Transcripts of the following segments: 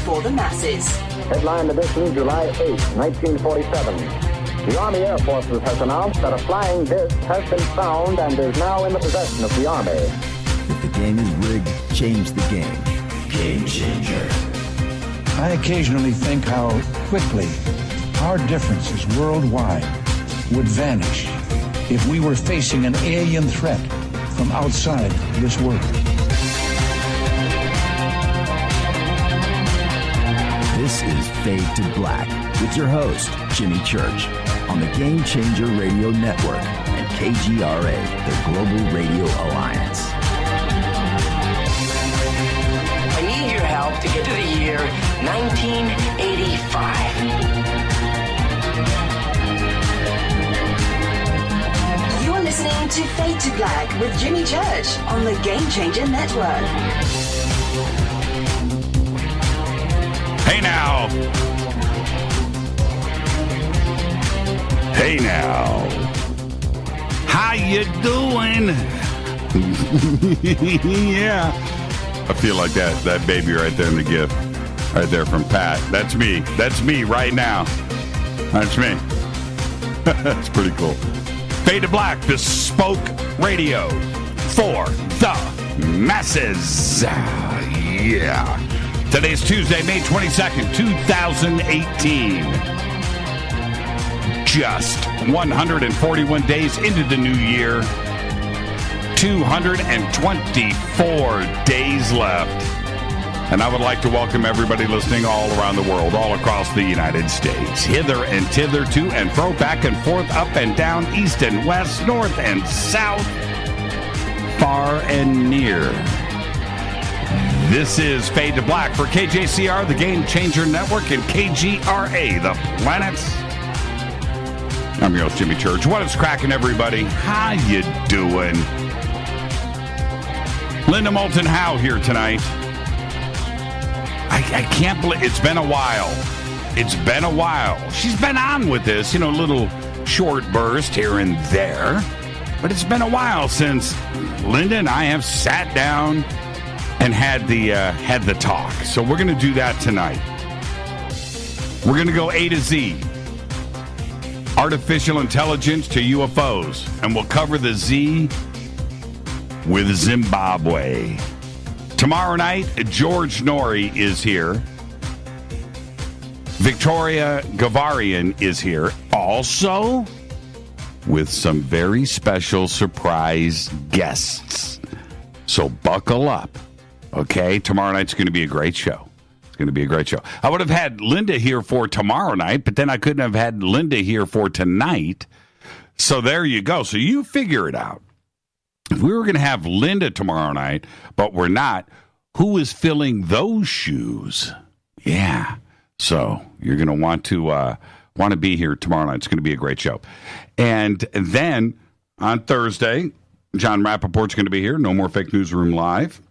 for the masses. Headline edition, July 8, 1947. The Army Air Forces has announced that a flying disc has been found and is now in the possession of the Army. If the game is rigged, change the game. Game changer. I occasionally think how quickly our differences worldwide would vanish if we were facing an alien threat from outside this world. This is Fade to Black with your host, Jimmy Church, on the Game Changer Radio Network and KGRA, the Global Radio Alliance. I need your help to get to the year 1985. You're listening to Fade to Black with Jimmy Church on the Game Changer Network. Hey now. Hey now. How you doing? Yeah. I feel like that baby right there in the gift. Right there from Pat. That's me. That's me right now. That's me. That's pretty cool. Fade to Black, bespoke radio for the masses. Yeah. Today's Tuesday, May 22nd, 2018. Just 141 days into the new year. 224 days left. And I would like to welcome everybody listening all around the world, all across the United States. Hither and thither, to and fro, back and forth, up and down, east and west, north and south, far and near. This is Fade to Black for KJCR, the Game Changer Network, and KGRA, the planet. I'm your host, Jimmy Church. What is cracking, everybody? How you doing? Linda Moulton Howe here tonight. I can't believe it's been a while. It's been a while. She's been on with this, little short burst here and there. But it's been a while since Linda and I have sat down and had the talk. So we're going to do that tonight. We're going to go A to Z. Artificial intelligence to UFOs. And we'll cover the Z with Zimbabwe. Tomorrow night, George Norrie is here. Victoria Gavarian is here. Also, with some very special surprise guests. So buckle up. Okay, tomorrow night's going to be a great show. It's going to be a great show. I would have had Linda here for tomorrow night, but then I couldn't have had Linda here for tonight. So there you go. So you figure it out. If we were going to have Linda tomorrow night, but we're not, who is filling those shoes? Yeah. So you're going to want to be here tomorrow night. It's going to be a great show. And then on Thursday, John Rappaport's going to be here. No More Fake Newsroom Live.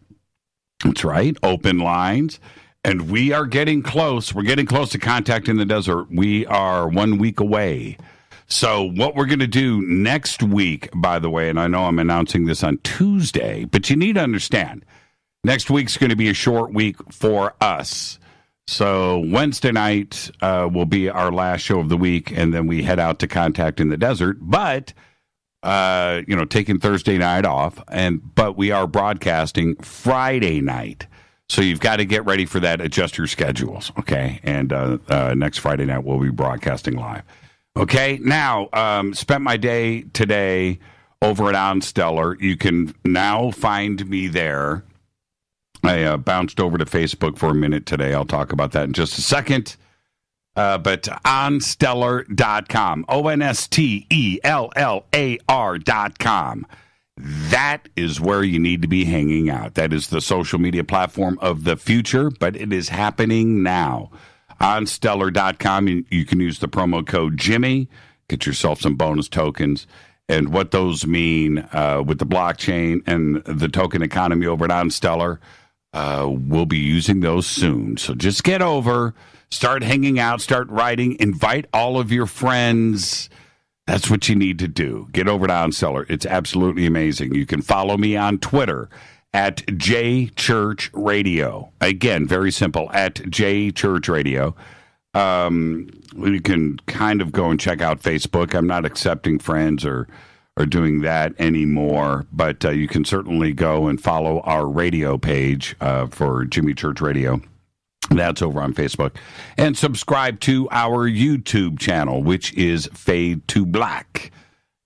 That's right. Open lines. And we are getting close. We're getting close to Contact in the Desert. We are 1 week away. So what we're going to do next week, by the way, and I know I'm announcing this on Tuesday, but you need to understand, next week's going to be a short week for us. So Wednesday night will be our last show of the week, and then we head out to Contact in the Desert. But, taking Thursday night off, but we are broadcasting Friday night. So you've got to get ready for that. Adjust your schedules, okay? And next Friday night we'll be broadcasting live. Okay, now, spent my day today over at OnStellar. You can now find me there. I bounced over to Facebook for a minute today. I'll talk about that in just a second. But onstellar.com, ONSTELLAR.com. That is where you need to be hanging out. That is the social media platform of the future, but it is happening now. OnStellar.com, you can use the promo code Jimmy, get yourself some bonus tokens. And what those mean with the blockchain and the token economy over at OnStellar, we'll be using those soon. So just get over, start hanging out, start writing, invite all of your friends. That's what you need to do. Get over to OnStellar. It's absolutely amazing. You can follow me on Twitter at J Church Radio. Again, very simple, at J Church Radio. You can kind of go and check out Facebook. I'm not accepting friends or doing that anymore, but you can certainly go and follow our radio page for Jimmy Church Radio. That's over on Facebook. And subscribe to our YouTube channel, which is Fade to Black.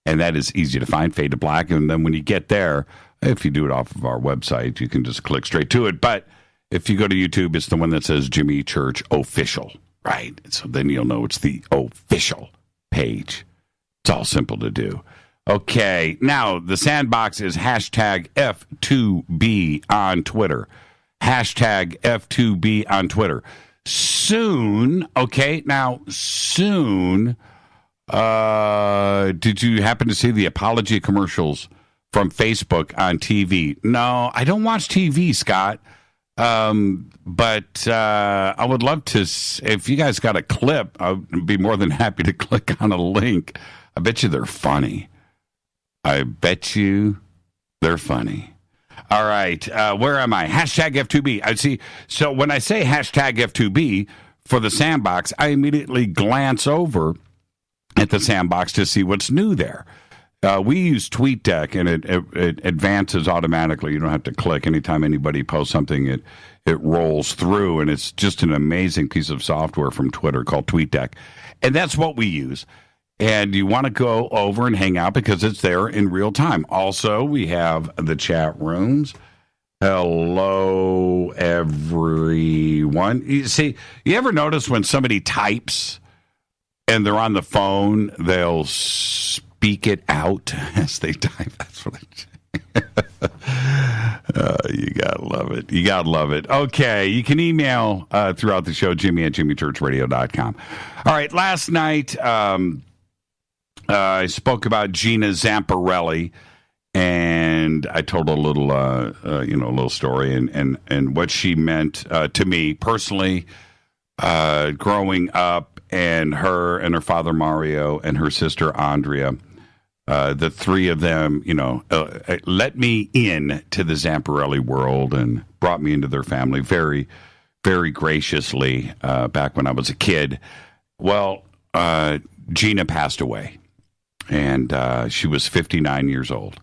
And that is easy to find, Fade to Black. And then when you get there, if you do it off of our website, you can just click straight to it. But if you go to YouTube, it's the one that says Jimmy Church Official, right? So then you'll know it's the official page. It's all simple to do. Okay, now the sandbox is hashtag F2B on Twitter. Hashtag F2B on Twitter. Soon, did you happen to see the apology commercials from Facebook on TV? No, I don't watch TV, Scott. But I would love to, if you guys got a clip, I'd be more than happy to click on a link. I bet you they're funny. I bet you they're funny. All right, where am I? Hashtag F2B. I see. So when I say hashtag F2B for the sandbox, I immediately glance over at the sandbox to see what's new there. We use TweetDeck, and it advances automatically. You don't have to click. Anytime anybody posts something, it rolls through, and it's just an amazing piece of software from Twitter called TweetDeck. And that's what we use. And you want to go over and hang out because it's there in real time. Also, we have the chat rooms. Hello, everyone. You see, you ever notice when somebody types and they're on the phone, they'll speak it out as they type? That's what you gotta love it. You gotta love it. Okay, you can email throughout the show, Jimmy@jimmychurchradio.com. All right, last night, I spoke about Gina Zamparelli, and I told a little, little story and what she meant to me personally, growing up, and her father Mario and her sister Andrea, the three of them, let me in to the Zamparelli world and brought me into their family very, very graciously back when I was a kid. Well, Gina passed away. And she was 59 years old.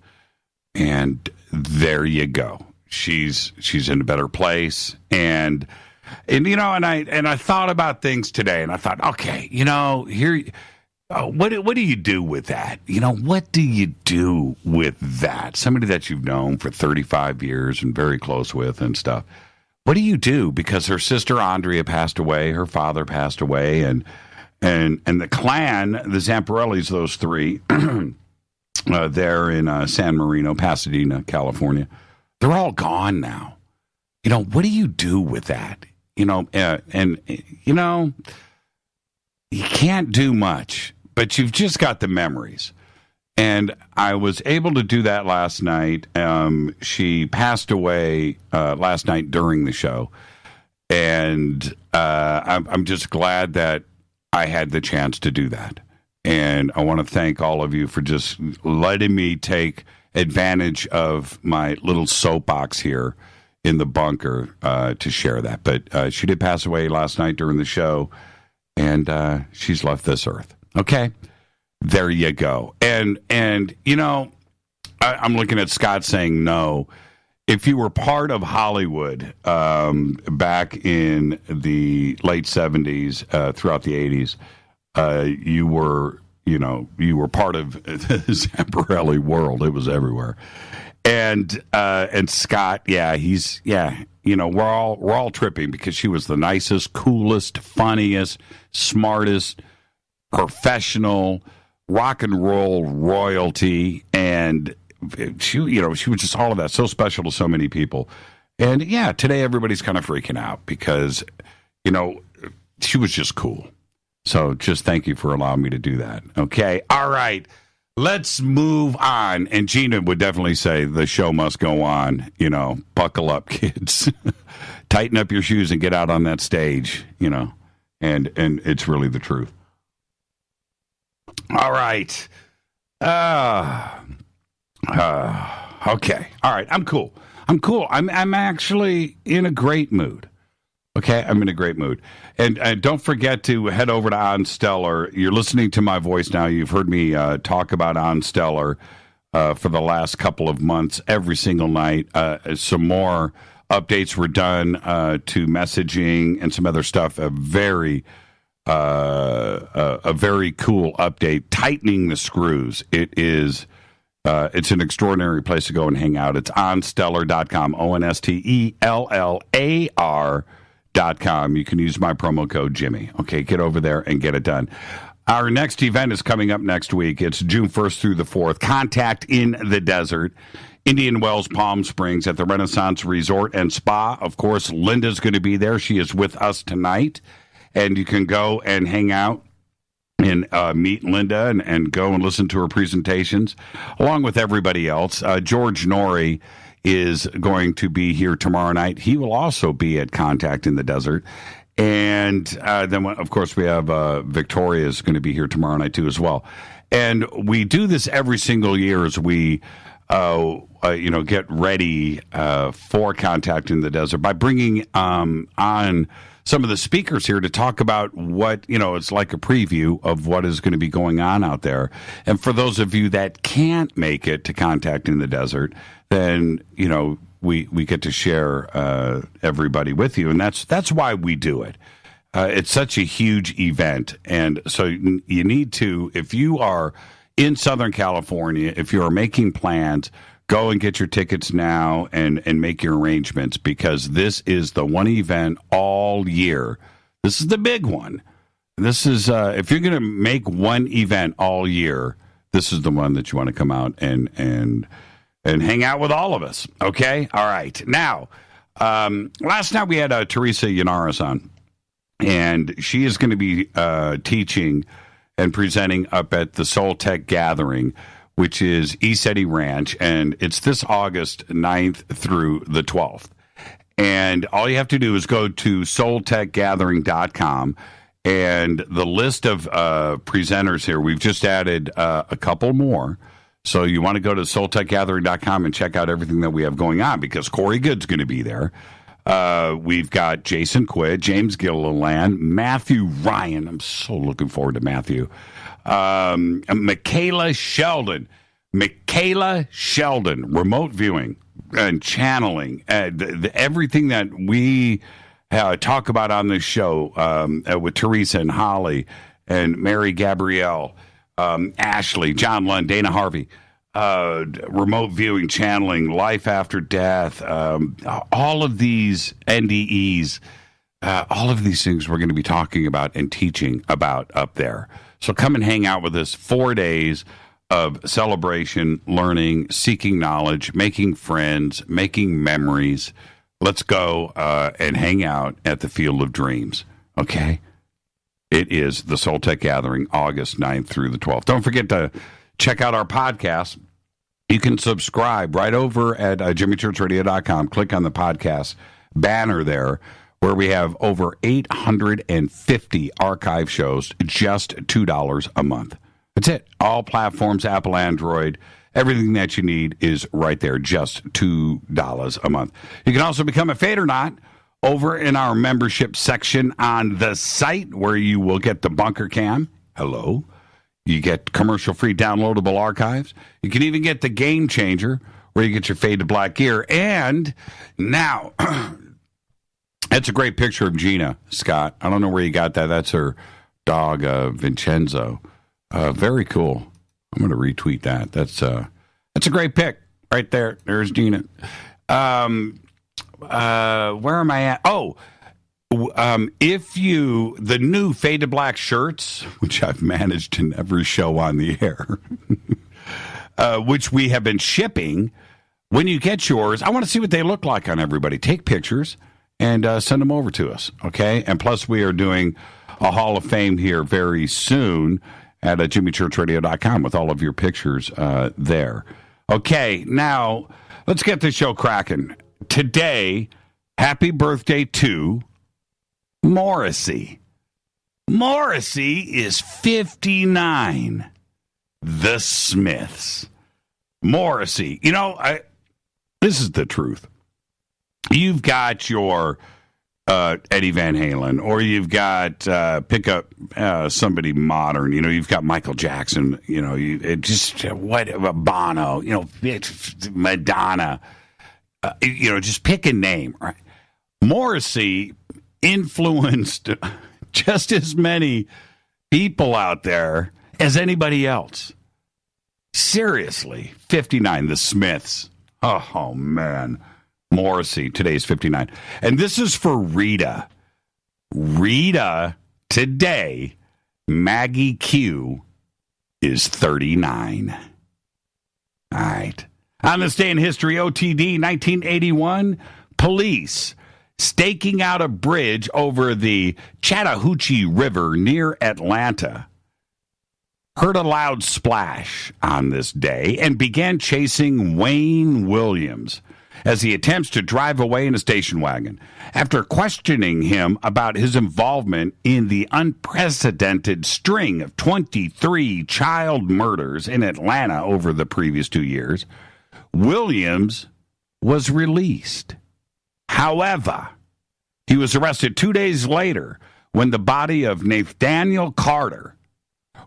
And there you go. She's in a better place. And I thought about things today, and I thought, okay, here, what do you do with that? What do you do with that? Somebody that you've known for 35 years and very close with and stuff. What do you do? Because her sister Andrea passed away, her father passed away, and the clan, the Zamparellis, those three, there in San Marino, Pasadena, California, they're all gone now. What do you do with that? You can't do much, but you've just got the memories. And I was able to do that last night. She passed away last night during the show. And I'm just glad that I had the chance to do that. And I want to thank all of you for just letting me take advantage of my little soapbox here in the bunker to share that. But she did pass away last night during the show, and she's left this earth. Okay? There you go. And I'm looking at Scott saying no. If you were part of Hollywood back in the late 70s, throughout the 80s, you were part of the Zamparelli world. It was everywhere. And Scott, we're all tripping because she was the nicest, coolest, funniest, smartest, professional, rock and roll royalty, and she was just all of that, so special to so many people. And today everybody's kind of freaking out because, she was just cool. So just thank you for allowing me to do that. Okay. All right. Let's move on. And Gina would definitely say the show must go on. Buckle up, kids. Tighten up your shoes and get out on that stage, and it's really the truth. All right. Okay. All right. I'm cool. I'm cool. I'm actually in a great mood. Okay, I'm in a great mood. And don't forget to head over to On Stellar. You're listening to my voice now. You've heard me talk about On Stellar for the last couple of months, every single night. Some more updates were done to messaging and some other stuff. A very cool update, tightening the screws. It's an extraordinary place to go and hang out. It's onstellar.com, onstellar.com. You can use my promo code Jimmy. Okay, get over there and get it done. Our next event is coming up next week. It's June 1st through the 4th. Contact in the Desert, Indian Wells, Palm Springs at the Renaissance Resort and Spa. Of course, Linda's going to be there. She is with us tonight. And you can go and hang out and meet Linda and go and listen to her presentations, along with everybody else. George Norrie is going to be here tomorrow night. He will also be at Contact in the Desert. And then, of course, we have Victoria is going to be here tomorrow night, too, as well. And we do this every single year as we, get ready for Contact in the Desert by bringing on some of the speakers here to talk about what, it's like a preview of what is going to be going on out there. And for those of you that can't make it to Contact in the Desert, then, we get to share everybody with you. And that's why we do it. It's such a huge event. And so you need to, if you are in Southern California, if you are making plans, go and get your tickets now and make your arrangements, because this is the one event all year. This is the big one. This is, if you're going to make one event all year, this is the one that you want to come out and hang out with all of us. Okay? All right. Now, last night we had Teresa Yanaris on, and she is going to be teaching and presenting up at the Soul Tech Gathering, which is ECETI Ranch, and it's this August 9th through the 12th. And all you have to do is go to soultechgathering.com, and the list of presenters here, we've just added a couple more. So you want to go to soultechgathering.com and check out everything that we have going on, because Corey Good's going to be there. We've got Jason Quidd, James Gilliland, Matthew Ryan. I'm so looking forward to Matthew. Michaela Sheldon, remote viewing and channeling, everything that we talk about on this show with Teresa and Holly and Mary Gabrielle, Ashley, John Lund, Dana Harvey, remote viewing, channeling, life after death, all of these NDEs, all of these things we're going to be talking about and teaching about up there. So come and hang out with us. 4 days of celebration, learning, seeking knowledge, making friends, making memories. Let's go and hang out at the Field of Dreams, okay? It is the Soul Tech Gathering, August 9th through the 12th. Don't forget to check out our podcast. You can subscribe right over at jimmychurchradio.com. Click on the podcast banner there, where we have over 850 archive shows, just $2 a month. That's it. All platforms, Apple, Android, everything that you need is right there, just $2 a month. You can also become a Fadernaut over in our membership section on the site, where you will get the Bunker Cam. Hello. You get commercial-free downloadable archives. You can even get the Game Changer, where you get your Fade to Black gear. And now, that's a great picture of Gina, Scott. I don't know where you got that. That's her dog, Vincenzo. Very cool. I'm going to retweet that. That's a great pic right there. There's Gina. Where am I at? Oh, the new Fade to Black shirts, which I've managed to never show on the air, which we have been shipping. When you get yours, I want to see what they look like on everybody. Take pictures and send them over to us, okay? And plus, we are doing a Hall of Fame here very soon at jimmychurchradio.com with all of your pictures there. Okay, now let's get the show cracking. Today, happy birthday to Morrissey. Morrissey is 59. The Smiths. Morrissey. This is the truth. you've got your Eddie Van Halen, or you've got pick up somebody modern. You've got Michael Jackson. Bono. Madonna. Just pick a name. Right? Morrissey influenced just as many people out there as anybody else. Seriously, 59. The Smiths. Oh man. Morrissey, today's 59. And this is for Rita. Rita, today, Maggie Q is 39. All right. On this day in history, OTD, 1981, police staking out a bridge over the Chattahoochee River near Atlanta heard a loud splash on this day and began chasing Wayne Williams as he attempts to drive away in a station wagon. After questioning him about his involvement in the unprecedented string of 23 child murders in Atlanta over the previous 2 years, Williams was released. However, he was arrested 2 days later when the body of Nathaniel Carter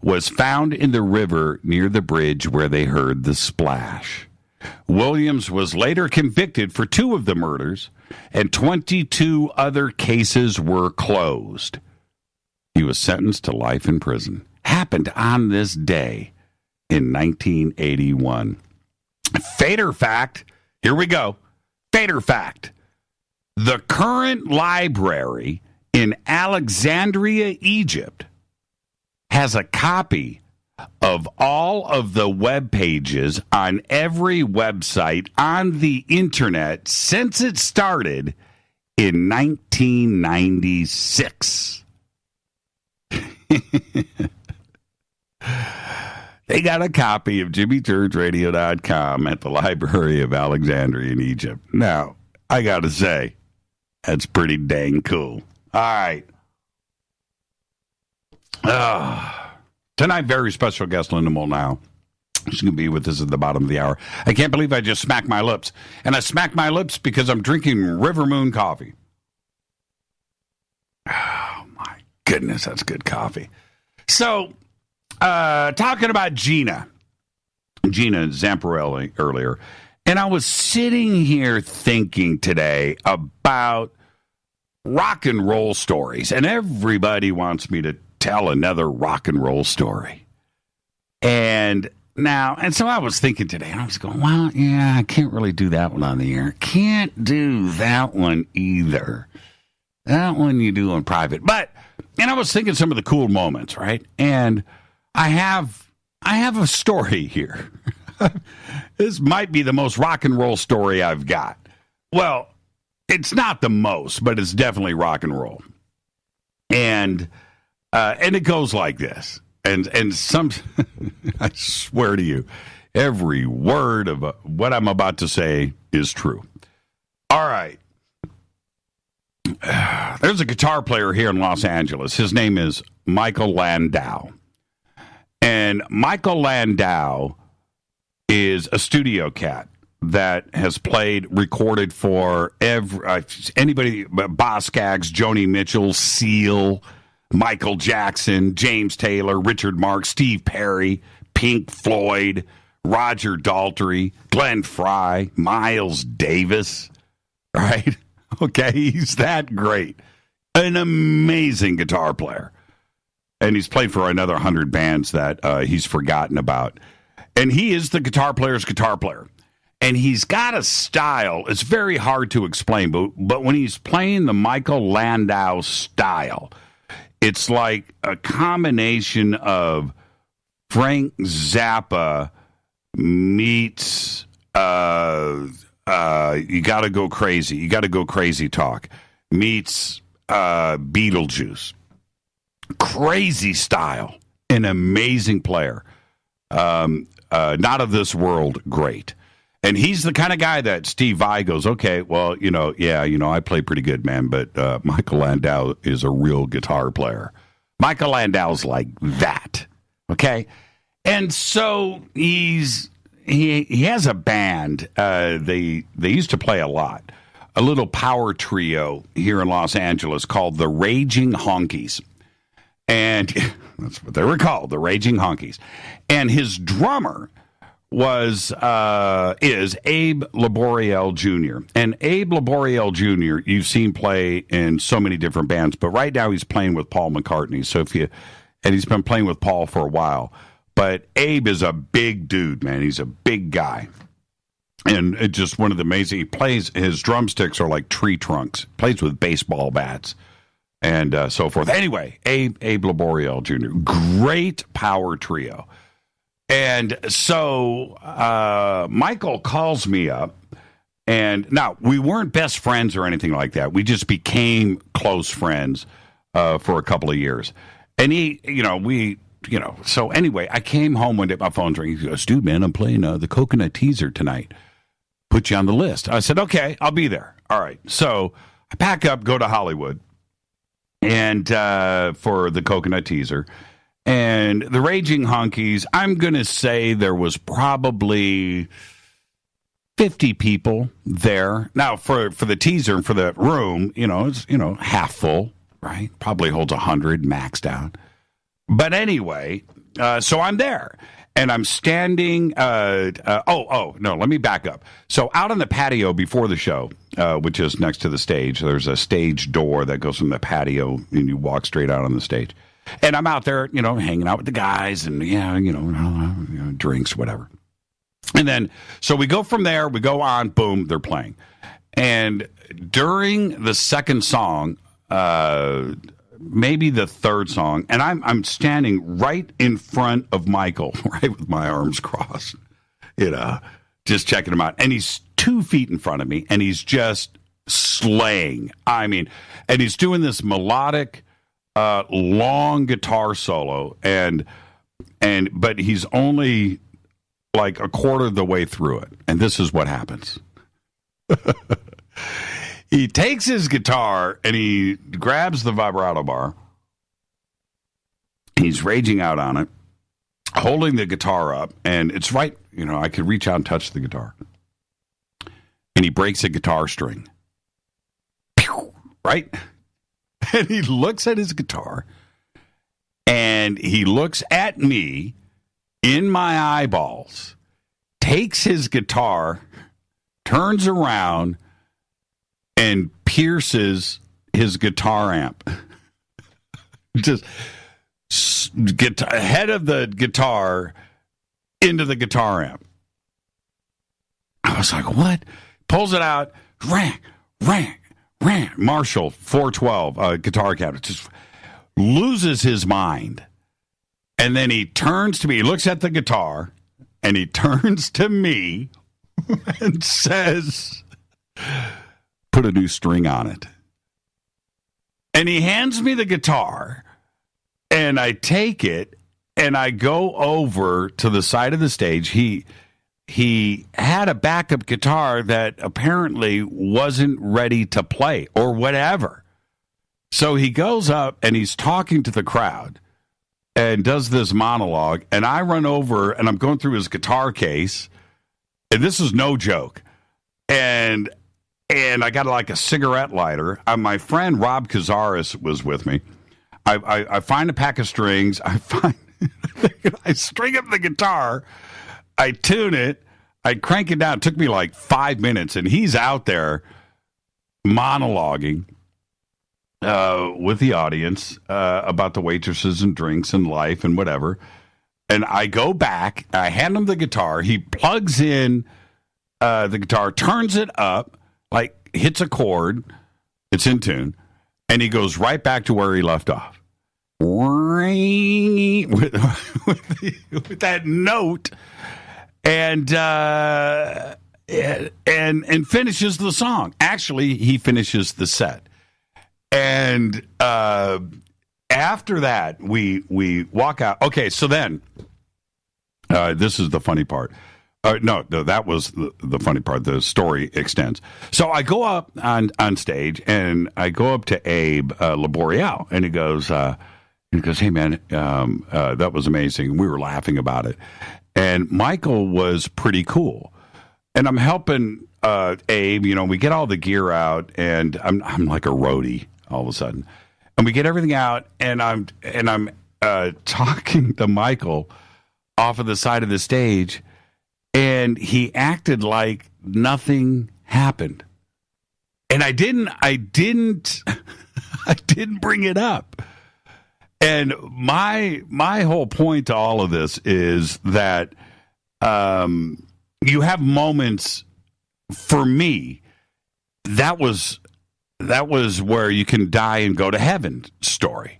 was found in the river near the bridge where they heard the splash. Williams was later convicted for 2 of the murders, and 22 other cases were closed. He was sentenced to life in prison. Happened on this day in 1981. Fader fact, here we go. Fader fact. The current library in Alexandria, Egypt, has a copy of all of the web pages on every website on the internet since it started in 1996. They got a copy of JimmyChurchRadio.com at the Library of Alexandria in Egypt. Now, I got to say, that's pretty dang cool. All right. Tonight, very special guest, Linda Moulton Howe. She's going to be with us at the bottom of the hour. I can't believe I just smacked my lips. And I smacked my lips because I'm drinking River Moon coffee. Oh, my goodness, that's good coffee. So, talking about Gina Zamparelli earlier, and I was sitting here thinking today about rock and roll stories, and everybody wants me to tell another rock and roll story. And so I was thinking today, and I was going, well, yeah, I can't really do that one on the air. Can't do that one either. That one you do in private. And I was thinking some of the cool moments, right? And I have a story here. This might be the most rock and roll story I've got. Well, it's not the most, but it's definitely rock and roll. And it goes like this. And some, I swear to you, every word of what I'm about to say is true. All right. There's a guitar player here in Los Angeles. His name is Michael Landau. And Michael Landau is a studio cat that has recorded for anybody, Boz Scaggs, Joni Mitchell, Seal, Michael Jackson, James Taylor, Richard Marx, Steve Perry, Pink Floyd, Roger Daltrey, Glenn Frey, Miles Davis, right? Okay, he's that great. An amazing guitar player. And he's played for another 100 bands that he's forgotten about. And he is the guitar player's guitar player. And he's got a style. It's very hard to explain, but when he's playing the Michael Landau style, it's like a combination of Frank Zappa meets You Gotta Go Crazy. You Gotta Go Crazy talk meets Beetlejuice. Crazy style. An amazing player. Not of this world great. And he's the kind of guy that Steve Vai goes, okay, well, I play pretty good, man, but Michael Landau is a real guitar player. Michael Landau's like that, okay? And so he has a band. They used to play a lot. a little power trio here in Los Angeles called the Raging Honkies. And that's what they were called, the Raging Honkies. And his drummer is Abe Laboriel Jr. And Abe Laboriel Jr., you've seen play in so many different bands, but right now he's playing with Paul McCartney. And he's been playing with Paul for a while. But Abe is a big dude, man. He's a big guy. And it's just one of the amazing, his drumsticks are like tree trunks. Plays with baseball bats. And so forth. Anyway, Abe Laboriel Jr., great power trio. And so Michael calls me up. And now, we weren't best friends or anything like that. We just became close friends for a couple of years. And so anyway, I came home one day, my phone's ringing. He goes, dude, man, I'm playing the Coconut Teaser tonight. Put you on the list. I said, okay, I'll be there. All right. So I pack up, go to Hollywood. And for the Coconut Teaser. And the Raging Honkies, I'm going to say there was probably 50 people there. Now, for the teaser and for the room, it's, half full, right? Probably holds 100 maxed out. But anyway, so I'm there. And I'm standing, no, let me back up. So out on the patio before the show, which is next to the stage, there's a stage door that goes from the patio, and you walk straight out on the stage. And I'm out there, hanging out with the guys and, drinks, whatever. And then, so we go from there, we go on, boom, they're playing. And during the second song, maybe the third song, and I'm standing right in front of Michael, right with my arms crossed, just checking him out. And he's 2 feet in front of me, and he's just slaying. I mean, and he's doing this melodic, long guitar solo, but he's only like a quarter of the way through it. And this is what happens. He takes his guitar and he grabs the vibrato bar. He's raging out on it, holding the guitar up, and it's right, I could reach out and touch the guitar. And he breaks a guitar string. Pew! Right? And he looks at his guitar, and he looks at me in my eyeballs, takes his guitar, turns around, and pierces his guitar amp. Just get head of the guitar into the guitar amp. I was like, what? Pulls it out. Rang. Marshall 412 guitar cabinet. Just loses his mind. And then he turns to me. He looks at the guitar, and he turns to me and says, put a new string on it. And he hands me the guitar, and I take it, and I go over to the side of the stage. He had a backup guitar that apparently wasn't ready to play or whatever. So he goes up, and he's talking to the crowd and does this monologue, and I run over, and I'm going through his guitar case, and this is no joke. And I got like a cigarette lighter. My friend Rob Cazares was with me. I find a pack of strings. I string up the guitar. I tune it. I crank it down. It took me like 5 minutes, and he's out there monologuing with the audience about the waitresses and drinks and life and whatever. And I go back. I hand him the guitar. He plugs in the guitar, turns it up, like hits a chord. It's in tune. And he goes right back to where he left off. With that note. And finishes the song. Actually, he finishes the set. And after that, we walk out. Okay, so then, this is the funny part. No, that was the funny part. The story extends. So I go up on stage, and I go up to Abe Laboriel, and he goes, "Hey, man, that was amazing." We were laughing about it. And Michael was pretty cool. and I'm helping Abe. We get all the gear out, and I'm like a roadie all of a sudden, and we get everything out, and I'm talking to Michael off of the side of the stage, and he acted like nothing happened, and I didn't bring it up. And my whole point to all of this is that you have moments. For me, that was where you can die and go to heaven story.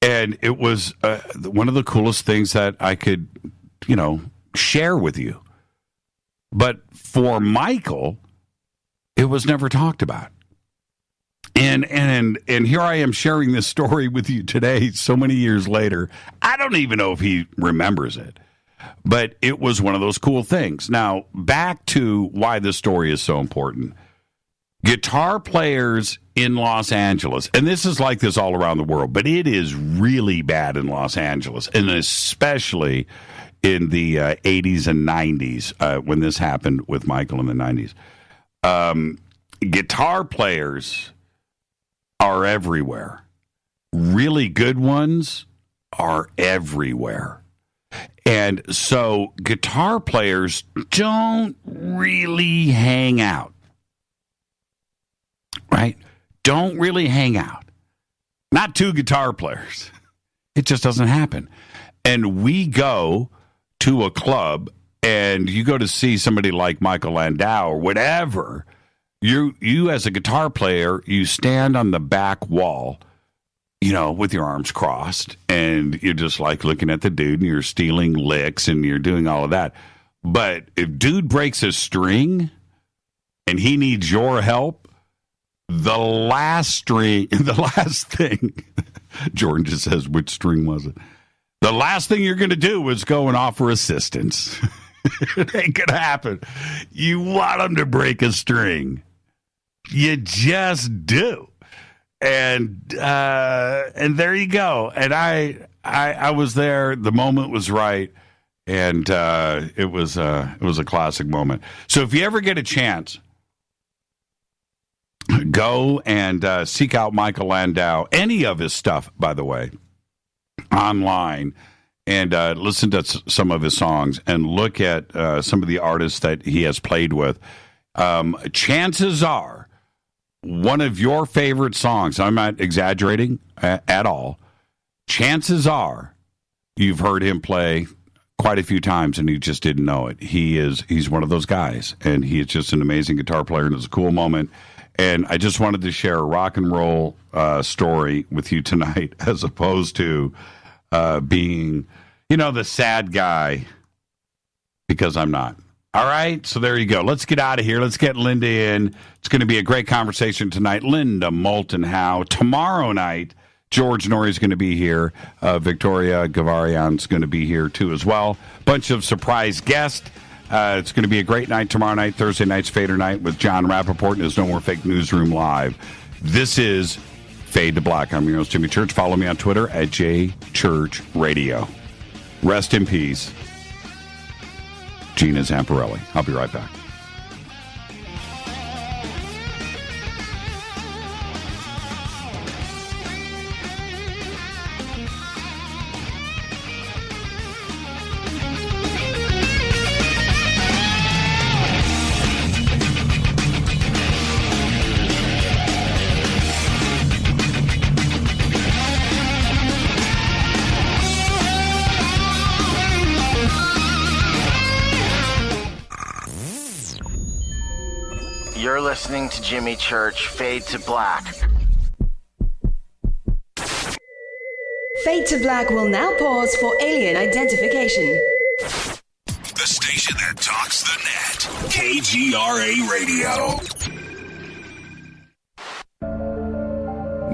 And it was one of the coolest things that I could, share with you. But for Michael, it was never talked about. And here I am sharing this story with you today, so many years later. I don't even know if he remembers it. But it was one of those cool things. Now, back to why this story is so important. Guitar players in Los Angeles, and this is like this all around the world, but it is really bad in Los Angeles, and especially in the 80s and 90s when this happened with Michael in the 90s. Guitar players are everywhere. Really good ones are everywhere. And so guitar players don't really hang out, right? Don't really hang out. Not two guitar players. It just doesn't happen. And we go to a club and you go to see somebody like Michael Landau or whatever. You as a guitar player, you stand on the back wall, with your arms crossed, and you're just like looking at the dude, and you're stealing licks, and you're doing all of that. But if dude breaks a string, and he needs your help, the last thing, Jordan just says, which string was it? The last thing you're going to do is go and offer assistance. It ain't going to happen. You want him to break a string. You just do. And there you go. And I was there. The moment was right, and it was a classic moment. So if you ever get a chance, go and seek out Michael Landau. Any of his stuff, by the way, online, and listen to some of his songs, and look at some of the artists that he has played with. Chances are, one of your favorite songs, I'm not exaggerating at all, chances are you've heard him play quite a few times and you just didn't know it. He's one of those guys, and he is just an amazing guitar player, and it's a cool moment. And I just wanted to share a rock and roll story with you tonight, as opposed to being, the sad guy, because I'm not. All right, so there you go. Let's get out of here. Let's get Linda in. It's going to be a great conversation tonight. Linda Moulton Howe. Tomorrow night, George Norrie is going to be here. Victoria Gavarian's going to be here, too, as well. Bunch of surprise guests. It's going to be a great night tomorrow night. Thursday night's Fader Night with John Rappaport and his No More Fake Newsroom Live. This is Fade to Black. I'm your host, Jimmy Church. Follow me on Twitter at JChurchRadio. Rest in peace, Gina Zamparelli. I'll be right back. You're listening to Jimmy Church, Fade to Black. Fade to Black will now pause for alien identification. The station that talks the net. KGRA Radio.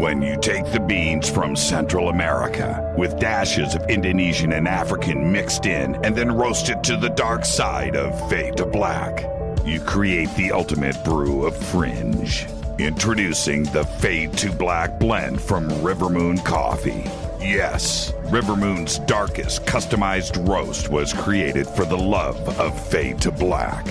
When you take the beans from Central America with dashes of Indonesian and African mixed in and then roast it to the dark side of Fade to Black, you create the ultimate brew of fringe. Introducing the Fade to Black blend from Rivermoon Coffee. Yes, Rivermoon's darkest customized roast was created for the love of Fade to Black.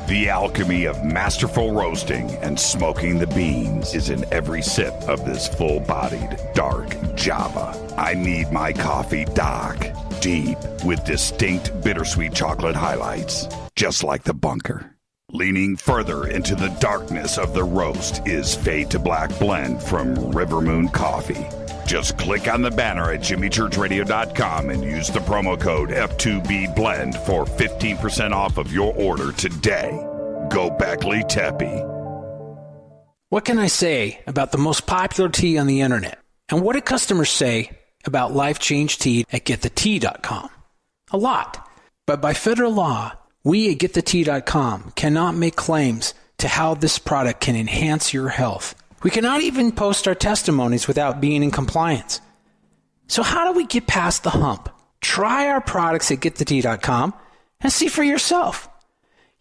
The alchemy of masterful roasting and smoking the beans is in every sip of this full-bodied, dark Java. I need my coffee dark, deep, with distinct bittersweet chocolate highlights, just like the bunker. Leaning further into the darkness of the roast is Fade to Black Blend from River Moon Coffee. Just click on the banner at jimmychurchradio.com and use the promo code F2BBLEND for 15% off of your order today. Go Beckley Teppy. What can I say about the most popular tea on the internet? And what do customers say about Life Change Tea at getthetea.com? A lot. But by federal law, we at getthetea.com cannot make claims to how this product can enhance your health. We cannot even post our testimonies without being in compliance. So how do we get past the hump? Try our products at getthetea.com and see for yourself.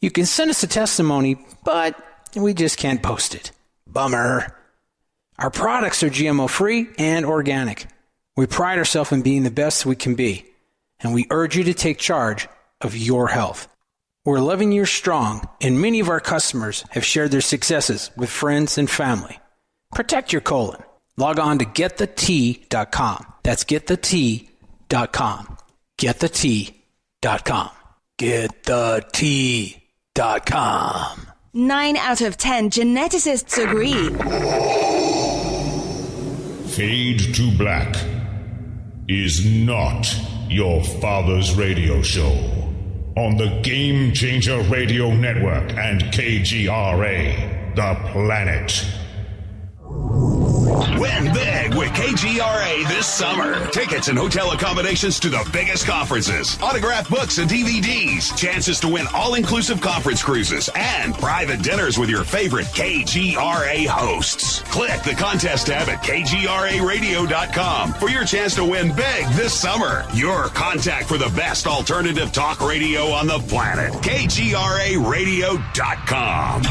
You can send us a testimony, but we just can't post it. Bummer. Our products are GMO-free and organic. We pride ourselves in being the best we can be, and we urge you to take charge of your health. We're 11 years strong, and many of our customers have shared their successes with friends and family. Protect your colon. Log on to getthetea.com. That's getthetea.com. Getthetea.com. Getthetea.com. 9 out of 10 geneticists agree. Fade to Black is not your father's radio show on the Game Changer Radio Network and KGRA, The Planet. Win big with KGRA this summer. Tickets and hotel accommodations to the biggest conferences, autographed books and DVDs, chances to win all-inclusive conference cruises, and private dinners with your favorite KGRA hosts. Click the contest tab at KGRAradio.com for your chance to win big this summer. Your contact for the best alternative talk radio on the planet. KGRAradio.com.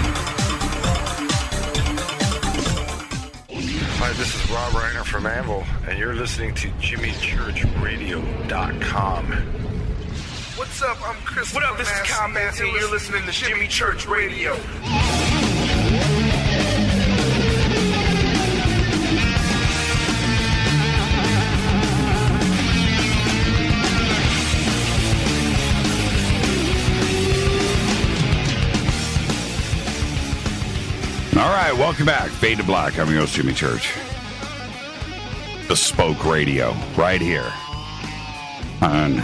Hi, this is Rob Reiner from Anvil, and you're listening to JimmyChurchRadio.com. What's up? I'm Chris. What up? This is Kyle Massey, and you're listening to Jimmy Church Radio. All right, welcome back. Fade to Black. I'm your host, Jimmy Church. Bespoke Radio, right here on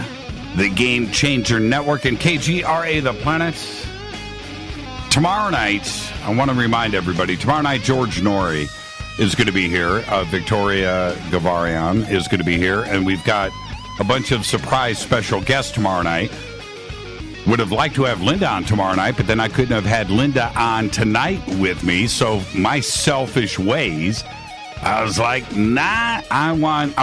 the Game Changer Network and KGRA, The Planet. Tomorrow night, I want to remind everybody, tomorrow night, George Norrie is going to be here. Victoria Gavarian is going to be here, and we've got a bunch of surprise special guests tomorrow night. Would have liked to have Linda on tomorrow night, but then I couldn't have had Linda on tonight with me. So my selfish ways, I was like, nah, I want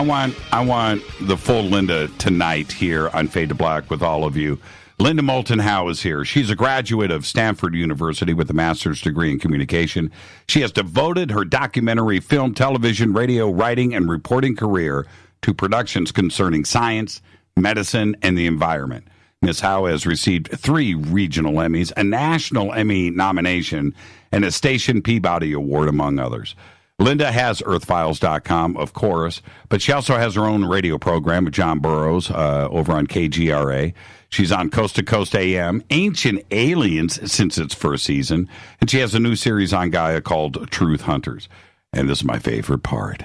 the full Linda tonight here on Fade to Black with all of you. Linda Moulton Howe is here. She's a graduate of Stanford University with a master's degree in communication. She has devoted her documentary, film, television, radio, writing, and reporting career to productions concerning science, medicine, and the environment. Ms. Howe has received 3 regional Emmys, a national Emmy nomination, and a Station Peabody Award, among others. Linda has EarthFiles.com, of course, but she also has her own radio program with John Burroughs over on KGRA. She's on Coast to Coast AM, Ancient Aliens, since its first season, and she has a new series on Gaia called Truth Hunters. And this is my favorite part.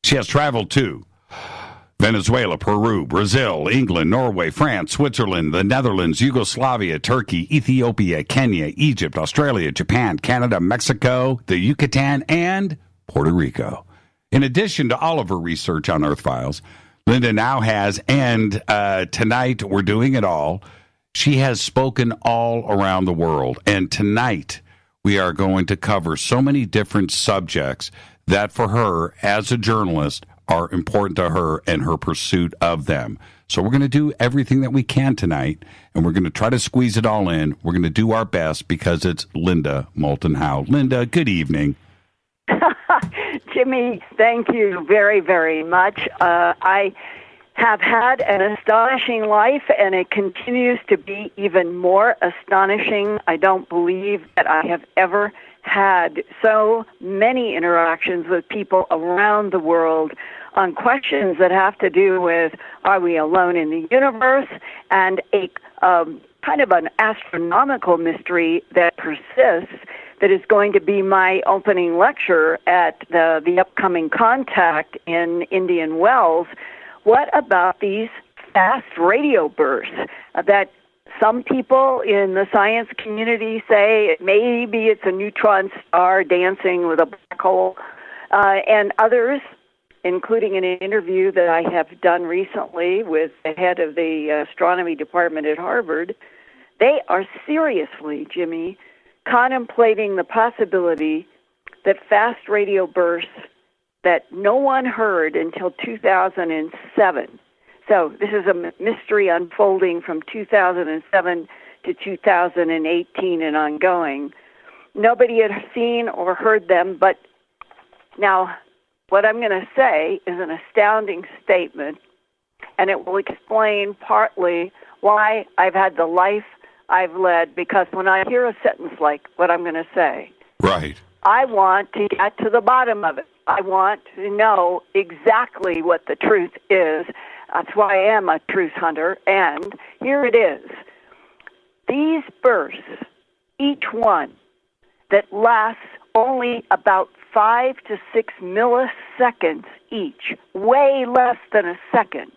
She has traveled to Venezuela, Peru, Brazil, England, Norway, France, Switzerland, the Netherlands, Yugoslavia, Turkey, Ethiopia, Kenya, Egypt, Australia, Japan, Canada, Mexico, the Yucatan, and Puerto Rico. In addition to all of her research on Earth Files, Linda now has, and tonight we're doing it all, she has spoken all around the world. And tonight we are going to cover so many different subjects that for her, as a journalist, are important to her and her pursuit of them. So we're going to do everything that we can tonight, and we're going to try to squeeze it all in. We're going to do our best because it's Linda Moulton Howe. Linda, good evening. Jimmy, thank you very, very much. I have had an astonishing life, and it continues to be even more astonishing. I don't believe that I have ever had so many interactions with people around the world on questions that have to do with, are we alone in the universe, and a kind of an astronomical mystery that persists, that is going to be my opening lecture at the upcoming Contact in Indian Wells. What about these fast radio bursts that some people in the science community say maybe it's a neutron star dancing with a black hole, and others, including an interview that I have done recently with the head of the astronomy department at Harvard, they are seriously, Jimmy, contemplating the possibility that fast radio bursts that no one heard until 2007. So this is a mystery unfolding from 2007 to 2018 and ongoing. Nobody had seen or heard them, but now what I'm going to say is an astounding statement, and it will explain partly why I've had the life I've led, because when I hear a sentence like what I'm going to say, right, I want to get to the bottom of it. I want to know exactly what the truth is. That's why I am a truth hunter, and here it is. These bursts, each one that lasts only about 5 to 6 milliseconds each, way less than a second,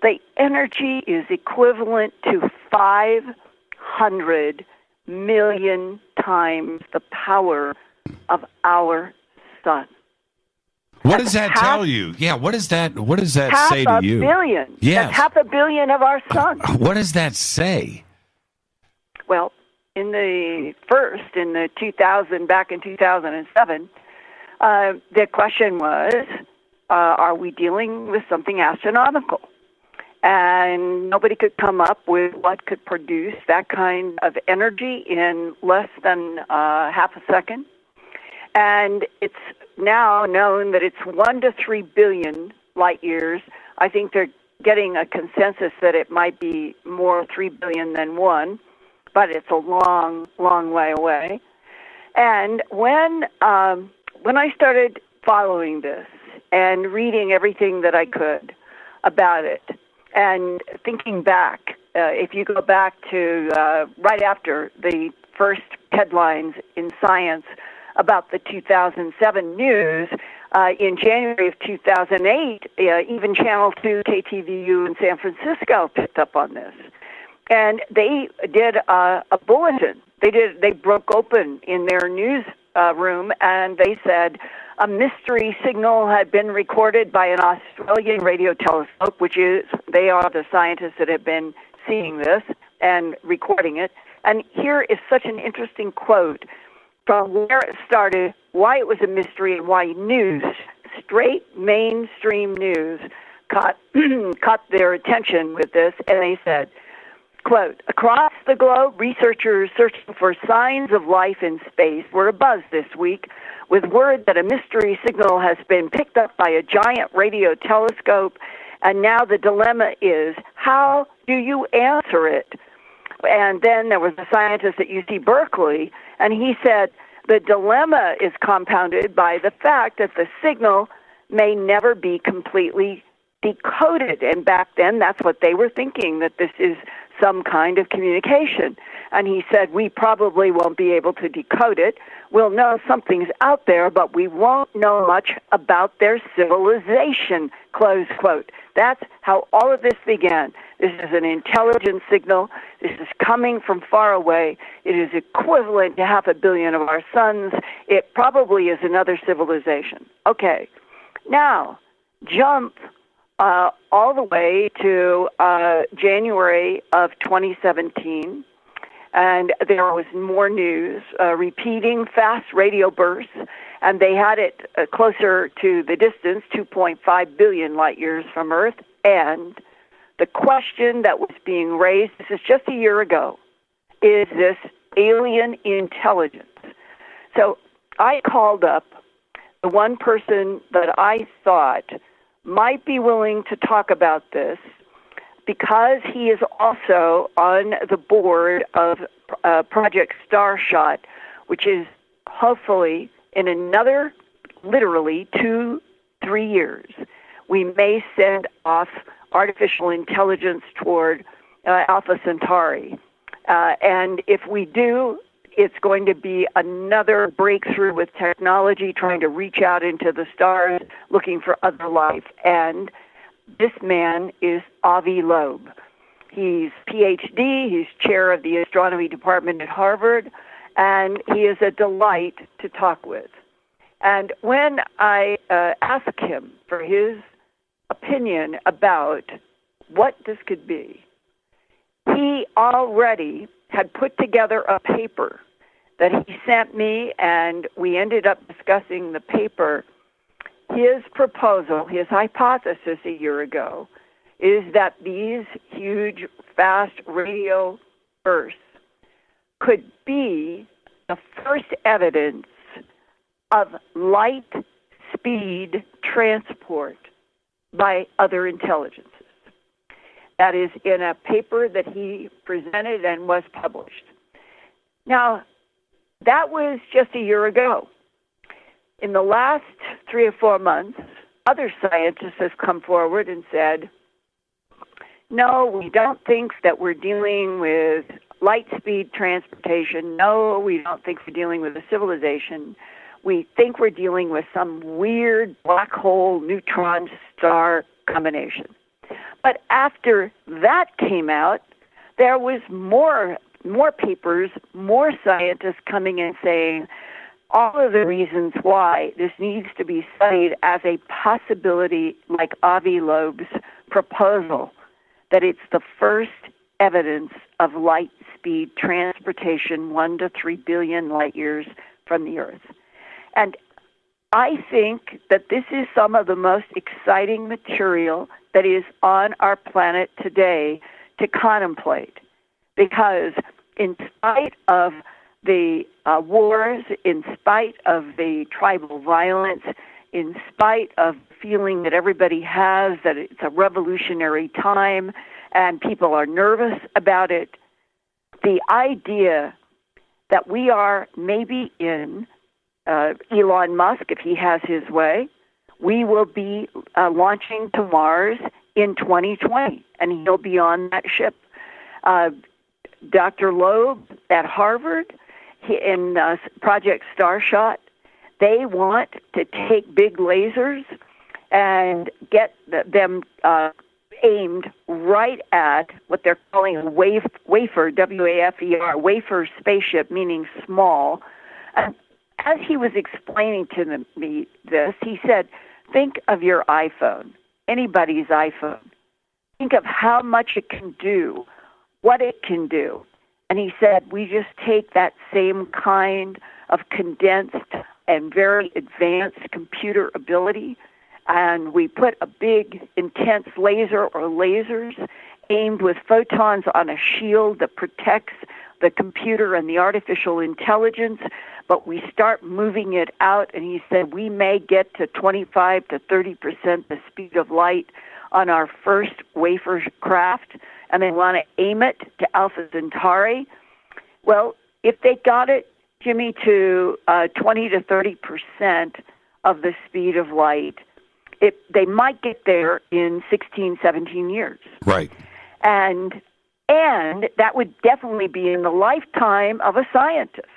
the energy is equivalent to 500 million times the power of our sun. What does that tell you? Yeah, what does that say to you? 500 million. Yes. That's 500 million of our sun. What does that say? Well, in the 2000, back in 2007, the question was, are we dealing with something astronomical? And nobody could come up with what could produce that kind of energy in less than half a second. And it's now known that it's 1 to 3 billion light years. I think they're getting a consensus that it might be more 3 billion than 1, but it's a long, long way away. And when I started following this and reading everything that I could about it, and thinking back, if you go back to right after the first headlines in Science about the 2007 news, in January of 2008, even Channel 2 KTVU in San Francisco picked up on this. And they did a bulletin. They broke open in their news room, and they said a mystery signal had been recorded by an Australian radio telescope, they are the scientists that have been seeing this and recording it. And here is such an interesting quote from where it started, why it was a mystery, and why straight mainstream news caught their attention with this. And they said, quote, across the globe, researchers searching for signs of life in space were abuzz this week with word that a mystery signal has been picked up by a giant radio telescope, and now the dilemma is, how do you answer it? And then there was a scientist at UC Berkeley, and he said the dilemma is compounded by the fact that the signal may never be completely decoded. And back then, that's what they were thinking, that this is some kind of communication. And he said, we probably won't be able to decode it. We'll know something's out there, but we won't know much about their civilization, close quote. That's how all of this began. This is an intelligence signal. This is coming from far away. It is equivalent to 500 million of our suns. It probably is another civilization. Okay, now jump all the way to January of 2017, and there was more news repeating fast radio bursts, and they had it closer to the distance, 2.5 billion light years from Earth, and the question that was being raised, this is just a year ago, is this alien intelligence? So I called up the one person that I thought might be willing to talk about this because he is also on the board of Project Starshot, which is hopefully in another, literally 2-3 years, we may send off artificial intelligence toward Alpha Centauri. And if we do, it's going to be another breakthrough with technology trying to reach out into the stars looking for other life. And this man is Avi Loeb. He's PhD, he's chair of the astronomy department at Harvard, and he is a delight to talk with. And when I asked him for his opinion about what this could be, he already had put together a paper that he sent me, and we ended up discussing the paper. His proposal, his hypothesis a year ago, is that these huge, fast radio bursts could be the first evidence of light speed transport by other intelligences. That is in a paper that he presented and was published. Now, that was just a year ago. In the last 3 or 4 months, other scientists have come forward and said, no, we don't think that we're dealing with light speed transportation. No, we don't think we're dealing with a civilization. We think we're dealing with some weird black hole neutron star combination. But after that came out, there was more papers, more scientists coming in saying all of the reasons why this needs to be studied as a possibility, like Avi Loeb's proposal, that it's the first evidence of light speed transportation 1 to 3 billion light years from the Earth. And I think that this is some of the most exciting material that is on our planet today to contemplate, because in spite of the wars, in spite of the tribal violence, in spite of feeling that everybody has that it's a revolutionary time and people are nervous about it, the idea that we are maybe in Elon Musk, if he has his way, we will be launching to Mars in 2020, and he'll be on that ship. Dr. Loeb at Harvard, in Project Starshot, they want to take big lasers and get them aimed right at what they're calling a wafer, W-A-F-E-R, wafer spaceship, meaning small. And as he was explaining to me this, he said, think of your iPhone, anybody's iPhone. Think of how much it can do, what it can do. And he said, we just take that same kind of condensed and very advanced computer ability, and we put a big, intense laser or lasers aimed with photons on a shield that protects the computer and the artificial intelligence, but we start moving it out, and he said we may get to 25 to 30% the speed of light on our first wafer craft, and they want to aim it to Alpha Centauri. Well, if they got it, Jimmy, to 20 to 30% of the speed of light, they might get there in 16, 17 years. Right. And that would definitely be in the lifetime of a scientist.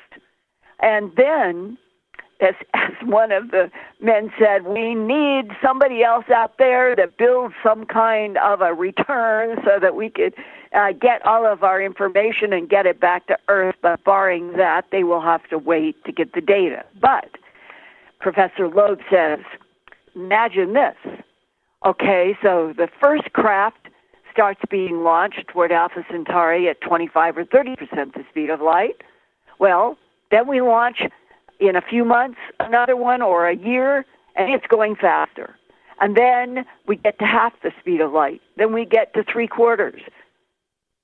And then, as one of the men said, we need somebody else out there that builds some kind of a return so that we could get all of our information and get it back to Earth. But barring that, they will have to wait to get the data. But Professor Loeb says, imagine this. Okay, so the first craft starts being launched toward Alpha Centauri at 25 or 30% the speed of light. Well, then we launch in a few months another one or a year, and it's going faster. And then we get to half the speed of light. Then we get to 3/4.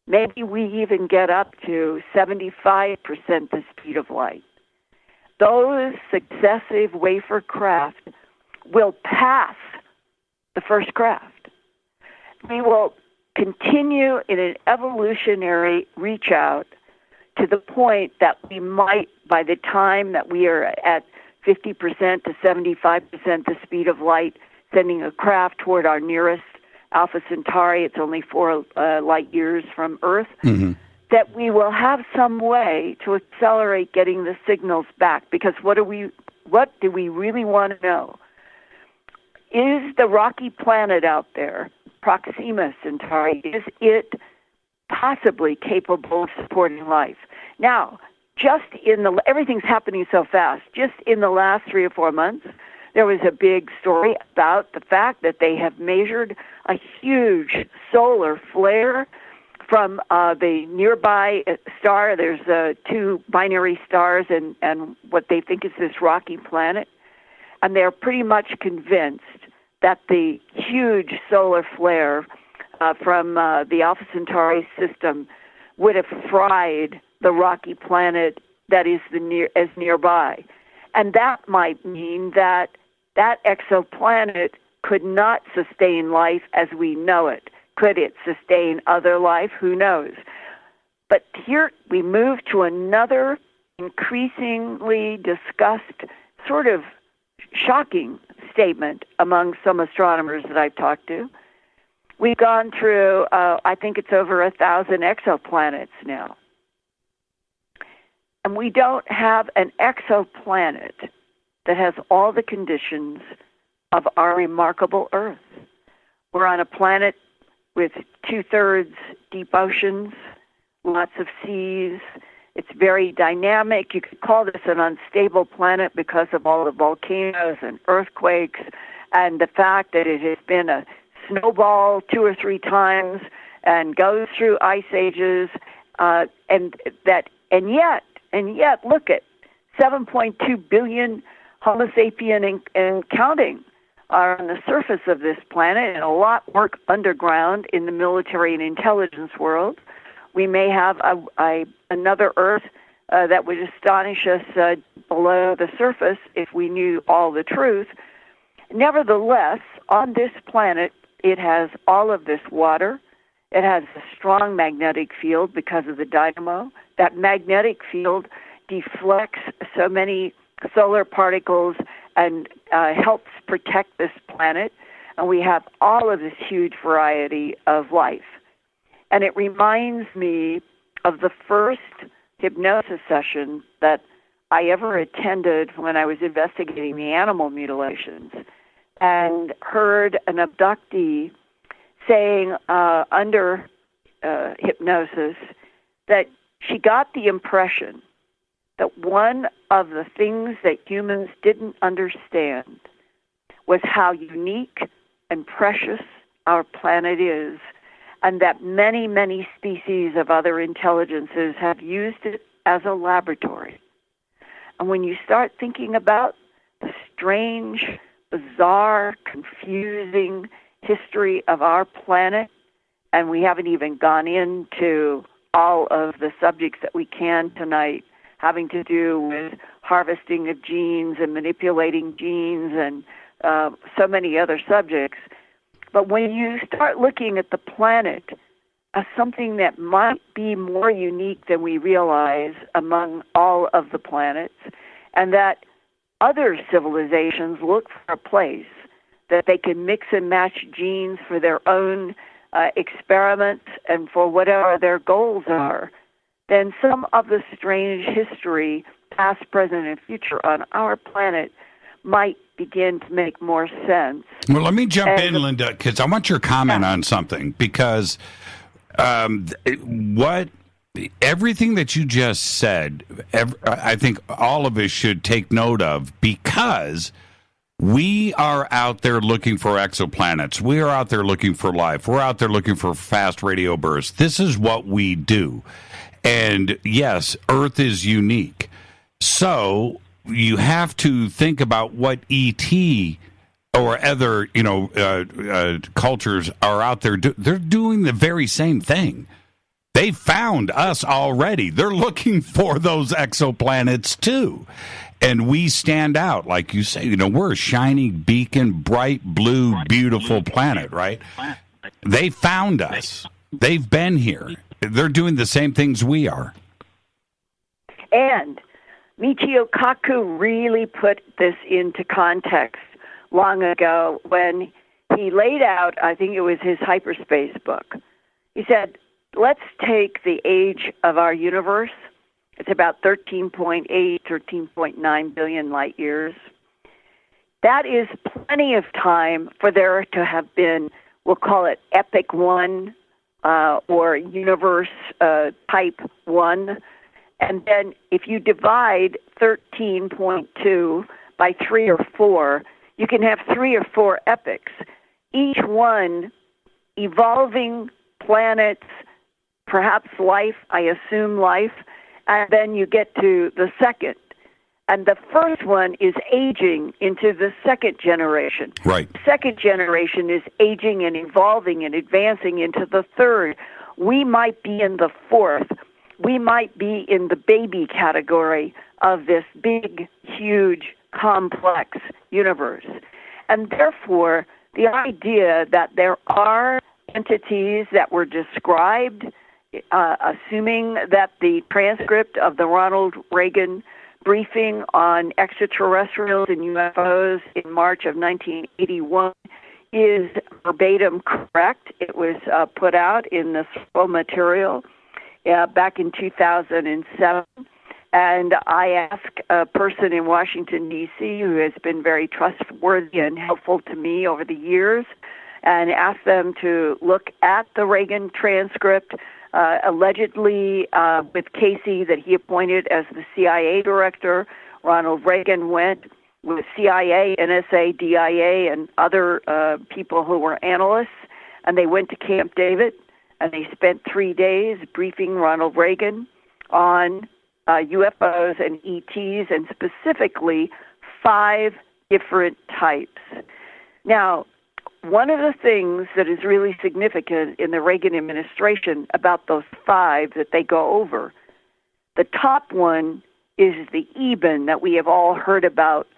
Maybe we even get up to 75% the speed of light. Those successive wafer craft will pass the first craft. We will continue in an evolutionary reach out to the point that we might, by the time that we are at 50% to 75% the speed of light, sending a craft toward our nearest Alpha Centauri, it's only 4 light years from Earth, that we will have some way to accelerate getting the signals back. Because what do we really want to know? Is the rocky planet out there, Proxima Centauri, is it possibly capable of supporting life? Now, everything's happening so fast. Just in the last 3 or 4 months, there was a big story about the fact that they have measured a huge solar flare from the nearby star. There's 2 binary stars and what they think is this rocky planet. And they're pretty much convinced that the huge solar flare from the Alpha Centauri system would have fried the rocky planet that is as nearby. And that might mean that exoplanet could not sustain life as we know it. Could it sustain other life? Who knows? But here we move to another increasingly discussed, sort of shocking statement among some astronomers that I've talked to. We've gone through, I think it's over 1,000 exoplanets now. And we don't have an exoplanet that has all the conditions of our remarkable Earth. We're on a planet with 2/3 deep oceans, lots of seas. It's very dynamic. You could call this an unstable planet because of all the volcanoes and earthquakes and the fact that it has been a snowball 2 or 3 times and goes through ice ages, and yet look at 7.2 billion Homo sapien and counting are on the surface of this planet, and a lot work underground in the military and intelligence world. We may have another Earth that would astonish us below the surface if we knew all the truth. Nevertheless, on this planet, it has all of this water. It has a strong magnetic field because of the dynamo. That magnetic field deflects so many solar particles and helps protect this planet. And we have all of this huge variety of life. And it reminds me of the first hypnosis session that I ever attended when I was investigating the animal mutilations, and heard an abductee saying under hypnosis that she got the impression that one of the things that humans didn't understand was how unique and precious our planet is, and that many, many species of other intelligences have used it as a laboratory. And when you start thinking about the strange, bizarre, confusing history of our planet, and we haven't even gone into all of the subjects that we can tonight, having to do with harvesting of genes and manipulating genes and so many other subjects. But when you start looking at the planet as something that might be more unique than we realize among all of the planets, and that other civilizations look for a place that they can mix and match genes for their own experiments and for whatever their goals are, then some of the strange history, past, present, and future on our planet might begin to make more sense. Well, let me jump in, Linda, because I want your comment on something, because everything that you just said, I think all of us should take note of, because we are out there looking for exoplanets. We are out there looking for life. We're out there looking for fast radio bursts. This is what we do. And yes, Earth is unique. So you have to think about what ET or other, cultures are out there. They're doing the very same thing. They found us already. They're looking for those exoplanets too. And we stand out, like you say, we're a shining beacon, bright blue, beautiful planet, right? They found us. They've been here. They're doing the same things we are. And Michio Kaku really put this into context long ago when he laid out, I think it was his hyperspace book. He said, let's take the age of our universe. It's about 13.8, 13.9 billion light years. That is plenty of time for there to have been, we'll call it Epic 1 or Universe Type 1. And then if you divide 13.2 by 3 or 4, you can have 3 or 4 epochs, each one evolving planets, perhaps life, I assume life, and then you get to the second. And the first one is aging into the second generation. Right. Second generation is aging and evolving and advancing into the third. We might be in the fourth. We might be in the baby category of this big, huge, complex universe. And therefore, the idea that there are entities that were described, assuming that the transcript of the Ronald Reagan briefing on extraterrestrials and UFOs in March of 1981 is verbatim correct. It was put out in the full material back in 2007. And I asked a person in Washington, D.C., who has been very trustworthy and helpful to me over the years, and asked them to look at the Reagan transcript, allegedly with Casey that he appointed as the CIA director. Ronald Reagan went with CIA, NSA, DIA, and other people who were analysts, and they went to Camp David, and they spent 3 days briefing Ronald Reagan on UFOs and ETs, and specifically 5 different types. Now, one of the things that is really significant in the Reagan administration about those 5 that they go over, the top one is the Eben that we have all heard about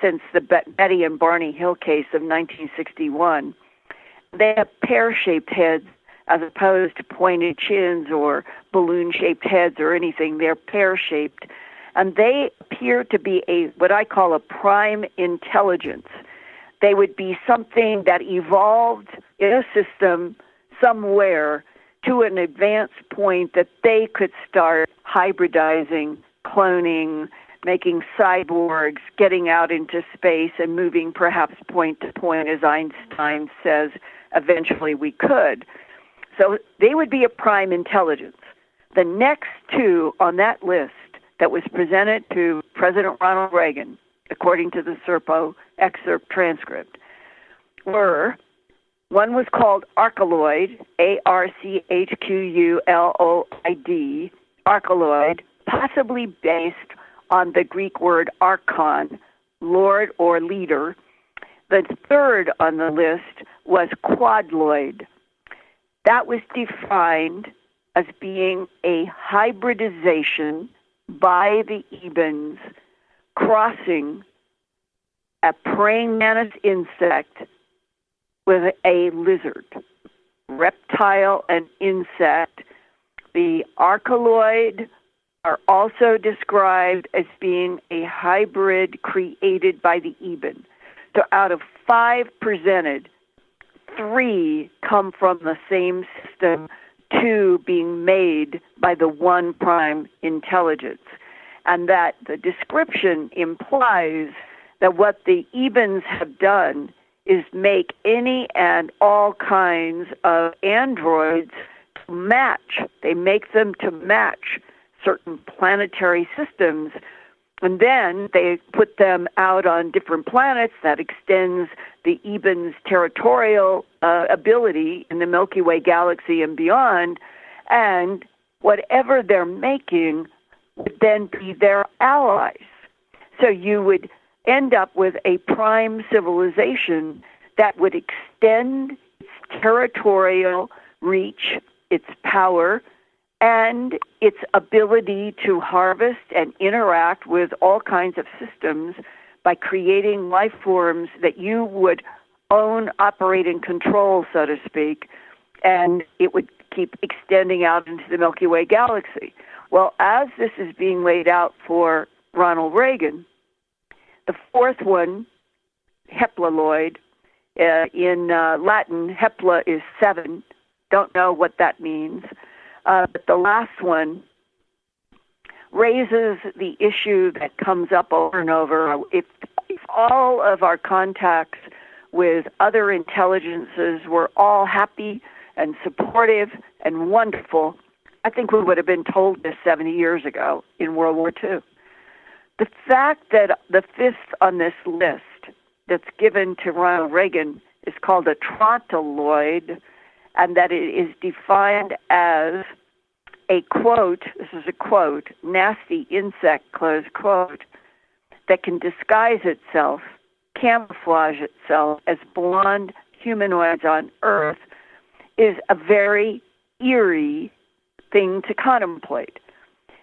since the Betty and Barney Hill case of 1961. They have pear-shaped heads as opposed to pointed chins or balloon-shaped heads or anything. They're pear-shaped. And they appear to be what I call a prime intelligence. They would be something that evolved in a system somewhere to an advanced point that they could start hybridizing, cloning, making cyborgs, getting out into space and moving perhaps point to point, as Einstein says eventually we could. So they would be a prime intelligence. The next 2 on that list that was presented to President Ronald Reagan, according to the Serpo excerpt transcript, were, one was called Archeloid, Archquuloid, Archeloid, possibly based on the Greek word archon, lord or leader. The third on the list was Quadloid. That was defined as being a hybridization by the Ebens crossing a praying mantis insect with a lizard, reptile and insect. The archeloid are also described as being a hybrid created by the Eben. So out of 5 presented, 3 come from the same system, 2 being made by the 1 prime intelligence. And that the description implies that what the Ebens have done is make any and all kinds of androids to match. They make them to match certain planetary systems, and then they put them out on different planets. That extends the Ebens' territorial ability in the Milky Way galaxy and beyond, and whatever they're making would then be their allies. So you would end up with a prime civilization that would extend its territorial reach, its power, and its ability to harvest and interact with all kinds of systems by creating life forms that you would own, operate, and control, so to speak, and it would keep extending out into the Milky Way galaxy. Well, as this is being laid out for Ronald Reagan, the fourth one, Heptaloid, in Latin, Hepla is 7. Don't know what that means. But the last one raises the issue that comes up over and over. If all of our contacts with other intelligences were all happy and supportive and wonderful, I think we would have been told this 70 years ago in World War II. The fact that the fifth on this list that's given to Ronald Reagan is called a trontoloid, and that it is defined as a quote, this is a quote, nasty insect, close quote, that can disguise itself, camouflage itself as blonde humanoids on Earth, is a very eerie thing to contemplate.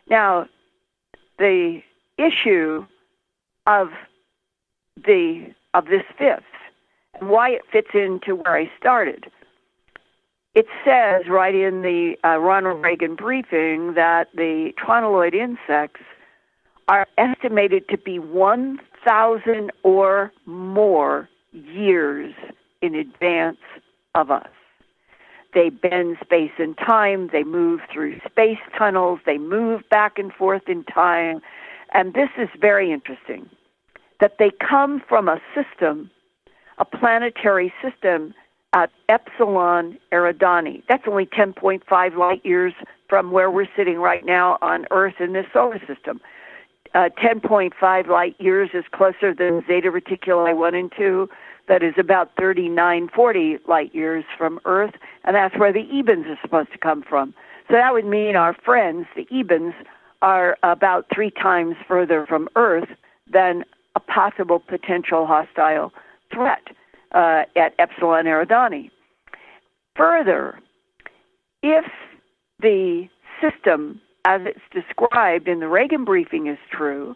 Now, the issue of this fifth and why it fits into where I started, it says right in the Ronald Reagan briefing that the trontoloid insects are estimated to be 1,000 or more years in advance of us. They bend space and time, they move through space tunnels, they move back and forth in time, and this is very interesting, that they come from a system, a planetary system at Epsilon Eridani. That's only 10.5 light years from where we're sitting right now on Earth in this solar system. 10.5 light years is closer than Zeta Reticuli 1 and 2. That is about 3940 light years from Earth, and that's where the Ebens are supposed to come from. So that would mean our friends, the Ebens, are about 3 times further from Earth than a possible potential hostile threat at Epsilon Eridani. Further, if the system, as it's described in the Reagan briefing, is true,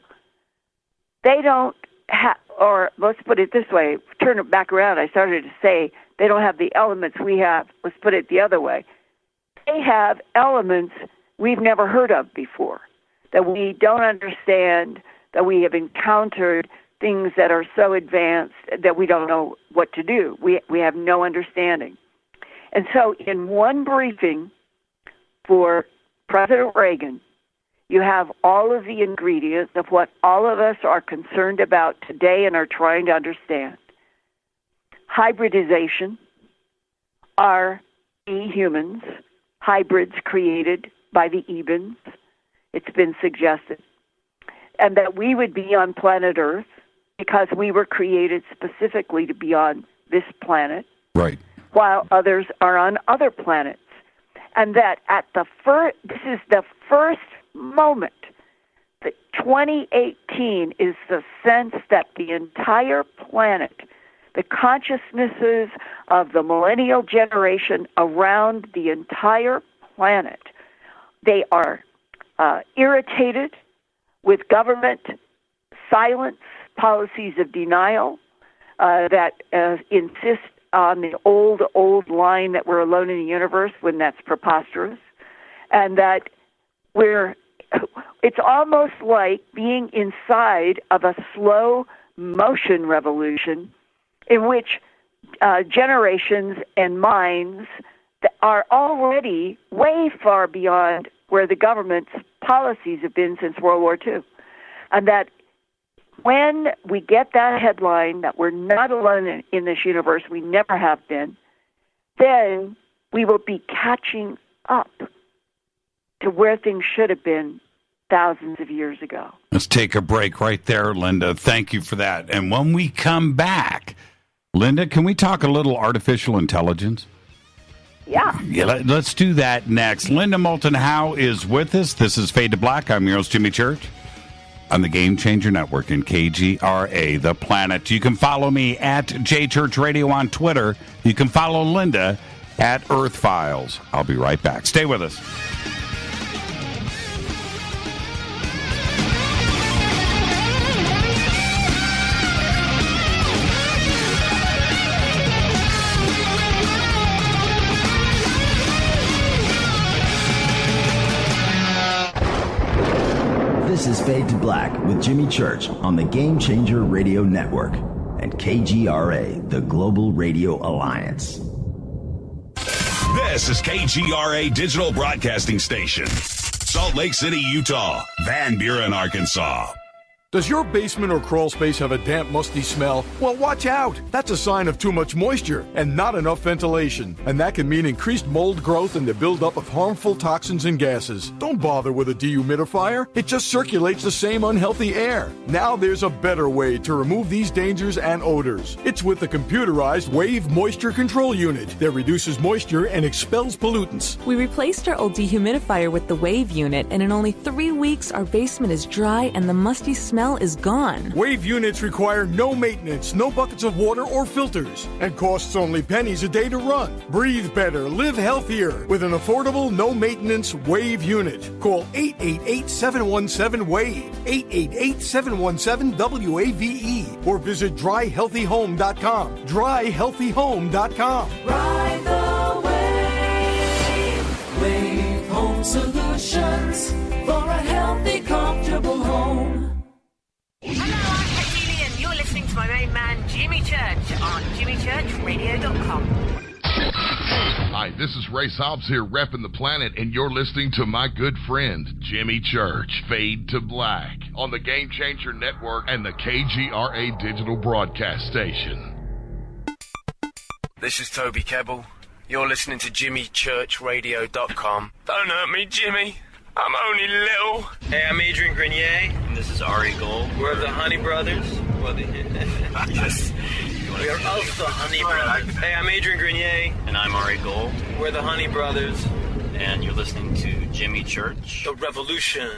they don't have, or let's put it this way, turn it back around, I started to say they don't have the elements we have. Let's put it the other way. They have elements we've never heard of before, that we don't understand, that we have encountered things that are so advanced that we don't know what to do. We have no understanding. And so in one briefing for President Reagan, you have all of the ingredients of what all of us are concerned about today and are trying to understand. Hybridization, are humans, hybrids created by the Ebens, it's been suggested, and that we would be on planet Earth because we were created specifically to be on this planet, right, while others are on other planets. And that at the this is the first moment that 2018 is the sense that the entire planet, the consciousnesses of the millennial generation around the entire planet, they are irritated with government silence, policies of denial that insist on the old line that we're alone in the universe when that's preposterous, and that it's almost like being inside of a slow motion revolution in which generations and minds that are already way far beyond where the government's policies have been since World War II. And that when we get that headline that we're not alone in this universe, we never have been, then we will be catching up to where things should have been thousands of years ago. Let's take a break right there, Linda. Thank you for that. And when we come back, Linda, can we talk a little artificial intelligence? Yeah. Let's do that next. Linda Moulton Howe is with us. This is Fade to Black. I'm your host, Jimmy Church, on the Game Changer Network and KGRA, The Planet. You can follow me at JChurchRadio on Twitter. You can follow Linda at Earth Files. I'll be right back. Stay with us. This is Fade to Black with Jimmy Church on the Game Changer Radio Network and KGRA, the Global Radio Alliance. This is KGRA Digital Broadcasting Station. Salt Lake City, Utah. Van Buren, Arkansas. Does your basement or crawl space have a damp, musty smell? Well, watch out. That's a sign of too much moisture and not enough ventilation. And that can mean increased mold growth and the buildup of harmful toxins and gases. Don't bother with a dehumidifier. It just circulates the same unhealthy air. Now there's a better way to remove these dangers and odors. It's with the computerized Wave Moisture Control Unit that reduces moisture and expels pollutants. We replaced our old dehumidifier with the Wave unit, and in only 3 weeks, our basement is dry and the musty smell is gone. Wave units require no maintenance, no buckets of water or filters, and costs only pennies a day to run. Breathe better, live healthier with an affordable, no-maintenance Wave unit. Call 888-717-WAVE, 888-717-WAVE, or visit dryhealthyhome.com. Dryhealthyhome.com. Ride the wave. Wave Home Solutions for a healthy, comfortable home. Hello, I'm Katie and you're listening to my main man, Jimmy Church, on jimmychurchradio.com. Hi, this is Ray Hobbs here, repping the planet, and you're listening to my good friend, Jimmy Church, Fade to Black, on the Game Changer Network and the KGRA Digital Broadcast Station. This is Toby Kebbell. You're listening to jimmychurchradio.com. Don't hurt me, Jimmy. I'm only little. Hey, I'm Adrian Grenier. And this is Ari Gold. We're the Honey Brothers. Yes. We are of the Honey Brothers. Hey, I'm Adrian Grenier. And I'm Ari Gold. We're the Honey Brothers. And you're listening to Jimmy Church. The Revolution.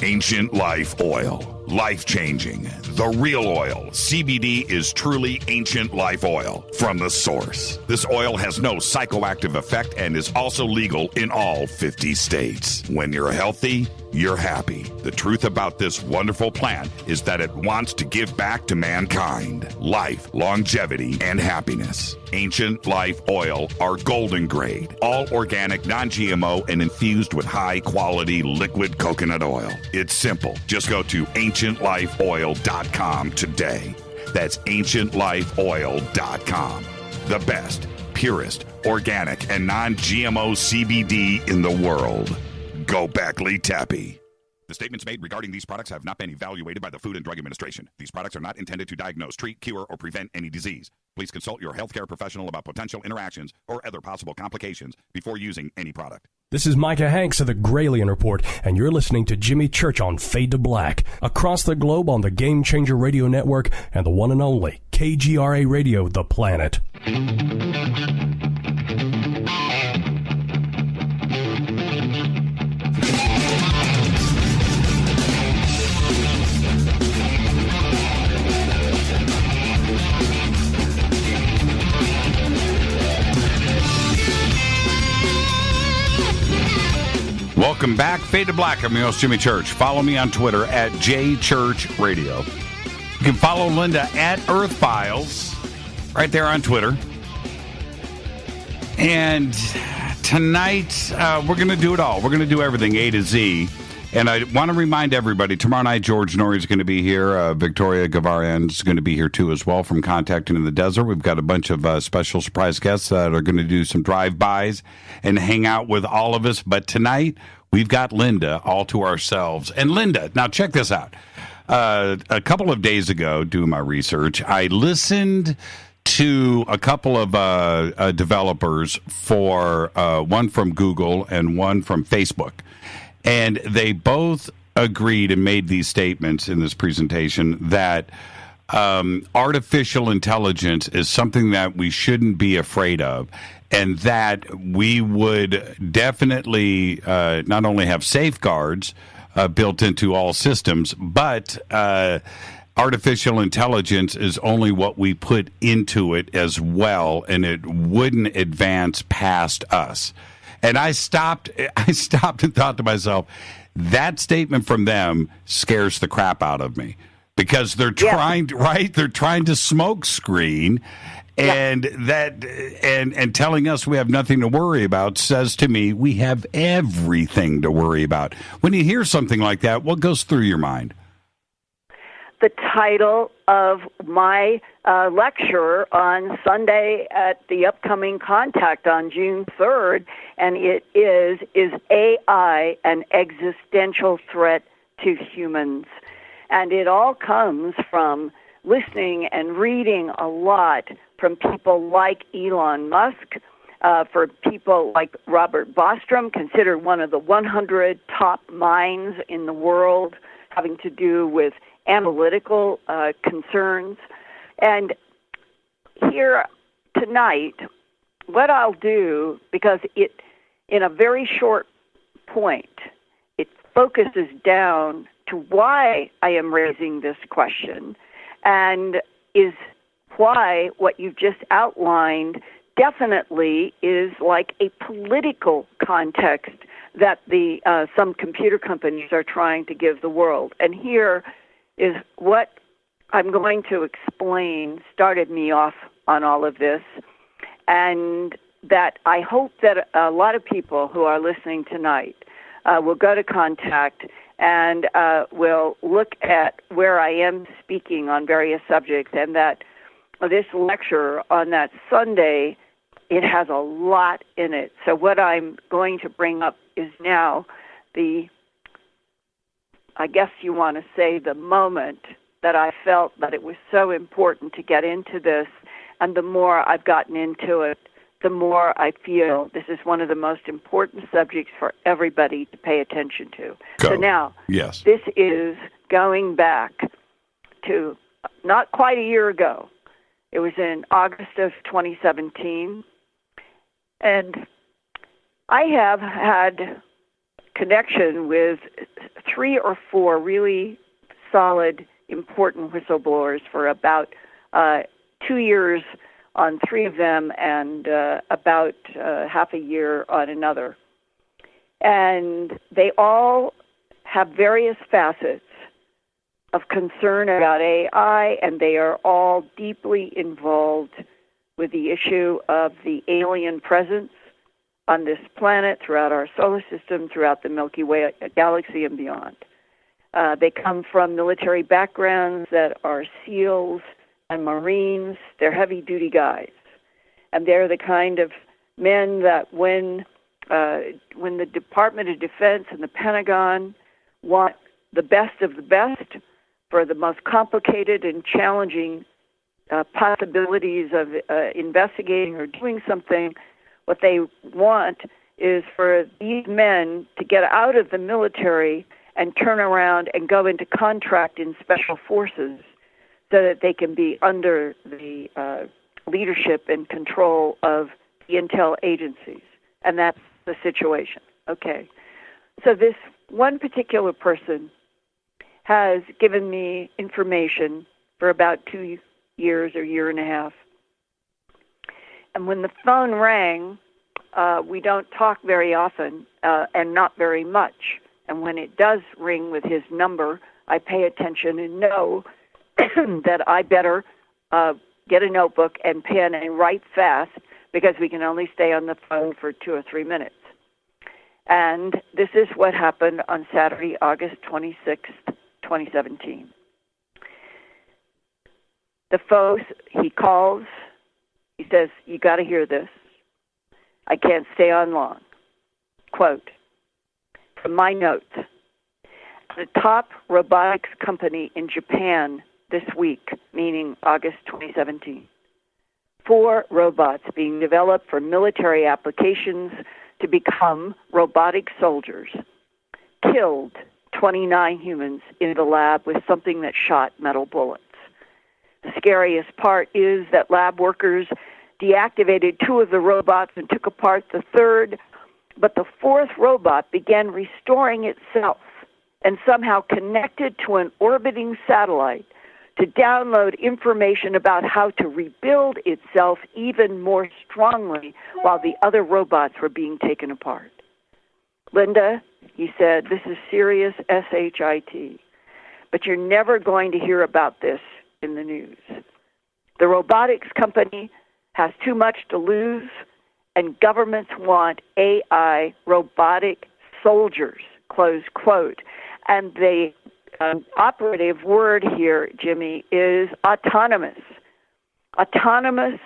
Ancient Life Oil. Life-changing. The real oil. CBD is truly ancient life oil from the source. This oil has no psychoactive effect and is also legal in all 50 states. When you're healthy, you're happy. The truth about this wonderful plant is that it wants to give back to mankind life, longevity, and happiness. Ancient Life Oil are golden grade, all organic, non-GMO, and infused with high-quality liquid coconut oil. It's simple. Just go to ancientlifeoil.com today. That's ancientlifeoil.com. The best, purest, organic, and non-GMO CBD in the world. Go Beckley Tappy. The statements made regarding these products have not been evaluated by the Food and Drug Administration. These products are not intended to diagnose, treat, cure, or prevent any disease. Please consult your healthcare professional about potential interactions or other possible complications before using any product. This is Micah Hanks of the Gralien Report, and you're listening to Jimmy Church on Fade to Black, across the globe on the Game Changer Radio Network and the one and only KGRA Radio, The Planet. Welcome back. Fade to Black. I'm your host, Jimmy Church. Follow me on Twitter at JChurchRadio. You can follow Linda at Earth Files right there on Twitter. And tonight, we're going to do it all. We're going to do everything A to Z. And I want to remind everybody, tomorrow night, George Norrie is going to be here. Victoria Gavarian is going to be here, too, as well, from Contacting in the Desert. We've got a bunch of special surprise guests that are going to do some drive-bys and hang out with all of us. But tonight, we've got Linda all to ourselves. And Linda, now check this out. A couple of days ago, doing my research, I listened to a couple of developers for one from Google and one from Facebook. And they both agreed and made these statements in this presentation that artificial intelligence is something that we shouldn't be afraid of, and that we would definitely not only have safeguards built into all systems, but artificial intelligence is only what we put into it as well, and it wouldn't advance past us. And I stopped and thought to myself, that statement from them scares the crap out of me, because they're trying, right? They're trying to smoke screen And and telling us we have nothing to worry about says to me we have everything to worry about. When you hear something like that, what goes through your mind? The title of my lecture on Sunday at the upcoming Contact on June 3rd, and it is AI an existential threat to humans? And it all comes from listening and reading a lot from people like Elon Musk, for people like Robert Bostrom, considered one of the 100 top minds in the world having to do with analytical concerns. And here tonight, what I'll do, because it, in a very short point, it focuses down to why I am raising this question, and is why what you've just outlined definitely is like a political context that the some computer companies are trying to give the world. And here is what I'm going to explain started me off on all of this, and that I hope that a lot of people who are listening tonight will go to Contact and will look at where I am speaking on various subjects, and that this lecture on that Sunday, it has a lot in it. So what I'm going to bring up is now I guess you want to say, the moment that I felt that it was so important to get into this, and the more I've gotten into it, the more I feel this is one of the most important subjects for everybody to pay attention to. Go. So now, yes, this is going back to not quite a year ago. It was in August of 2017, and I have had connection with 3 or 4 really solid, important whistleblowers for about 2 years on 3 of them, and about half a year on another. And they all have various facets of concern about AI, and they are all deeply involved with the issue of the alien presence on this planet, throughout our solar system, throughout the Milky Way galaxy and beyond. They come from military backgrounds that are SEALs and Marines. They're heavy-duty guys. And they're the kind of men that when the Department of Defense and the Pentagon want the best of the best for the most complicated and challenging possibilities of investigating or doing something, what they want is for these men to get out of the military and turn around and go into contract in special forces so that they can be under the leadership and control of the intel agencies. And that's the situation. Okay. So this one particular person has given me information for about 2 years or year and a half. And when the phone rang, we don't talk very often and not very much. And when it does ring with his number, I pay attention and know that I better get a notebook and pen and write fast, because we can only stay on the phone for 2 or 3 minutes. And this is what happened on Saturday, August 26th, 2017. The phone, he calls, he says, "You got to hear this. I can't stay on long." Quote, from my notes, the top robotics company in Japan this week, meaning August 2017, 4 robots being developed for military applications to become robotic soldiers, killed 29 humans in the lab with something that shot metal bullets. The scariest part is that lab workers deactivated 2 of the robots and took apart the 3rd, but the 4th robot began restoring itself and somehow connected to an orbiting satellite to download information about how to rebuild itself even more strongly while the other robots were being taken apart. Linda, he said, this is serious SHIT, but you're never going to hear about this in the news. The robotics company has too much to lose, and governments want AI robotic soldiers, close quote. And the operative word here, Jimmy, is autonomous. Autonomous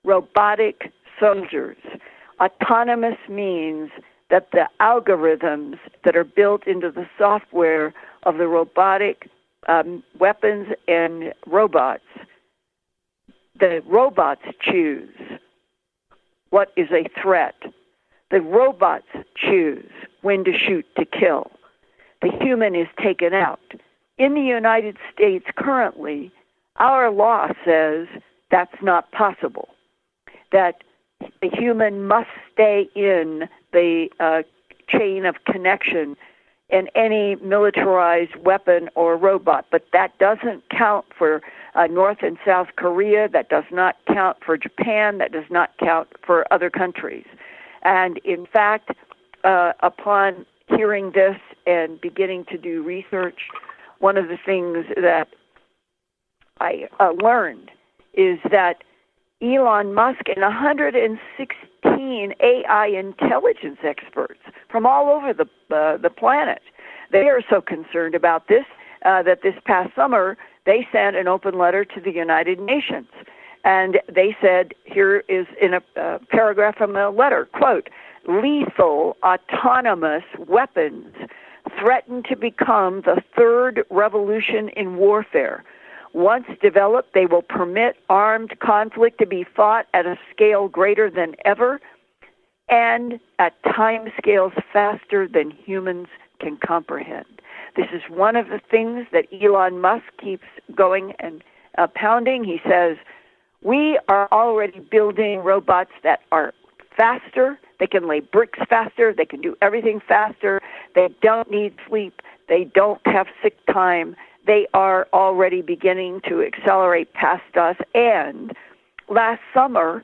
robotic soldiers. Autonomous means that the algorithms that are built into the software of the robotic weapons and robots, the robots choose what is a threat. The robots choose when to shoot to kill. The human is taken out. In the United States currently, our law says that's not possible, that the human must stay in the chain of connection in any militarized weapon or robot. But that doesn't count for North and South Korea. That does not count for Japan. That does not count for other countries. And in fact, upon hearing this and beginning to do research, one of the things that I learned is that Elon Musk and 116 AI intelligence experts from all over the planet, they are so concerned about this that this past summer they sent an open letter to the United Nations. And they said, here is in a paragraph from the letter, quote, lethal autonomous weapons threaten to become the third revolution in warfare. Once developed, they will permit armed conflict to be fought at a scale greater than ever and at time scales faster than humans can comprehend. This is one of the things that Elon Musk keeps going and pounding. He says, we are already building robots that are faster. They can lay bricks faster. They can do everything faster. They don't need sleep. They don't have sick time. They are already beginning to accelerate past us. And last summer,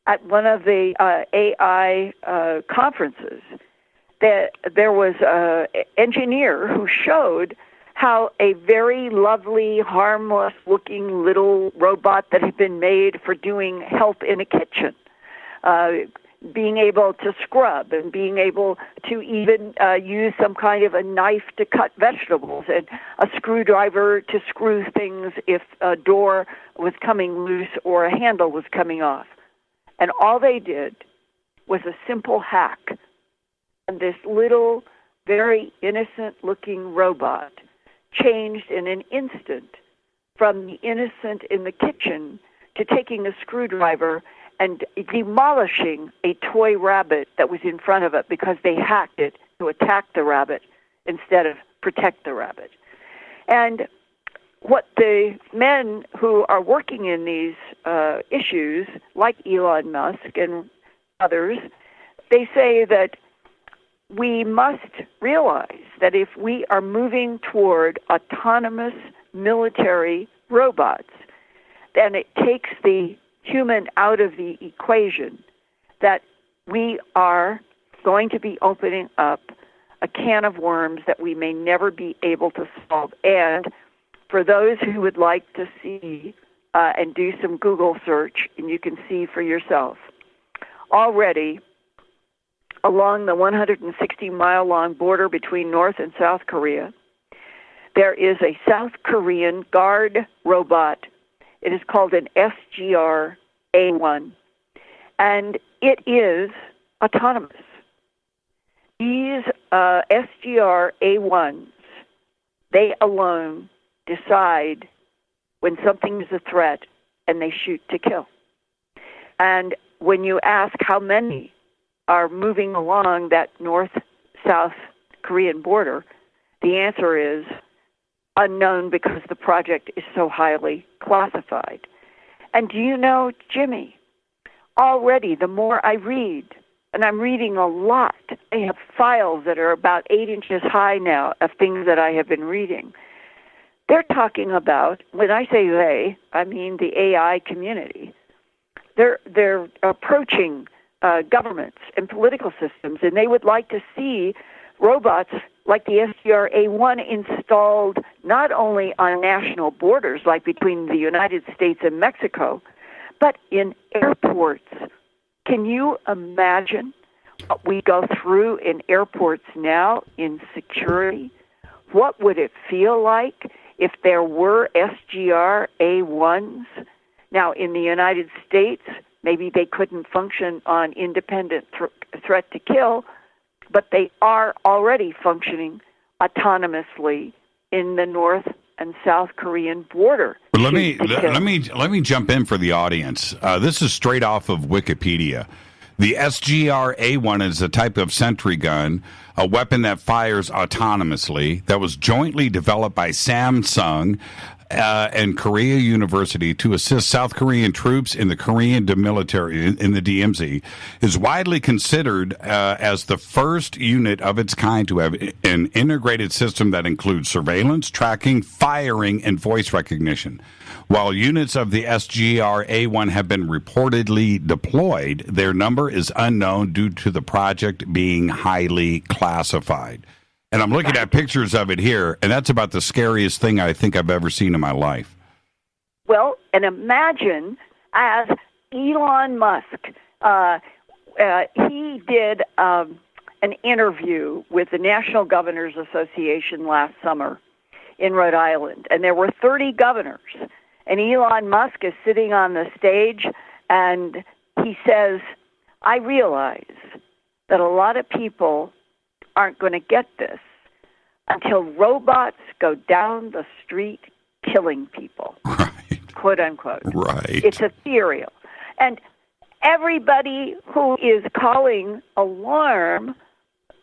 at one of the AI conferences, there was an engineer who showed how a very lovely, harmless-looking little robot that had been made for doing help in a kitchen, being able to scrub and being able to even use some kind of a knife to cut vegetables and a screwdriver to screw things if a door was coming loose or a handle was coming off. And all they did was a simple hack. And this little, very innocent-looking robot changed in an instant from the innocent in the kitchen to taking a screwdriver and demolishing a toy rabbit that was in front of it because they hacked it to attack the rabbit instead of protect the rabbit. And what the men who are working in these issues, like Elon Musk and others, they say that we must realize that if we are moving toward autonomous military robots, then it takes the human out of the equation, that we are going to be opening up a can of worms that we may never be able to solve. And for those who would like to see and do some Google search, and you can see for yourself, already along the 160-mile-long border between North and South Korea, there is a South Korean guard robot. It is called an SGR-A1, and it is autonomous. These SGR-A1s, they alone decide when something is a threat, and they shoot to kill. And when you ask how many are moving along that North-South Korean border, the answer is unknown because the project is so highly classified. And do you know, Jimmy, already the more I read, and I'm reading a lot, I have files that are about 8 inches high now of things that I have been reading. They're talking about, when I say they, I mean the AI community. They're approaching governments and political systems, and they would like to see robots like the SGR-A1 installed not only on national borders, like between the United States and Mexico, But in airports, can you imagine what we go through in airports now in security? What would it feel like if there were SGR A1s? Now, in the United States, maybe they couldn't function on independent threat to kill, but they are already functioning autonomously in the North and South Korean border. But let me jump in for the audience. This is straight off of Wikipedia. The SGR-A1 is a type of sentry gun, a weapon that fires autonomously, that was jointly developed by Samsung and Korea University to assist South Korean troops in the Korean military in the DMZ, is widely considered as the first unit of its kind to have an integrated system that includes surveillance, tracking, firing, and voice recognition. While units of the SGR-A1 have been reportedly deployed, their number is unknown due to the project being highly classified. And I'm looking at pictures of it here, and that's about the scariest thing I think I've ever seen in my life. Well, and imagine as Elon Musk, he did an interview with the National Governors Association last summer in Rhode Island, and there were 30 governors. And Elon Musk is sitting on the stage, and he says, I realize that a lot of people aren't going to get this until robots go down the street killing people, quote unquote. Right. It's ethereal. And everybody who is calling alarm,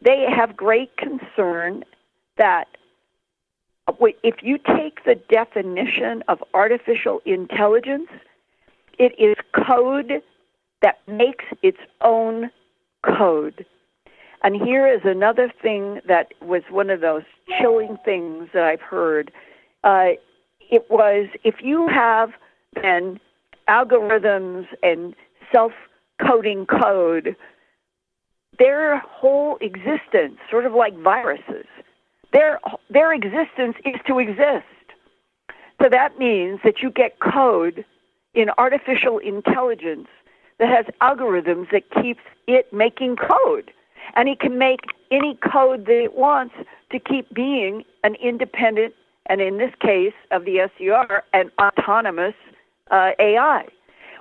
they have great concern that if you take the definition of artificial intelligence, it is code that makes its own code. And here is another thing that was one of those chilling things that I've heard. It was, if you have then algorithms and self-coding code, their whole existence, sort of like viruses, their existence is to exist. So that means that you get code in artificial intelligence that has algorithms that keeps it making code. And it can make any code that it wants to keep being an independent, and in this case of the SCR, an autonomous AI.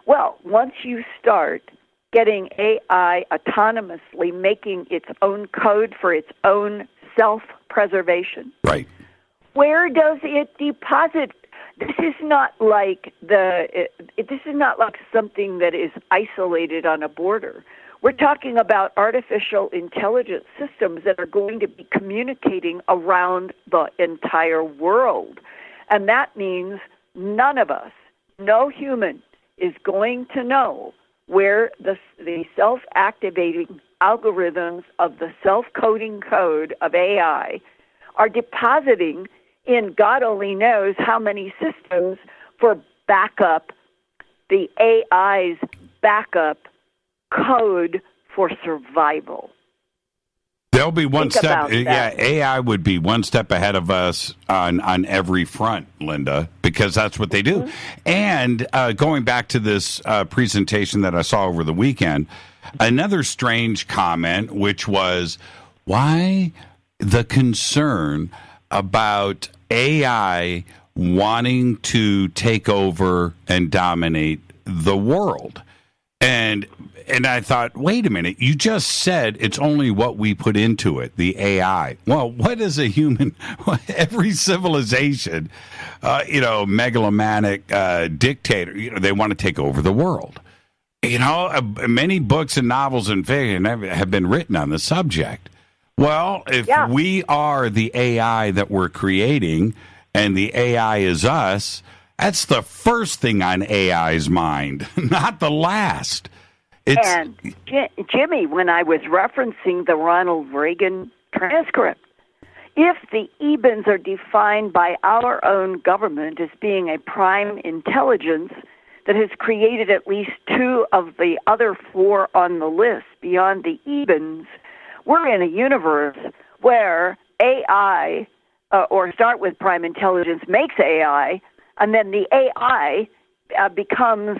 Well, once you start getting AI autonomously making its own code for its own self-preservation, right? Where does it deposit? This is not like something that is isolated on a border. We're talking about artificial intelligence systems that are going to be communicating around the entire world. And that means none of us, no human, is going to know where the self-activating algorithms of the self-coding code of AI are depositing in God only knows how many systems for backup, the AI's backup code for survival. They'll be one step. Yeah, AI would be one step ahead of us on every front, Linda, because that's what they do. Mm-hmm. And going back to this presentation that I saw over the weekend, another strange comment, which was why the concern about AI wanting to take over and dominate the world. And I thought, wait a minute, you just said it's only what we put into it, the AI. Well, what is a human? Every civilization, megalomaniac dictator, they want to take over the world. Many books and novels and fiction have been written on the subject. Well, if we are the AI that we're creating and the AI is us, that's the first thing on AI's mind, not the last. And Jimmy, when I was referencing the Ronald Reagan transcript, if the EBINs are defined by our own government as being a prime intelligence that has created at least 2 of the other 4 on the list beyond the EBINs, we're in a universe where AI, or start with prime intelligence, makes AI, and then the AI becomes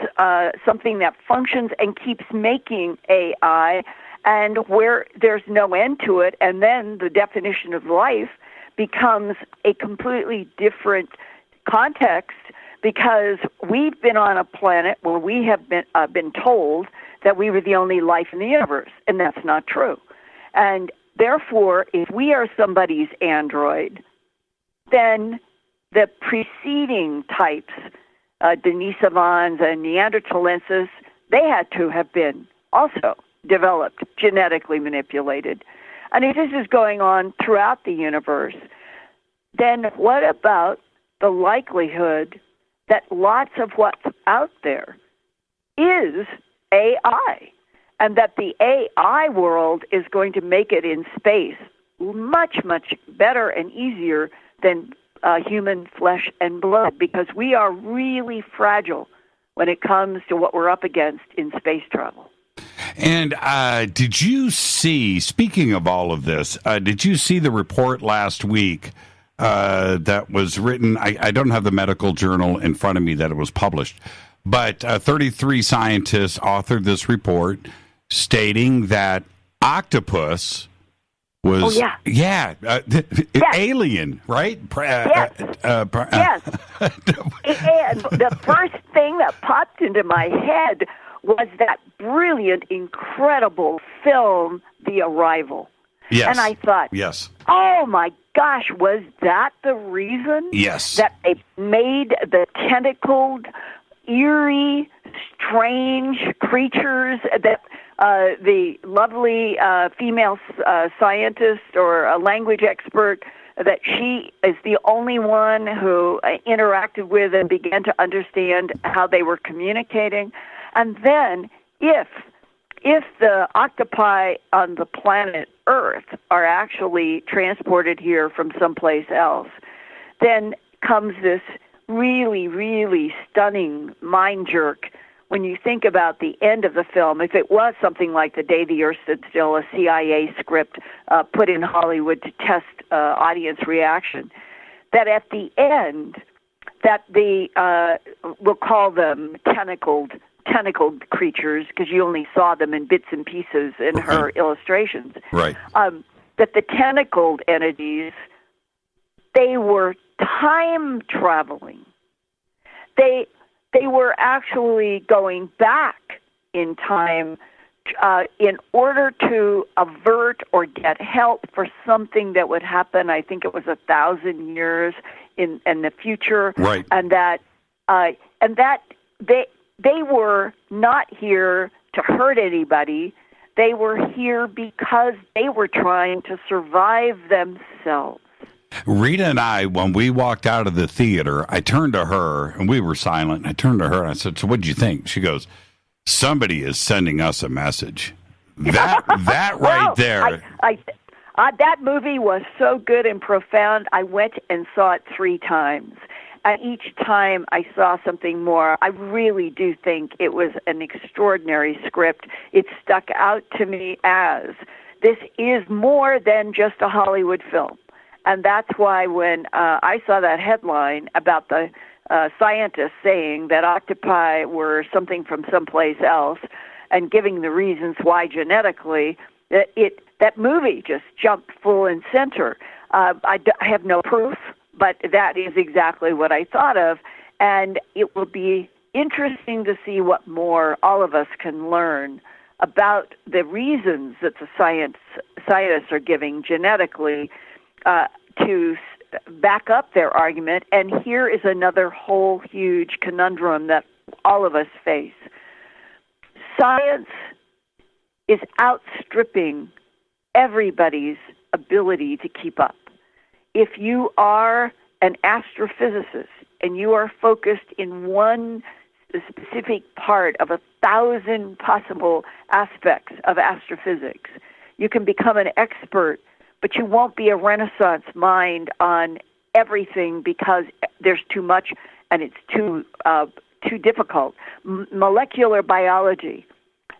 something that functions and keeps making AI, and where there's no end to it, and then the definition of life becomes a completely different context, because we've been on a planet where we have been told that we were the only life in the universe, and that's not true. And therefore, if we are somebody's android, then the preceding types, Denisovans and Neanderthalensis, they had to have been also developed, genetically manipulated. And if this is going on throughout the universe, then what about the likelihood that lots of what's out there is AI, and that the AI world is going to make it in space much, much better and easier than human flesh and blood, because we are really fragile when it comes to what we're up against in space travel. And did you see, speaking of all of this, did you see the report last week that was written? I don't have the medical journal in front of me that it was published, but 33 scientists authored this report stating that octopus was alien, right? Yes. Yes. And the first thing that popped into my head was that brilliant, incredible film, The Arrival. Yes. And I thought, yes. Oh my gosh, was that the reason? Yes. That they made the tentacled, eerie, strange creatures that the lovely female scientist or a language expert, that she is the only one who interacted with and began to understand how they were communicating. And then if the octopi on the planet Earth are actually transported here from someplace else, then comes this really, really stunning mind jerk when you think about the end of the film. If it was something like The Day the Earth Stood Still, a CIA script put in Hollywood to test audience reaction, that at the end, that the, we'll call them tentacled creatures, because you only saw them in bits and pieces in her illustrations. Right. That the tentacled entities, they were time traveling. They were actually going back in time in order to avert or get help for something that would happen. I think it was 1,000 years in the future. Right. And that they were not here to hurt anybody. They were here because they were trying to survive themselves. Rita and I, when we walked out of the theater, I turned to her, and we were silent. I turned to her, and I said, so what did you think? She goes, somebody is sending us a message. That right there. That movie was so good and profound, I went and saw it 3 times. And each time I saw something more. I really do think it was an extraordinary script. It stuck out to me as this is more than just a Hollywood film. And that's why when I saw that headline about the scientists saying that octopi were something from someplace else and giving the reasons why genetically, that movie just jumped full and center. I have no proof, but that is exactly what I thought of. And it will be interesting to see what more all of us can learn about the reasons that the scientists are giving genetically to back up their argument. And here is another whole huge conundrum that all of us face. Science is outstripping everybody's ability to keep up. If you are an astrophysicist and you are focused in one specific part of 1,000 possible aspects of astrophysics, you can become an expert, but you won't be a Renaissance mind on everything because there's too much and it's too difficult. Molecular biology,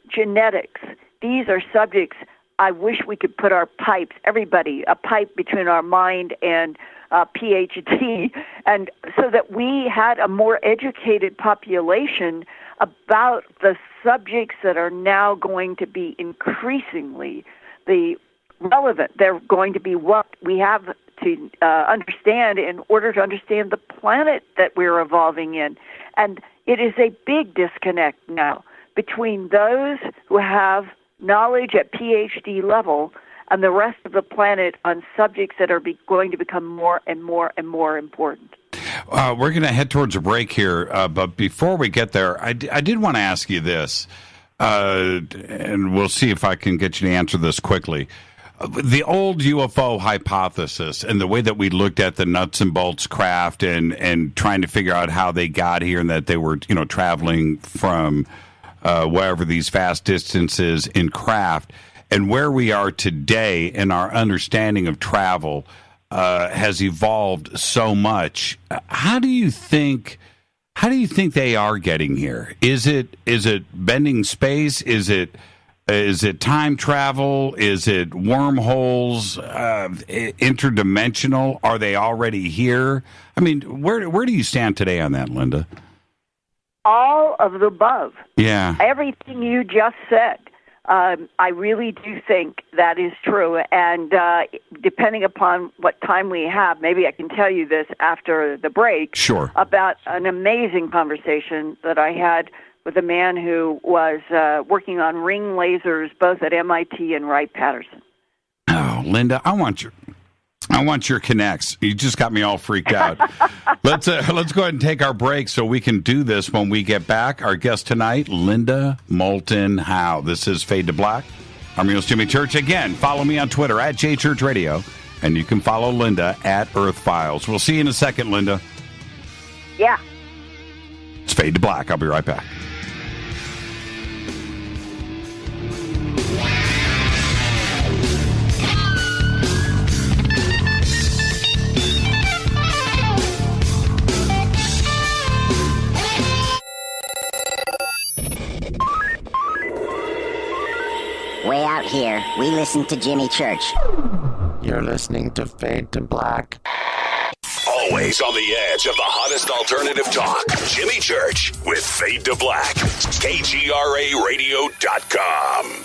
genetics, these are subjects I wish we could put our pipes, everybody, a pipe between our mind and PhD, and so that we had a more educated population about the subjects that are now going to be increasingly relevant. They're going to be what we have to understand in order to understand the planet that we're evolving in. And it is a big disconnect now between those who have knowledge at PhD level and the rest of the planet on subjects that are going to become more and more and more important. We're going to head towards a break here, but before we get there, I did want to ask you this, and we'll see if I can get you to answer this quickly. The old UFO hypothesis and the way that we looked at the nuts and bolts craft and trying to figure out how they got here and that they were, traveling from wherever these vast distances in craft, and where we are today in our understanding of travel has evolved so much. How do you think they are getting here? Is it bending space? Is it time travel? Is it wormholes? Interdimensional? Are they already here? I mean, where do you stand today on that, Linda? All of the above. Yeah. Everything you just said. I really do think that is true. And depending upon what time we have, maybe I can tell you this after the break. Sure. About an amazing conversation that I had with a man who was working on ring lasers both at MIT and Wright-Patterson. Oh, Linda, I want your connects. You just got me all freaked out. Let's go ahead and take our break so we can do this when we get back. Our guest tonight, Linda Moulton Howe. This is Fade to Black. I'm your host, Jimmy Church. Again, follow me on Twitter at JChurchRadio, and you can follow Linda at Earth Files. We'll see you in a second, Linda. Yeah. It's Fade to Black. I'll be right back. Way out here, we listen to Jimmy Church. You're listening to Fade to Black. Always on the edge of the hottest alternative talk. Jimmy Church with Fade to Black. KGRARadio.com.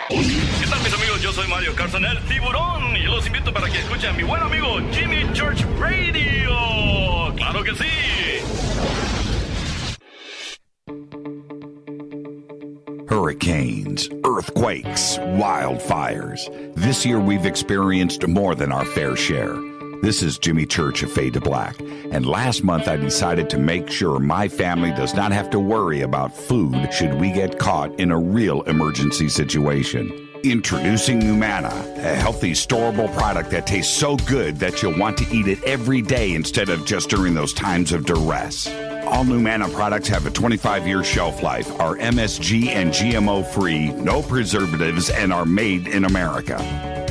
¿Qué tal, mis amigos? Yo soy Mario Carson, el tiburón, y los invito para que escuchen a mi buen amigo Jimmy Church Radio. ¡Claro que sí! Hurricanes, earthquakes, wildfires. This year we've experienced more than our fair share. This is Jimmy Church of Fade to Black, and last month I decided to make sure my family does not have to worry about food should we get caught in a real emergency situation. Introducing Numana, a healthy, storable product that tastes so good that you'll want to eat it every day instead of just during those times of duress. All Numana products have a 25-year shelf life, are MSG and GMO-free, no preservatives, and are made in America.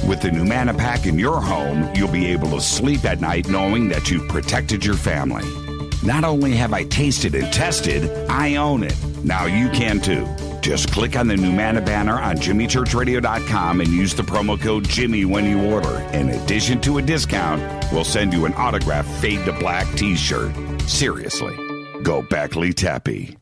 With the Numana pack in your home, you'll be able to sleep at night knowing that you've protected your family. Not only have I tasted and tested, I own it. Now you can too. Just click on the Numana banner on JimmyChurchRadio.com and use the promo code Jimmy when you order. In addition to a discount, we'll send you an autographed Fade to Black t-shirt. Seriously. Go Beckley Tappy.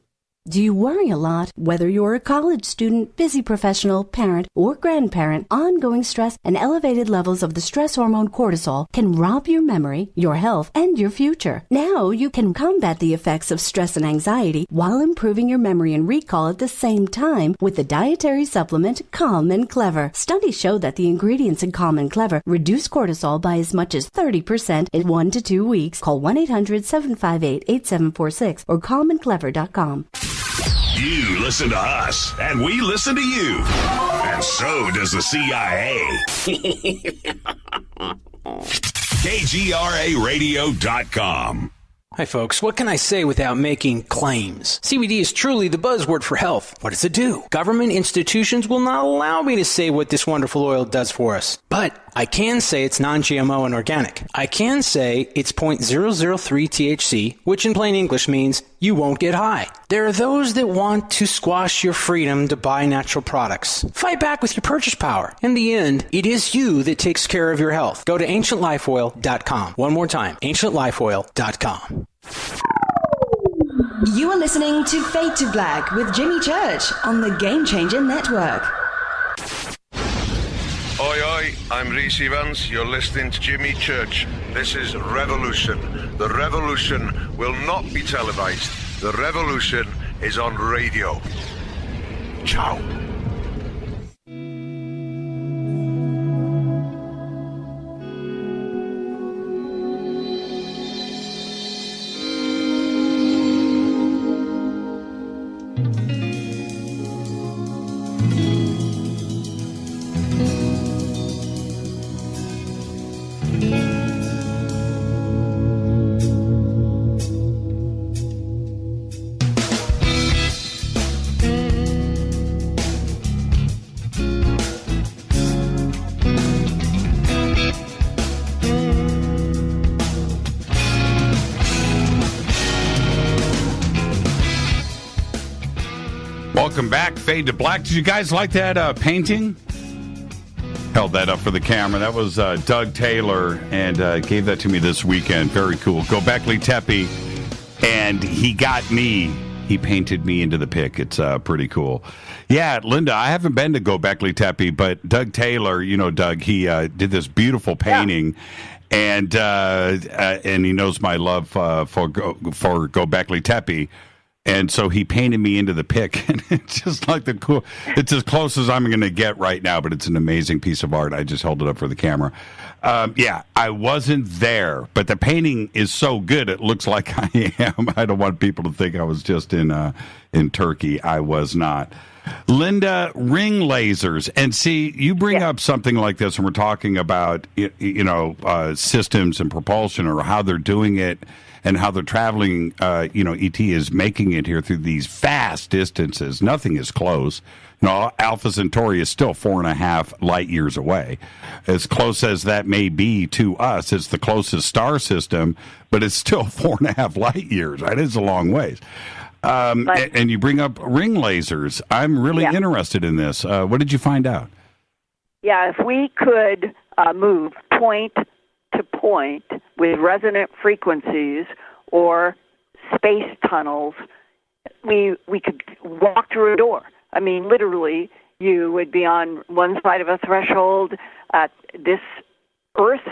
Do you worry a lot? Whether you're a college student, busy professional, parent, or grandparent, ongoing stress and elevated levels of the stress hormone cortisol can rob your memory, your health, and your future. Now you can combat the effects of stress and anxiety while improving your memory and recall at the same time with the dietary supplement Calm and Clever. Studies show that the ingredients in Calm and Clever reduce cortisol by as much as 30% in 1 to 2 weeks. Call 1-800-758-8746 or calmandclever.com. You listen to us, and we listen to you. And so does the CIA. KGRARadio.com. Hi, folks. What can I say without making claims? CBD is truly the buzzword for health. What does it do? Government institutions will not allow me to say what this wonderful oil does for us. But I can say it's non-GMO and organic. I can say it's 0.003 THC, which in plain English means you won't get high. There are those that want to squash your freedom to buy natural products. Fight back with your purchase power. In the end, it is you that takes care of your health. Go to ancientlifeoil.com. One more time, ancientlifeoil.com. You are listening to Fade to Black with Jimmy Church on the Game Changer Network. Oi, oi, I'm Reese Evans. You're listening to Jimmy Church. This is Revolution. The revolution will not be televised. The revolution is on radio. Ciao. Welcome back, Fade to Black. Did you guys like that painting? Held that up for the camera. That was Doug Taylor, and gave that to me this weekend. Very cool. Gobekli Tepe, and he got me. He painted me into the pic. It's pretty cool. Yeah, Linda, I haven't been to Gobekli Tepe, but Doug Taylor, you know Doug, he did this beautiful painting. Yeah. And he knows my love for Gobekli Tepe. And so he painted me into the pic, and it's just like it's as close as I'm going to get right now, but it's an amazing piece of art. I just held it up for the camera. Yeah, I wasn't there, but the painting is so good, it looks like I am. I don't want people to think I was just in Turkey. I was not. Linda, ring lasers. And see, you bring up something like this, and we're talking about, systems and propulsion, or how they're doing it, and how they're traveling, ET is making it here through these vast distances. Nothing is close. Alpha Centauri is still 4.5 light years away. As close as that may be to us, it's the closest star system, but it's still 4.5 light years. Right? It's a long ways. And you bring up ring lasers. I'm really interested in this. What did you find out? Yeah, if we could move point to point with resonant frequencies or space tunnels, we could walk through a door. I mean, literally, you would be on one side of a threshold at this Earth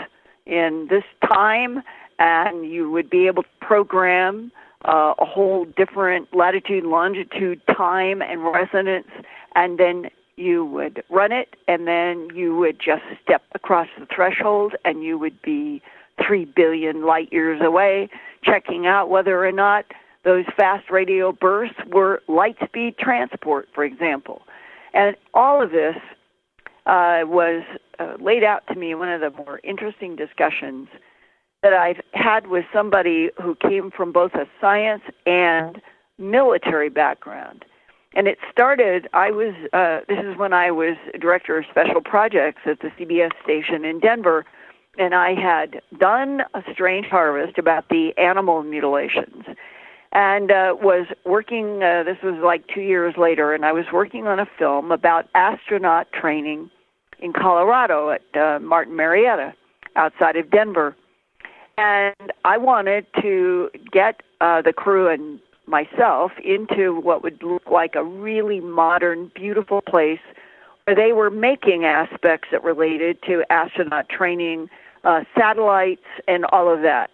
in this time, and you would be able to program a whole different latitude, longitude, time, and resonance, and then you would run it, and then you would just step across the threshold, and you would be 3 billion light years away, checking out whether or not those fast radio bursts were light-speed transport, for example. And all of this was laid out to me in one of the more interesting discussions that I've had with somebody who came from both a science and military background. And it started, this is when I was director of special projects at the CBS station in Denver, and I had done a strange harvest about the animal mutilations, and was working, this was like 2 years later, and I was working on a film about astronaut training in Colorado at Martin Marietta, outside of Denver. And I wanted to get the crew and myself into what would look like a really modern, beautiful place where they were making aspects that related to astronaut training, satellites, and all of that.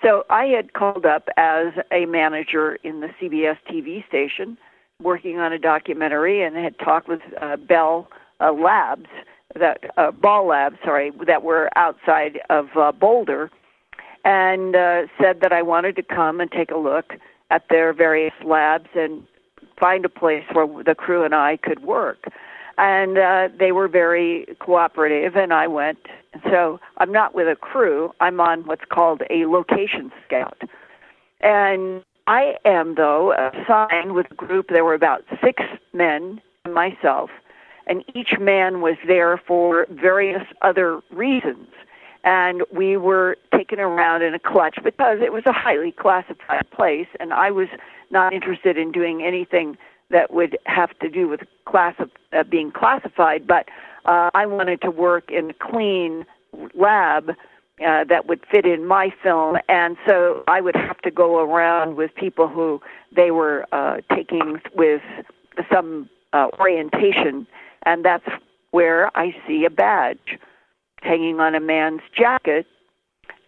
So I had called up as a manager in the CBS TV station, working on a documentary, and had talked with Ball Labs, that were outside of Boulder, and said that I wanted to come and take a look at their various labs and find a place where the crew and I could work. And they were very cooperative, and I went. So I'm not with a crew. I'm on what's called a location scout. And I am, though, assigned with a group. There were about 6 men and myself. and each man was there for various other reasons. And we were taken around in a clutch because it was a highly classified place, and I was not interested in doing anything that would have to do with being classified, but I wanted to work in a clean lab that would fit in my film, and so I would have to go around with people who they were taking with some orientation, and that's where I see a badge hanging on a man's jacket,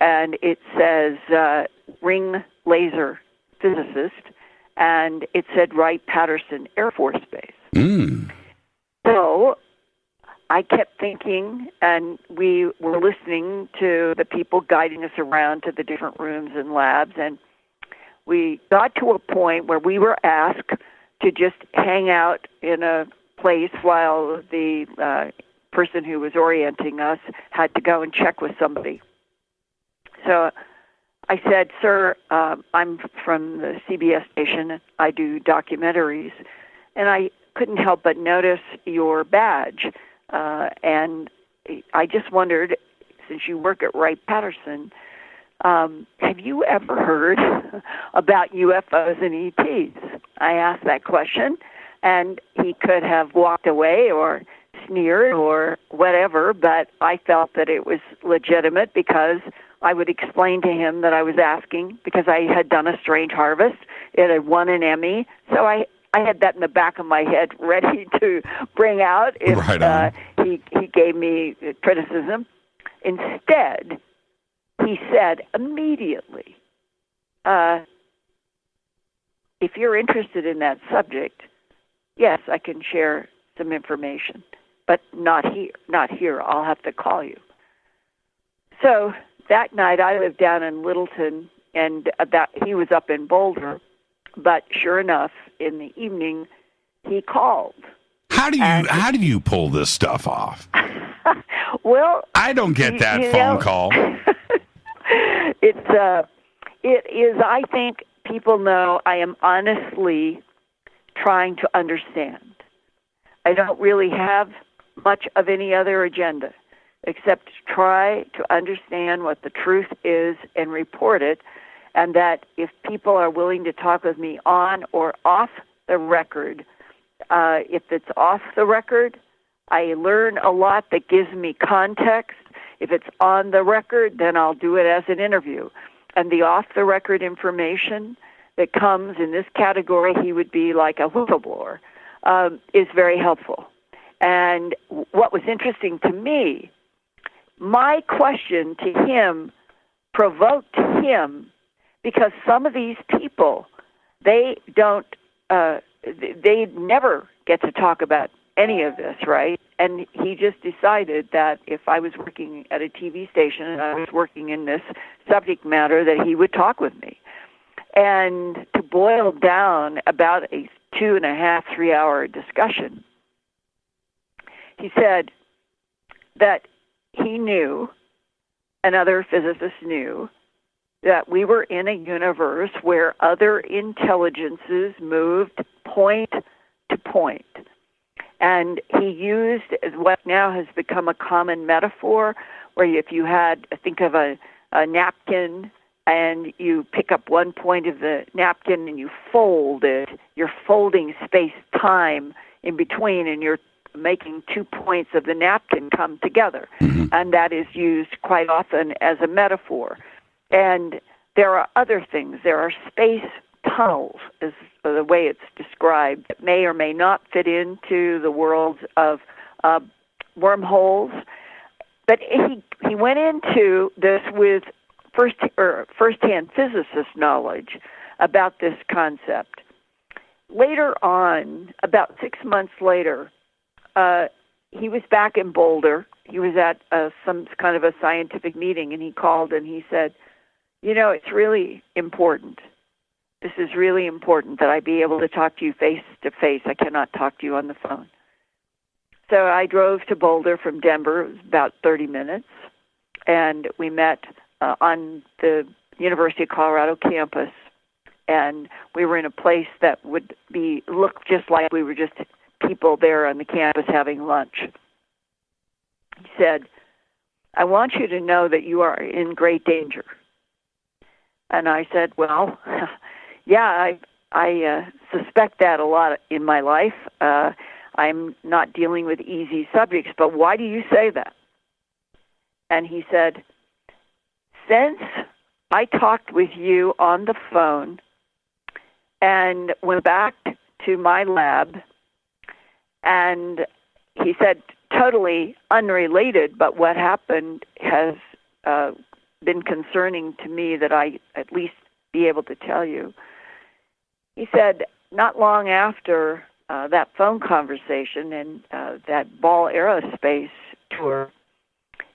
and it says Ring Laser Physicist, and it said Wright-Patterson Air Force Base. So I kept thinking, and we were listening to the people guiding us around to the different rooms and labs, and we got to a point where we were asked to just hang out in a place while the person who was orienting us had to go and check with somebody. So I said, "Sir, I'm from the CBS station. I do documentaries, and I couldn't help but notice your badge. And I just wondered, since you work at Wright-Patterson, have you ever heard about UFOs and ETs?" I asked that question, and he could have walked away or sneered or whatever, but I felt that it was legitimate because I would explain to him that I was asking because I had done A Strange Harvest. It had won an Emmy, so I had that in the back of my head ready to bring out if he gave me criticism. Instead, he said immediately, "If you're interested in that subject, yes, I can share some information, but not here. Not here. I'll have to call you." So that night I lived down in Littleton, and he was up in Boulder, but sure enough, in the evening, he called. How do you pull this stuff off? Well, I don't get that phone call. It is, I think people know I am honestly trying to understand. I don't really have much of any other agenda except to try to understand what the truth is and report it, and that if people are willing to talk with me on or off the record, if it's off the record, I learn a lot that gives me context. If it's on the record, then I'll do it as an interview. And the off-the-record information that comes in this category, he would be like a whistleblower, is very helpful. And what was interesting to me, my question to him provoked him because some of these people, they never get to talk about any of this, right? And he just decided that if I was working at a TV station and I was working in this subject matter, that he would talk with me. And to boil down about a 2.5, 3-hour discussion, he said that he knew, and other physicists knew, that we were in a universe where other intelligences moved point to point. And he used what now has become a common metaphor, where if you had, think of a napkin, and you pick up one point of the napkin and you fold it, you're folding space-time in between, and you're making 2 points of the napkin come together. Mm-hmm. And that is used quite often as a metaphor. And there are other things. There are space tunnels, is the way it's described, that may or may not fit into the worlds of wormholes. But he went into this with first-hand physicist knowledge about this concept. Later on, about 6 months later, he was back in Boulder. He was at some kind of a scientific meeting, and he called and he said, "You know, it's really important. This is really important that I be able to talk to you face to face. I cannot talk to you on the phone." So I drove to Boulder from Denver. It was about 30 minutes, and we met on the University of Colorado campus, and we were in a place that would look just like we were just people there on the campus having lunch. He said, "I want you to know that you are in great danger." And I said, "Well, yeah, I suspect that a lot in my life. I'm not dealing with easy subjects, but why do you say that?" And he said, "Since I talked with you on the phone and went back to my lab," and he said, totally unrelated, but what happened has been concerning to me that I at least be able to tell you. He said, not long after that phone conversation and that Ball Aerospace tour,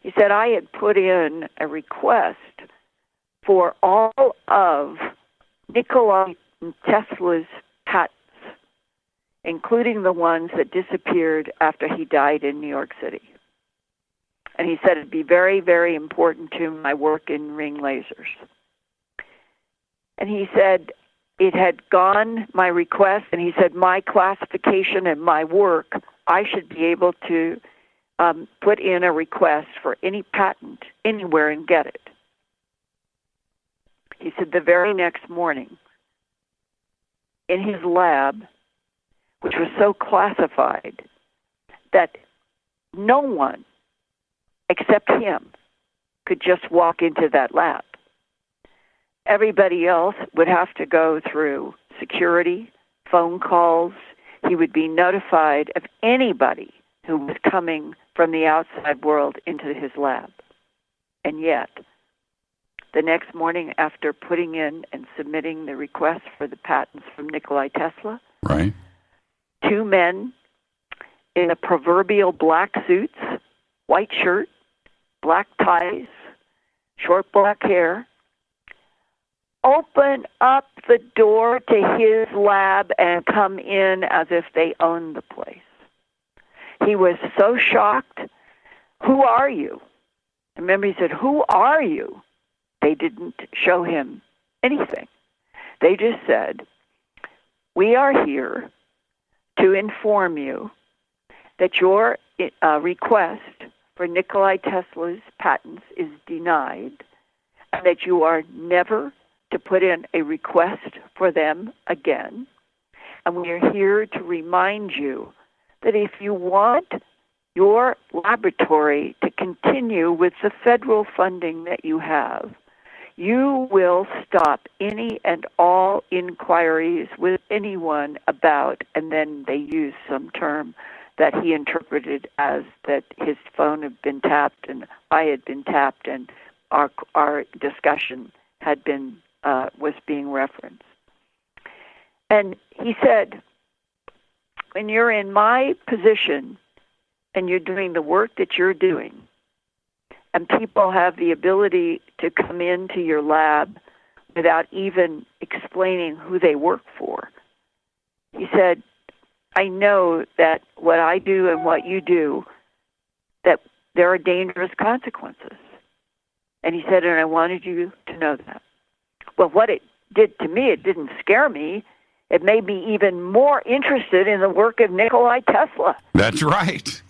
he said, I had put in a request for all of Nikola Tesla's patents, including the ones that disappeared after he died in New York City. And he said it'd be very, very important to my work in ring lasers. And he said it had gone, my request, and he said my classification and my work, I should be able to put in a request for any patent anywhere and get it. He said the very next morning, in his lab, which was so classified that no one except him could just walk into that lab. Everybody else would have to go through security, phone calls. He would be notified of anybody who was coming from the outside world into his lab. And yet, the next morning after putting in and submitting the request for the patents from Nikola Tesla, right, two men in the proverbial black suits, white shirt, black ties, short black hair, open up the door to his lab and come in as if they owned the place. He was so shocked. Who are you? I remember he said, who are you? They didn't show him anything. They just said, we are here to inform you that your request for Nikola Tesla's patents is denied and that you are never to put in a request for them again. And we are here to remind you that if you want your laboratory to continue with the federal funding that you have, you will stop any and all inquiries with anyone about, and then they use some term that he interpreted as that his phone had been tapped and I had been tapped and our discussion had been was being referenced. And he said, when you're in my position and you're doing the work that you're doing, and people have the ability to come into your lab without even explaining who they work for, he said, I know that what I do and what you do, that there are dangerous consequences. And he said, and I wanted you to know that. Well, what it did to me, it didn't scare me. It made me even more interested in the work of Nikola Tesla. That's right.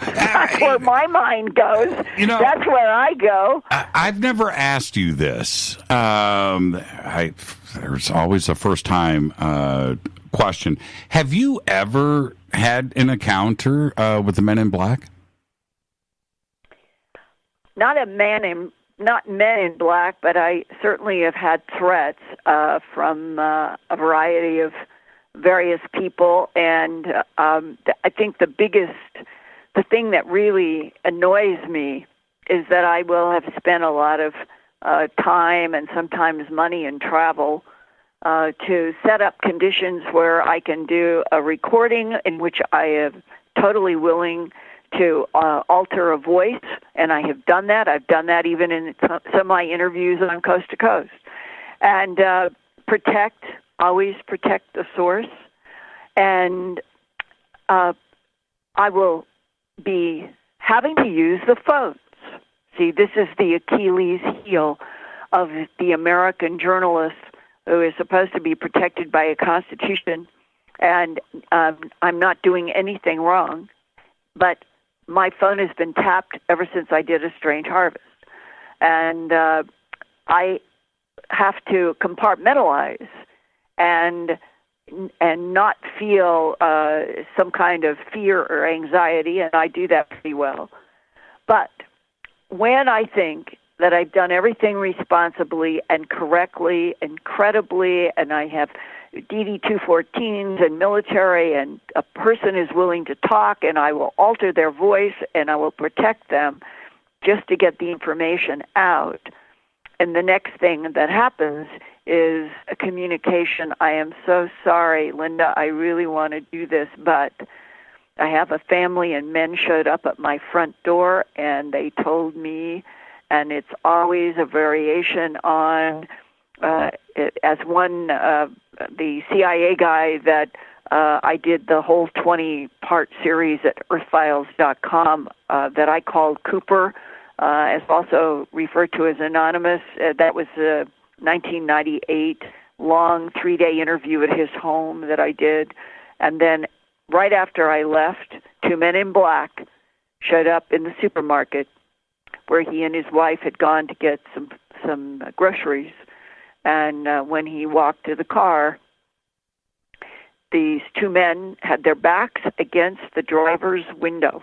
That's where my mind goes. You know, that's where I go. I've never asked you this. There's always a first-time question. Have you ever had an encounter with the Men in Black? Not men in black, but I certainly have had threats from a variety of various people, and I think the thing that really annoys me is that I will have spent a lot of time and sometimes money and travel to set up conditions where I can do a recording in which I am totally willing to alter a voice, and I have done that. I've done that even in some of my interviews on Coast to Coast. And always protect the source. And I will be having to use the phones. See, this is the Achilles heel of the American journalist who is supposed to be protected by a constitution and I'm not doing anything wrong, but my phone has been tapped ever since I did A Strange Harvest. And I have to compartmentalize and not feel some kind of fear or anxiety, and I do that pretty well. But when I think that I've done everything responsibly and correctly and credibly, and I have DD-214s and military, and a person is willing to talk, and I will alter their voice, and I will protect them just to get the information out. And the next thing that happens is a communication. I am so sorry, Linda, I really want to do this, but I have a family, and men showed up at my front door, and they told me, and it's always a variation on, as one, the CIA guy that I did the whole 20-part series at earthfiles.com that I called Cooper, is also referred to as Anonymous. That was a 1998 long 3-day interview at his home that I did. And then right after I left, 2 men in black showed up in the supermarket where he and his wife had gone to get some groceries. And when he walked to the car, these 2 men had their backs against the driver's window,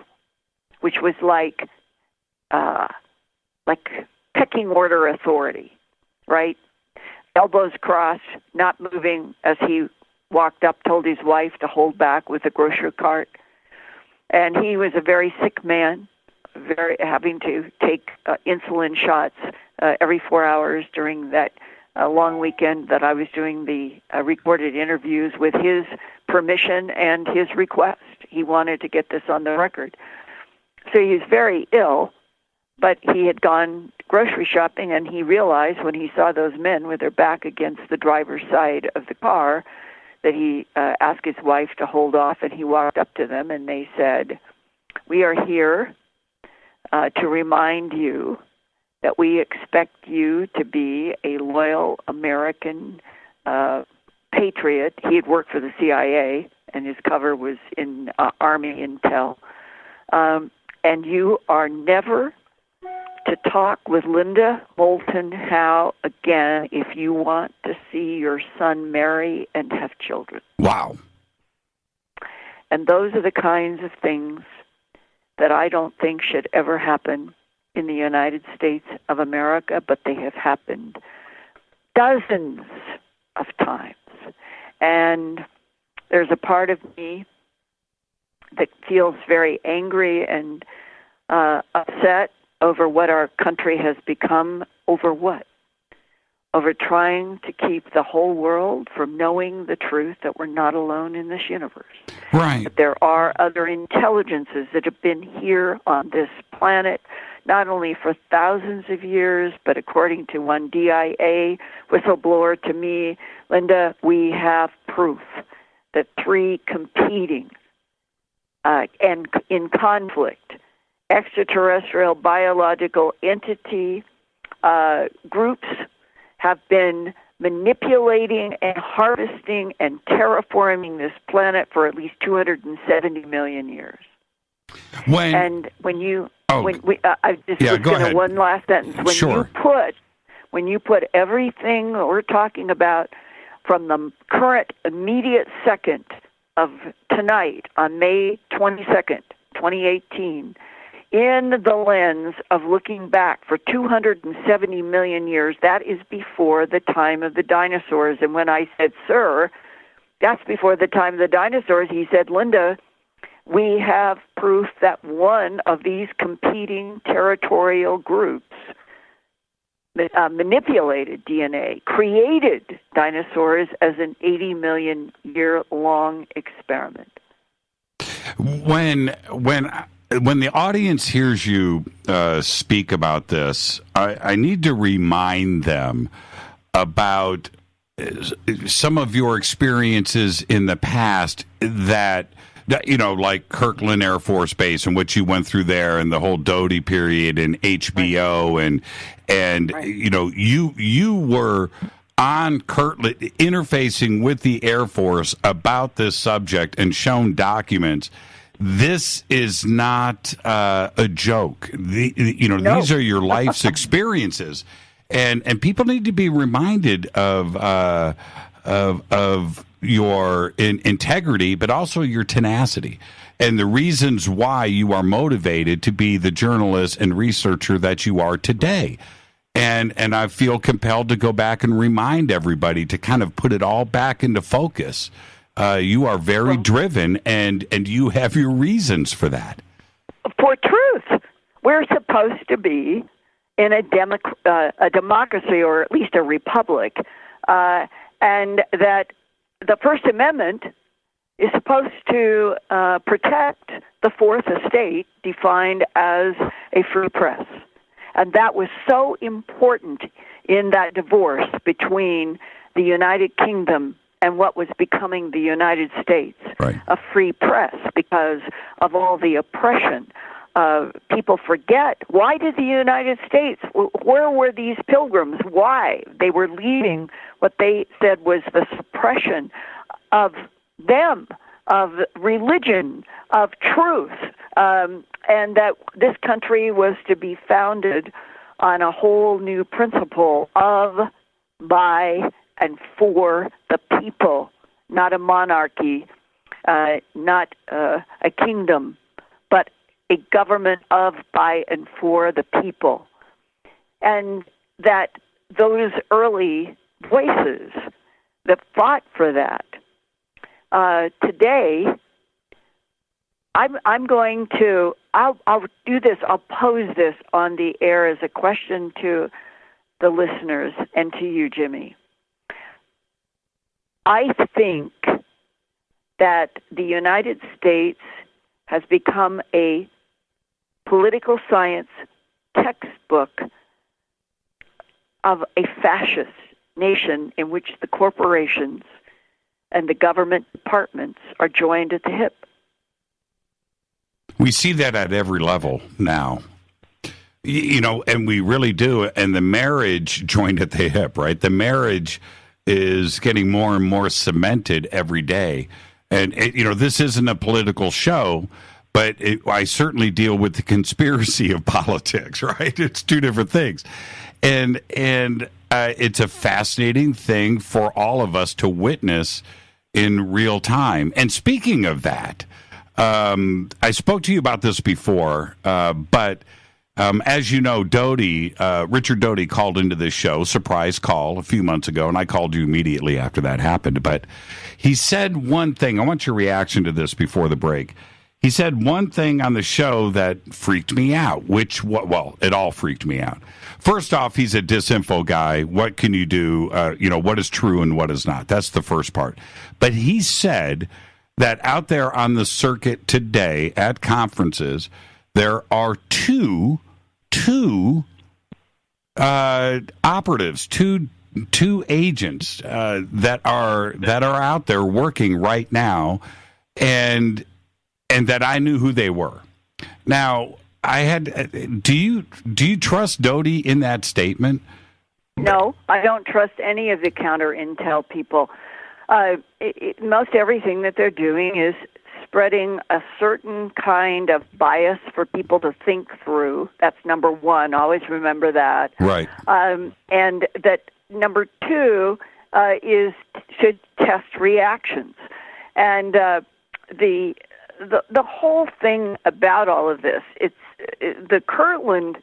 which was like pecking order authority, right? Elbows crossed, not moving as he walked up, told his wife to hold back with the grocery cart. And he was a very sick man, having to take insulin shots every 4 hours during that long weekend that I was doing the recorded interviews with his permission and his request. He wanted to get this on the record. So he was very ill, but he had gone grocery shopping, and he realized when he saw those men with their back against the driver's side of the car that he asked his wife to hold off, and he walked up to them, and they said, "We are here to remind you that we expect you to be a loyal American patriot." He had worked for the CIA, and his cover was in Army Intel. And you are never to talk with Linda Moulton Howe again if you want to see your son marry and have children. Wow. And those are the kinds of things that I don't think should ever happen in the United States of America, but they have happened dozens of times. And there's a part of me that feels very angry and upset over what our country has become. Over what? Over trying to keep the whole world from knowing the truth that we're not alone in this universe. Right. That there are other intelligences that have been here on this planet, not only for thousands of years, but according to one DIA whistleblower to me, Linda, we have proof that 3 competing and in conflict extraterrestrial biological entity groups have been manipulating and harvesting and terraforming this planet for at least 270 million years. I just go ahead. One last sentence. When you put everything we're talking about from the current immediate second of tonight on May 22nd, 2018, in the lens of looking back for 270 million years, that is before the time of the dinosaurs. And when I said, sir, that's before the time of the dinosaurs, he said, Linda, we have proof that one of these competing territorial groups manipulated DNA, created dinosaurs as an 80 million year long experiment. When the audience hears you speak about this, I need to remind them about some of your experiences in the past that like Kirkland Air Force Base and what you went through there, and the whole Doty period and HBO, and right. You were on Kirtland, interfacing with the Air Force about this subject and shown documents. This is not a joke. These are your life's experiences, and people need to be reminded of your integrity, but also your tenacity, and the reasons why you are motivated to be the journalist and researcher that you are today. And I feel compelled to go back and remind everybody to kind of put it all back into focus. You are very driven, and you have your reasons for that. For truth. We're supposed to be in a democracy, or at least a republic, and that the First Amendment is supposed to protect the Fourth Estate, defined as a free press. And that was so important in that divorce between the United Kingdom and what was becoming the United States, a free press, because of all the oppression. People forget, why did the United States, where were these pilgrims? Why? They were leading what they said was the suppression of them, of religion, of truth, and that this country was to be founded on a whole new principle of, by, and for the people, not a monarchy, not a kingdom, but a government of, by, and for the people. And that those early voices that fought for that, today, I'm going to, I'll do this, I'll pose this on the air as a question to the listeners and to you, Jimmy. I think that the United States has become a political science textbook of a fascist nation in which the corporations and the government departments are joined at the hip. We see that at every level now, and we really do. And the marriage joined at the hip, right? The marriage is getting more and more cemented every day. And, this isn't a political show, but I certainly deal with the conspiracy of politics, right? It's two different things. And it's a fascinating thing for all of us to witness in real time. And speaking of that, I spoke to you about this before, but as you know, Richard Doty called into this show, surprise call, a few months ago, and I called you immediately after that happened. But he said one thing. I want your reaction to this before the break. He said one thing on the show that freaked me out, it all freaked me out. First off, he's a disinfo guy. What can you do? What is true and what is not? That's the first part. But he said that out there on the circuit today at conferences, there are two operatives, two agents that are out there working right now, and that I knew who they were. Now, do you trust Doty in that statement? No, I don't trust any of the counter intel people. Most everything that they're doing is spreading a certain kind of bias for people to think through. That's number one. Always remember that. Right. And that number two is to test reactions. And the whole thing about all of this, the Kirtland.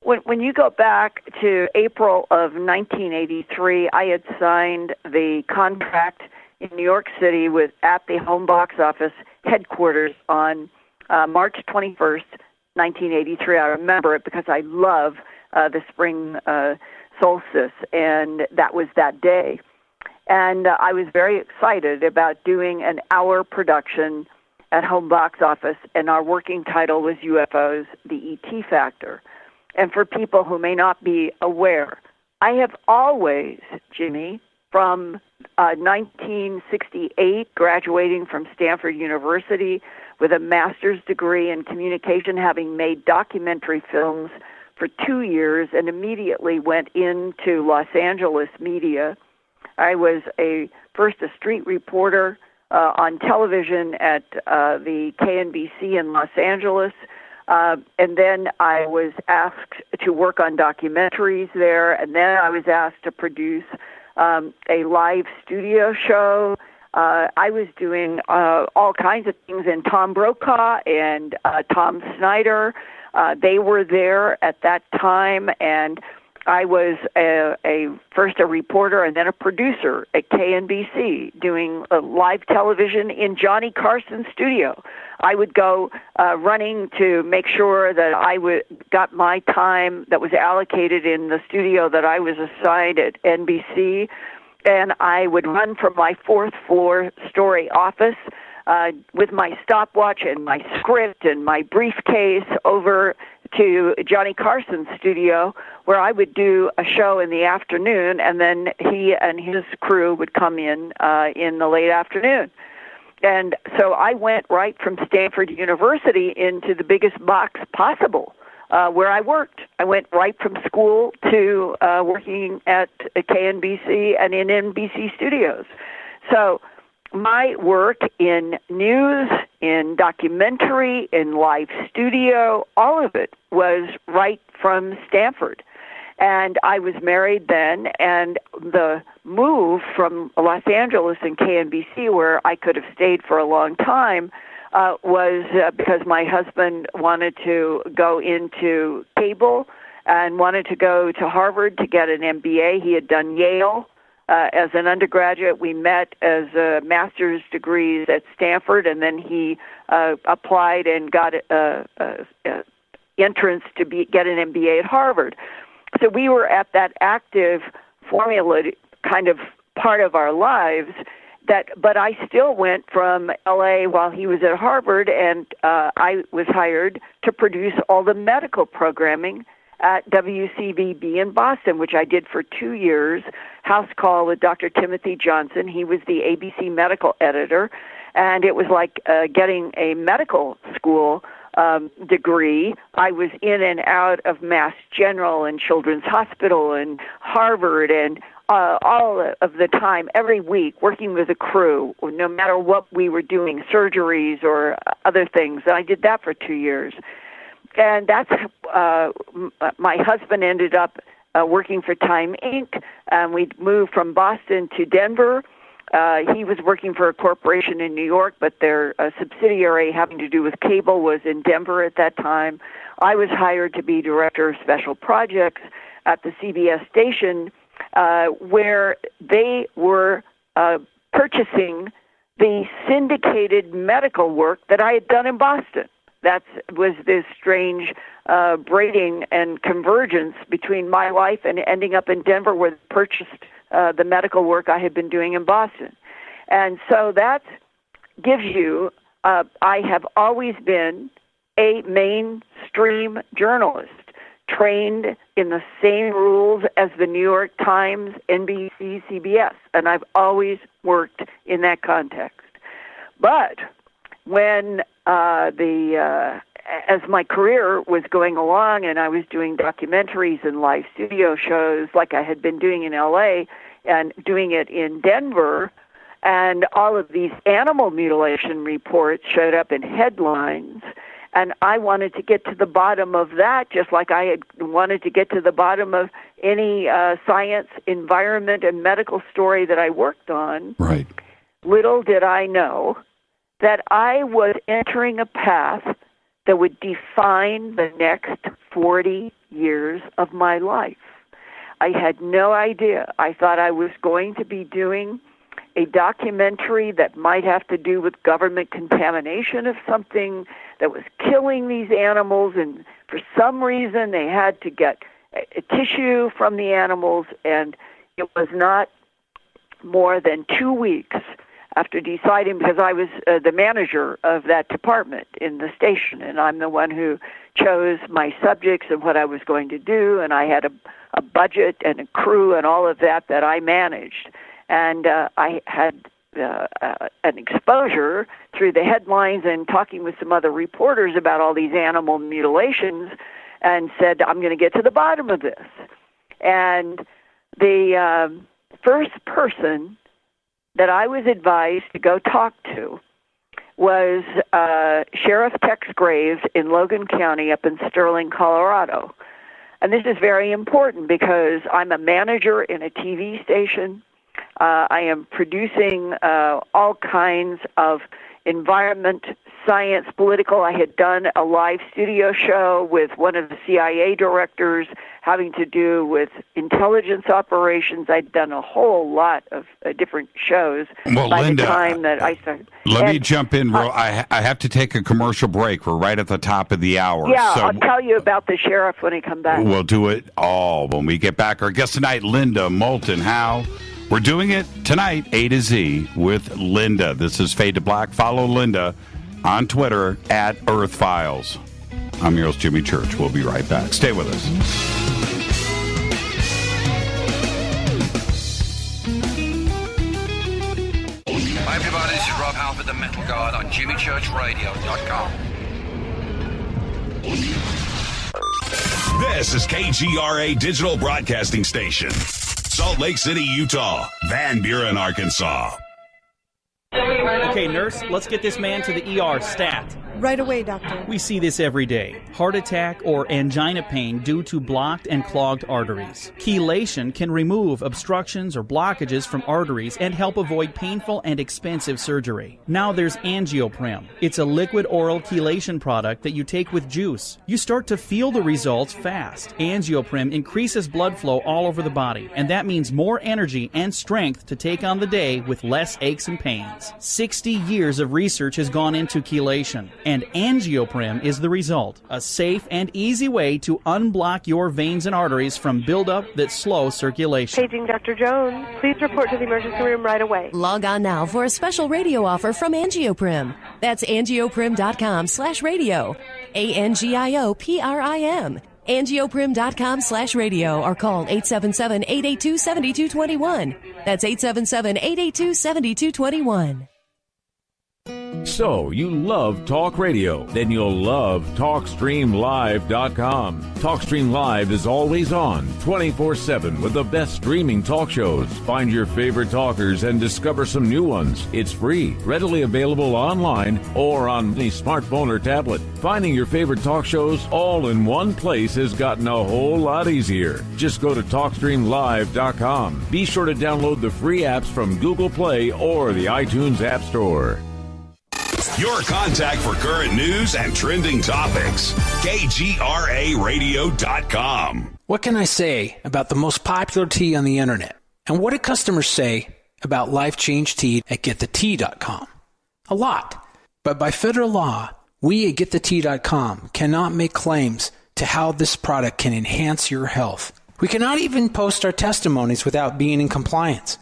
When you go back to April of 1983, I had signed the contract in New York City at the Home Box Office headquarters on March 21st, 1983. I remember it because I love the spring solstice, and that was that day. And I was very excited about doing an hour production at Home Box Office, and our working title was UFOs, the ET Factor. And for people who may not be aware, I have always, Jimmy, from 1968, graduating from Stanford University with a master's degree in communication, having made documentary films for 2 years and immediately went into Los Angeles media. I was first a street reporter on television at the KNBC in Los Angeles, and then I was asked to work on documentaries there, and then I was asked to produce a live studio show. I was doing all kinds of things, and Tom Brokaw and Tom Snyder, they were there at that time, and I was first a reporter and then a producer at KNBC doing live television in Johnny Carson's studio. I would go running to make sure that I got my time that was allocated in the studio that I was assigned at NBC, and I would run from my fourth floor story office with my stopwatch and my script and my briefcase over to Johnny Carson's studio, where I would do a show in the afternoon, and then he and his crew would come in the late afternoon. And so I went right from Stanford University into the biggest box possible where I worked. I went right from school to working at KNBC and in NBC studios. So my work in news, in documentary, in live studio, all of it was right from Stanford. And I was married then, and the move from Los Angeles and KNBC, where I could have stayed for a long time, was because my husband wanted to go into cable and wanted to go to Harvard to get an MBA. He had done Yale. As an undergraduate, we met as master's degrees at Stanford, and then he applied and got entrance to get an MBA at Harvard. So we were at that active formula kind of part of our lives. But I still went from L.A. while he was at Harvard, and I was hired to produce all the medical programming at WCVB in Boston, which I did for 2 years, house call with Dr. Timothy Johnson. He was the ABC medical editor, and it was like getting a medical school degree. I was in and out of Mass General and Children's Hospital and Harvard and all of the time, every week, working with a crew, no matter what we were doing, surgeries or other things. And I did that for 2 years. And that's my husband ended up working for Time Inc. We moved from Boston to Denver. He was working for a corporation in New York, but their subsidiary having to do with cable was in Denver at that time. I was hired to be director of special projects at the CBS station, where they were purchasing the syndicated medical work that I had done in Boston. That was this strange braiding and convergence between my life and ending up in Denver, where they purchased the medical work I had been doing in Boston. And so that gives you, I have always been a mainstream journalist, trained in the same rules as the New York Times, NBC, CBS, and I've always worked in that context. But when as my career was going along and I was doing documentaries and live studio shows like I had been doing in LA and doing it in Denver, and all of these animal mutilation reports showed up in headlines, and I wanted to get to the bottom of that, just like I had wanted to get to the bottom of any science, environment, and medical story that I worked on. Right. Little did I know that I was entering a path that would define the next 40 years of my life. I had no idea. I thought I was going to be doing a documentary that might have to do with government contamination of something that was killing these animals, and for some reason they had to get a tissue from the animals, and it was not more than 2 weeks after deciding, because I was the manager of that department in the station, and I'm the one who chose my subjects and what I was going to do, and I had a budget and a crew and all of that I managed. And I had an exposure through the headlines and talking with some other reporters about all these animal mutilations, and said, I'm going to get to the bottom of this. And the first person that I was advised to go talk to was Sheriff Tex Graves in Logan County up in Sterling, Colorado. And this is very important because I'm a manager in a TV station. I am producing all kinds of environment, science, political. I had done a live studio show with one of the CIA directors having to do with intelligence operations. I'd done a whole lot of different shows by Linda, the time that I started. Let me jump in. I have to take a commercial break. We're right at the top of the hour. Yeah, so I'll tell you about the sheriff when he comes back. We'll do it all when we get back. Our guest tonight, Linda Moulton Howe. We're doing it tonight, A to Z, with Linda. This is Fade to Black. Follow Linda on Twitter at Earth Files. I'm your host, Jimmy Church. We'll be right back. Stay with us. Hi, everybody. This is Rob Halford, the Metal Guard on JimmyChurchRadio.com. This is KGRA Digital Broadcasting Station. Salt Lake City, Utah. Van Buren, Arkansas. Okay, nurse, let's get this man to the ER stat. Right away, doctor. We see this every day. Heart attack or angina pain due to blocked and clogged arteries. Chelation can remove obstructions or blockages from arteries and help avoid painful and expensive surgery. Now there's Angioprim. It's a liquid oral chelation product that you take with juice. You start to feel the results fast. Angioprim increases blood flow all over the body, and that means more energy and strength to take on the day with less aches and pains. 60 years of research has gone into chelation, and Angioprim is the result. A safe and easy way to unblock your veins and arteries from buildup that slow circulation. Paging Dr. Jones. Please report to the emergency room right away. Log on now for a special radio offer from Angioprim. That's angioprim.com/radio. ANGIOPRIM. Angioprim.com/radio or call 877-882-7221. That's 877-882-7221. So, you love talk radio? Then you'll love TalkStreamLive.com. TalkStream Live is always on, 24/7 with the best streaming talk shows. Find your favorite talkers and discover some new ones. It's free, readily available online or on any smartphone or tablet. Finding your favorite talk shows all in one place has gotten a whole lot easier. Just go to TalkStreamLive.com. Be sure to download the free apps from Google Play or the iTunes App Store. Your contact for current news and trending topics. KGRARadio.com. What can I say about the most popular tea on the internet? And what do customers say about Life Change Tea at GetTheTea.com? A lot. But by federal law, we at GetTheTea.com cannot make claims to how this product can enhance your health. We cannot even post our testimonies without being in compliance.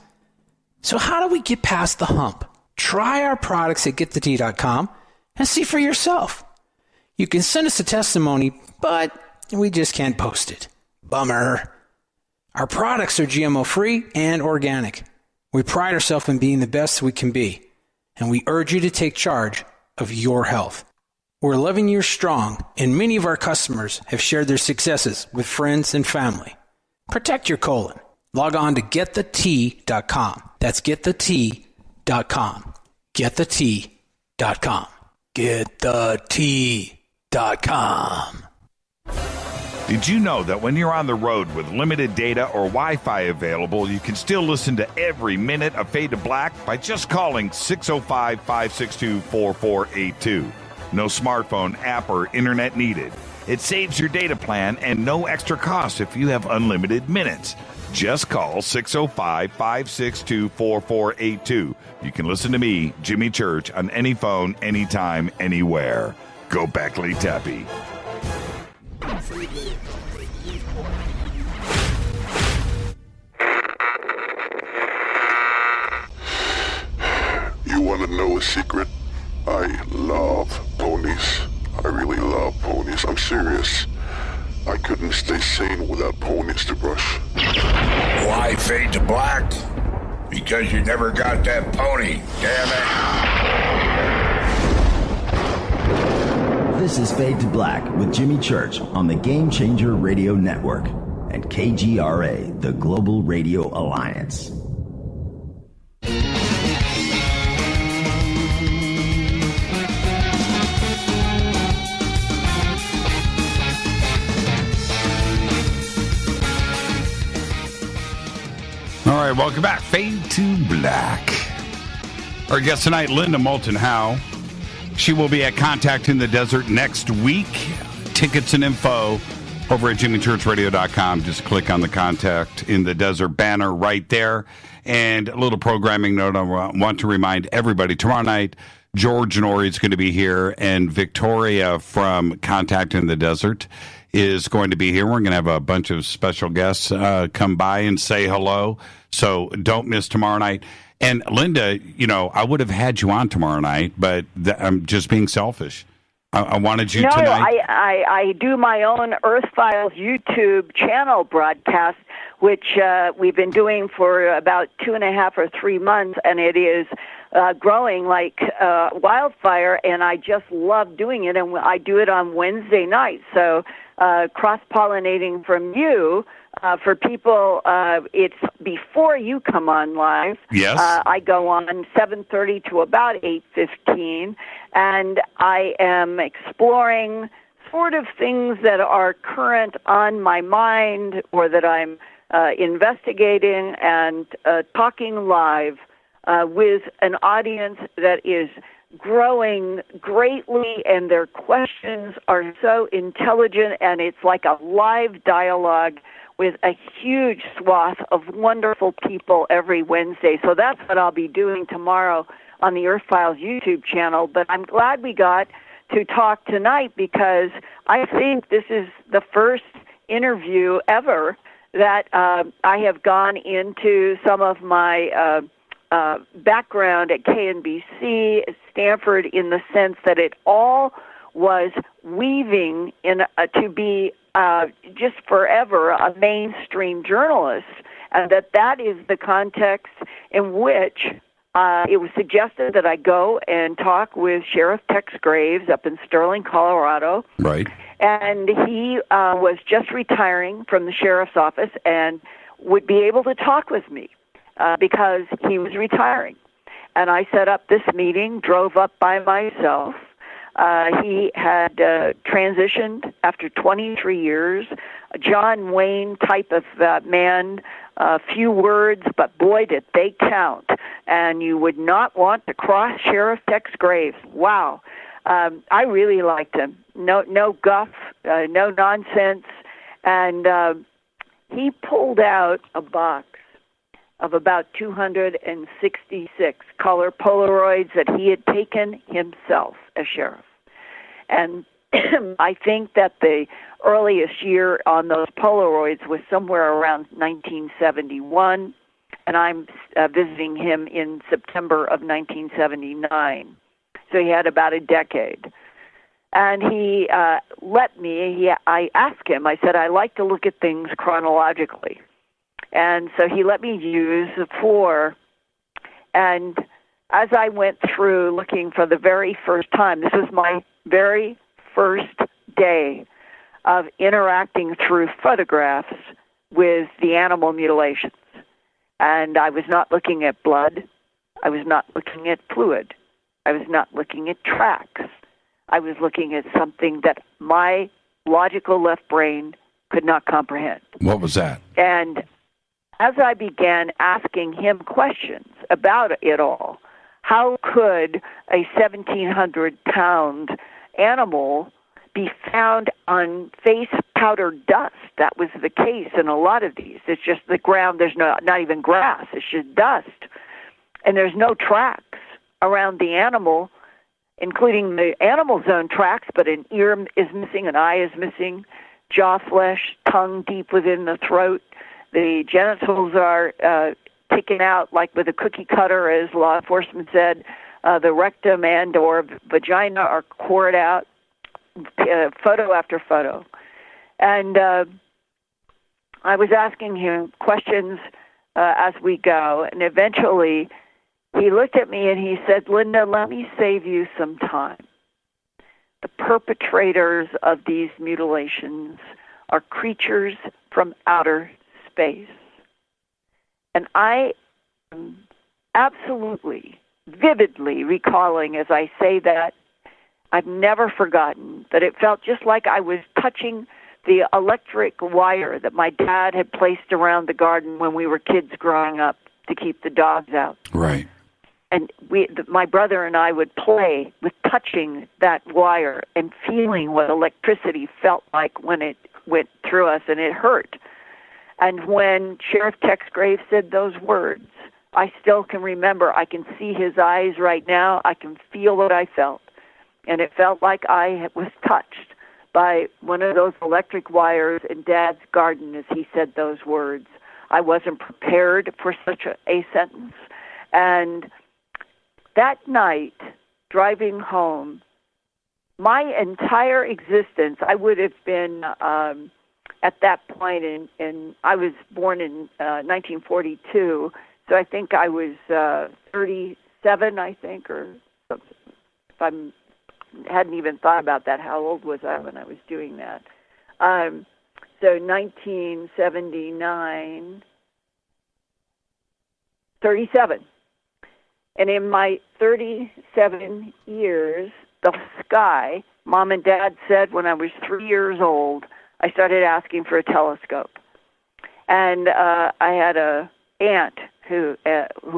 So how do we get past the hump? Try our products at GetTheTea.com and see for yourself. You can send us a testimony, but we just can't post it. Bummer. Our products are GMO-free and organic. We pride ourselves in being the best we can be, and we urge you to take charge of your health. We're 11 years strong, and many of our customers have shared their successes with friends and family. Protect your colon. Log on to GetTheTea.com. That's GetTheTea.com. GetTheTea.com. GetTheTea.com. Did you know that when you're on the road with limited data or Wi-Fi available, you can still listen to every minute of Fade to Black by just calling 605-562-4482. No smartphone, app, or internet needed. It saves your data plan and no extra cost if you have unlimited minutes. Just call 605-562-4482. You can listen to me, Jimmy Church, on any phone, anytime, anywhere. Go Beckley Tappy. You want to know a secret? I love ponies. I really love ponies. I'm serious. I couldn't stay sane without ponies to brush. Why fade to black? Because you never got that pony, damn it. This is Fade to Black with Jimmy Church on the Game Changer Radio Network and KGRA, the Global Radio Alliance. All right, welcome back. Fade to Black. Our guest tonight, Linda Moulton Howe. She will be at Contact in the Desert next week. Tickets and info over at jimmychurchradio.com. Just click on the Contact in the Desert banner right there. And a little programming note, I want to remind everybody, tomorrow night, George Norrie is going to be here, and Victoria from Contact in the Desert is going to be here. We're going to have a bunch of special guests come by and say hello. So don't miss tomorrow night. And Linda, you know, I would have had you on tomorrow night, but I'm just being selfish. I wanted you tonight. No, I do my own Earth Files YouTube channel broadcast, which we've been doing for about 2.5 or 3 months, and it is growing like wildfire, and I just love doing it, and I do it on Wednesday nights. So cross-pollinating from you. For people, it's before you come on live. Yes. I go on 7:30 to about 8:15, and I am exploring sort of things that are current on my mind or that I'm investigating and talking live with an audience that is growing greatly, and their questions are so intelligent, and it's like a live dialogue with a huge swath of wonderful people every Wednesday. So that's what I'll be doing tomorrow on the Earth Files YouTube channel. But I'm glad we got to talk tonight, because I think this is the first interview ever that I have gone into some of my background at KNBC, Stanford, in the sense that it all was weaving in to be just forever a mainstream journalist, and that is the context in which it was suggested that I go and talk with Sheriff Tex Graves up in Sterling, Colorado. Right. And he was just retiring from the sheriff's office and would be able to talk with me because he was retiring. And I set up this meeting, drove up by myself. He had transitioned after 23 years, a John Wayne type of man, few words, but boy, did they count. And you would not want to cross Sheriff Tex Graves. Wow. I really liked him. No guff, no nonsense. And he pulled out a box of about 266 color Polaroids that he had taken himself as sheriff. And I think that the earliest year on those Polaroids was somewhere around 1971, and I'm visiting him in September of 1979. So he had about a decade. And he let me, I asked him, I said, I like to look at things chronologically. And so he let me use the floor. And as I went through looking for the very first time, this was my very first day of interacting through photographs with the animal mutilations. And I was not looking at blood. I was not looking at fluid. I was not looking at tracks. I was looking at something that my logical left brain could not comprehend. What was that? And as I began asking him questions about it all, how could a 1,700-pound animal be found on face powder dust? That was the case in a lot of these. It's just the ground. There's not even grass. It's just dust. And there's no tracks around the animal, including the animal's own tracks, but an ear is missing, an eye is missing, jaw flesh, tongue deep within the throat. The genitals are taken out like with a cookie cutter, as law enforcement said. The rectum and or vagina are cored out, photo after photo. And I was asking him questions as we go, and eventually he looked at me and he said, Linda, let me save you some time. the perpetrators of these mutilations are creatures from outer space. And I am absolutely, vividly recalling as I say that, I've never forgotten that it felt just like I was touching the electric wire that my dad had placed around the garden when we were kids growing up to keep the dogs out. Right. And my brother and I would play with touching that wire and feeling what electricity felt like when it went through us, and it hurt. And when Sheriff Tex Graves said those words, I still can remember. I can see his eyes right now. I can feel what I felt. And it felt like I was touched by one of those electric wires in Dad's garden as he said those words. I wasn't prepared for such a sentence. And that night, driving home, my entire existence, I would have been, at that point, I was born in 1942, so I think I was 37, I think, or something. If I hadn't even thought about that, how old was I when I was doing that? So 1979, 37. And in my 37 years, the sky, Mom and Dad said when I was 3 years old, I started asking for a telescope. And I had a aunt who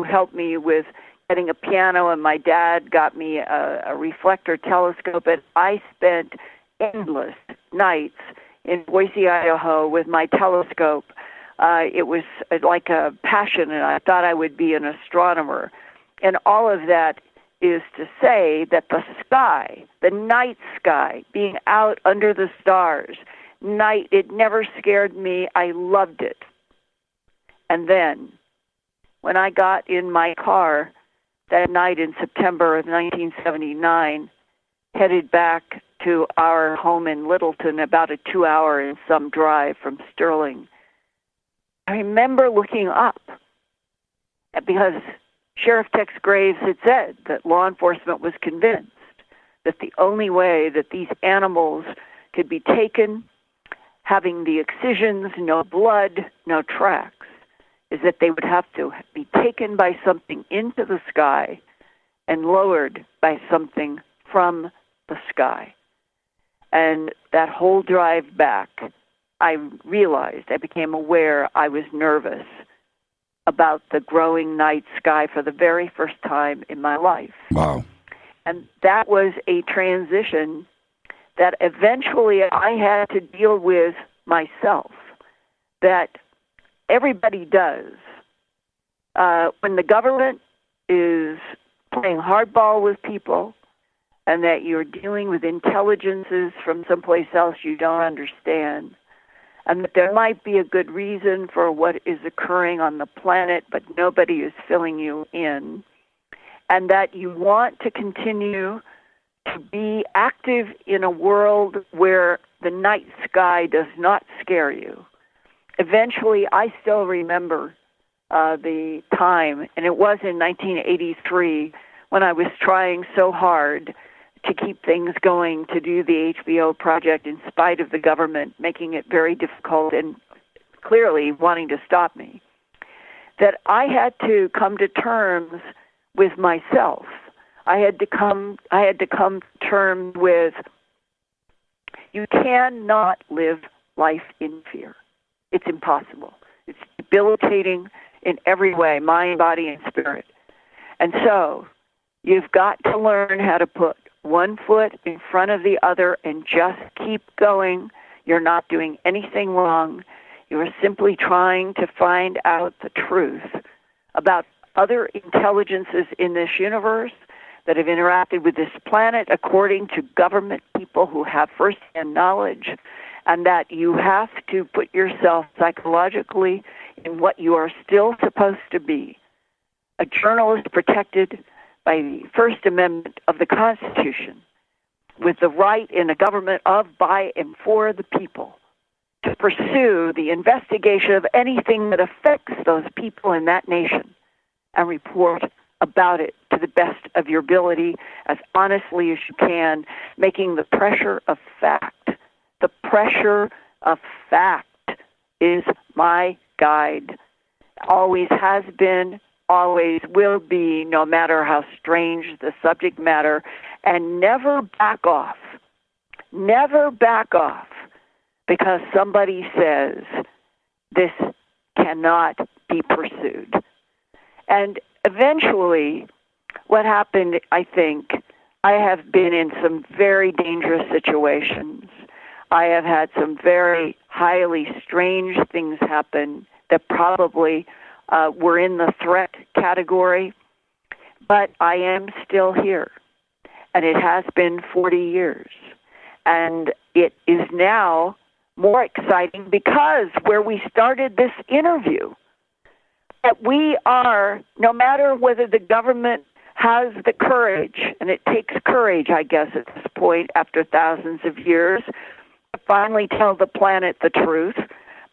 helped me with getting a piano, and my dad got me a reflector telescope, and I spent endless nights in Boise, Idaho with my telescope. It was like a passion, and I thought I would be an astronomer. And all of that is to say that the sky, the night sky, being out under the stars, night, it never scared me. I loved it. And then, when I got in my car that night in September of 1979, headed back to our home in Littleton, about a 2-hour and some drive from Sterling, I remember looking up because Sheriff Tex Graves had said that law enforcement was convinced that the only way that these animals could be taken, having the excisions, no blood, no tracks, is that they would have to be taken by something into the sky and lowered by something from the sky. And that whole drive back, I realized, I became aware I was nervous about the growing night sky for the very first time in my life. Wow. And that was a transition that eventually I had to deal with myself, that everybody does. When the government is playing hardball with people and that you're dealing with intelligences from someplace else you don't understand, and that there might be a good reason for what is occurring on the planet, but nobody is filling you in, and that you want to continue to be active in a world where the night sky does not scare you. Eventually, I still remember the time, and it was in 1983 when I was trying so hard to keep things going, to do the HBO project in spite of the government making it very difficult and clearly wanting to stop me, that I had to come to terms with myself. I had to come to terms with, you cannot live life in fear. It's impossible. It's debilitating in every way, mind, body, and spirit. And so you've got to learn how to put one foot in front of the other and just keep going. You're not doing anything wrong. You are simply trying to find out the truth about other intelligences in this universe that have interacted with this planet according to government people who have first-hand knowledge, and that you have to put yourself psychologically in what you are still supposed to be. A journalist protected by the First Amendment of the Constitution, with the right in a government of, by, and for the people to pursue the investigation of anything that affects those people in that nation and report about it to the best of your ability, as honestly as you can, making the pressure of fact. The pressure of fact is my guide. Always has been, always will be, no matter how strange the subject matter, and never back off. Never back off because somebody says this cannot be pursued. And eventually, what happened, I think, I have been in some very dangerous situations. I have had some very highly strange things happen that probably were in the threat category, but I am still here. And it has been 40 years. And it is now more exciting because where we started this interview, that we are, no matter whether the government has the courage, and it takes courage, I guess, at this point, after thousands of years, to finally tell the planet the truth.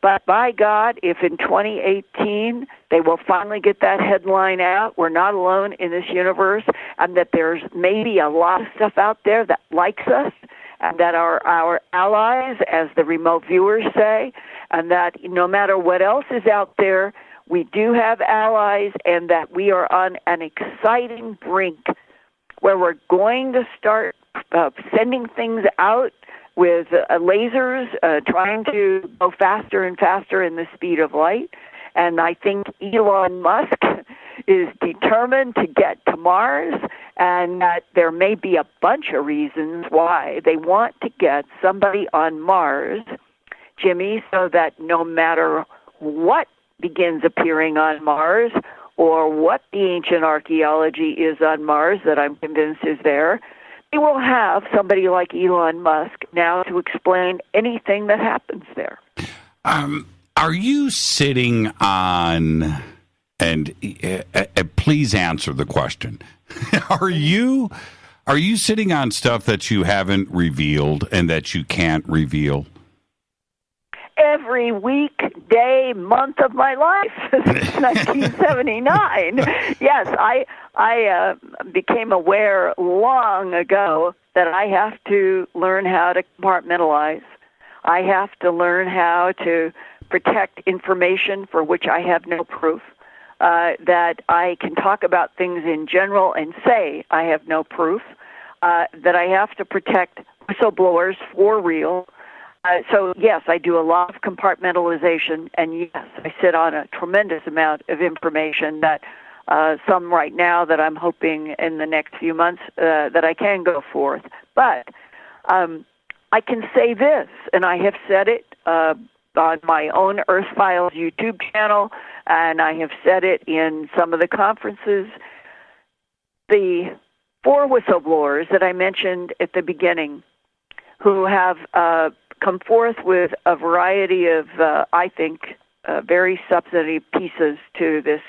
But by God, if in 2018 they will finally get that headline out, we're not alone in this universe, and that there's maybe a lot of stuff out there that likes us, and that are our allies, as the remote viewers say, and that no matter what else is out there, we do have allies, and that we are on an exciting brink where we're going to start sending things out with lasers, trying to go faster and faster in the speed of light. And I think Elon Musk is determined to get to Mars, and that there may be a bunch of reasons why they want to get somebody on Mars, Jimmy, so that no matter what begins appearing on Mars or what the ancient archaeology is on Mars that I'm convinced is there, we will have somebody like Elon Musk now to explain anything that happens there. Are you sitting on, and please answer the question, are you sitting on stuff that you haven't revealed and that you can't reveal? Every week, day, month of my life since 1979. Yes, I became aware long ago that I have to learn how to compartmentalize. I have to learn how to protect information for which I have no proof, that I can talk about things in general and say I have no proof, that I have to protect whistleblowers for real. So, yes, I do a lot of compartmentalization, and yes, I sit on a tremendous amount of information that some right now that I'm hoping in the next few months that I can go forth. But I can say this, and I have said it on my own Earth Files YouTube channel, and I have said it in some of the conferences. The 4 whistleblowers that I mentioned at the beginning who have come forth with a variety of, I think, very substantive pieces to this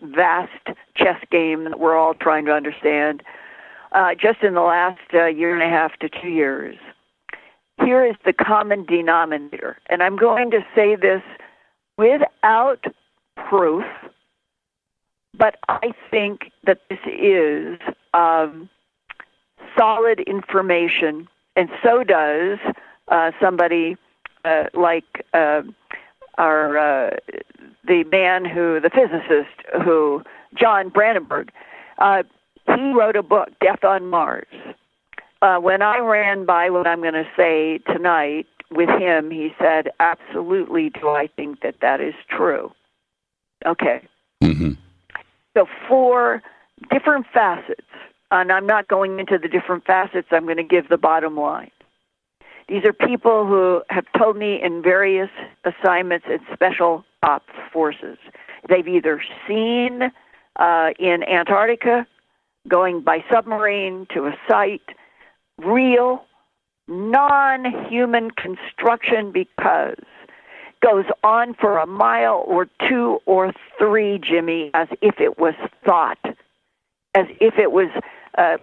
vast chess game that we're all trying to understand, just in the last year and a half to 2 years. Here is the common denominator, and I'm going to say this without proof, but I think that this is solid information, and so does somebody like the man the physicist John Brandenburg. He wrote a book, Death on Mars. When I ran by what I'm going to say tonight with him, he said, absolutely do I think that that is true. Okay. Mm-hmm. So 4 different facets, and I'm not going into the different facets, I'm going to give the bottom line. These are people who have told me in various assignments in special ops forces. They've either seen in Antarctica, going by submarine to a site, real, non-human construction because goes on for a mile or 2 or 3, Jimmy, as if it was thought, as if it was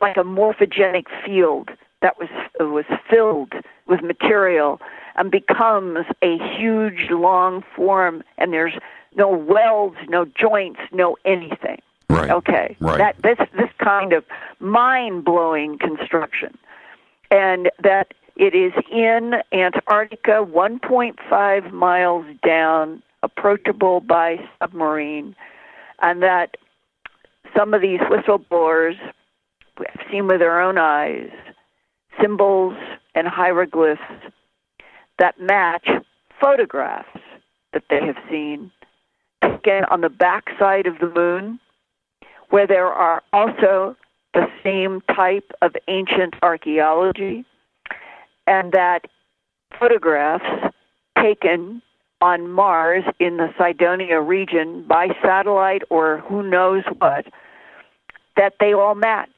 like a morphogenic field that was filled with material and becomes a huge long form, and there's no welds, no joints, no anything. Right. Okay. Right. This kind of mind-blowing construction, and that it is in Antarctica, 1.5 miles down, approachable by submarine, and that some of these whistleblowers have seen with their own eyes symbols and hieroglyphs that match photographs that they have seen taken on the backside of the moon, where there are also the same type of ancient archaeology, and that photographs taken on Mars in the Cydonia region by satellite or who knows what, that they all match.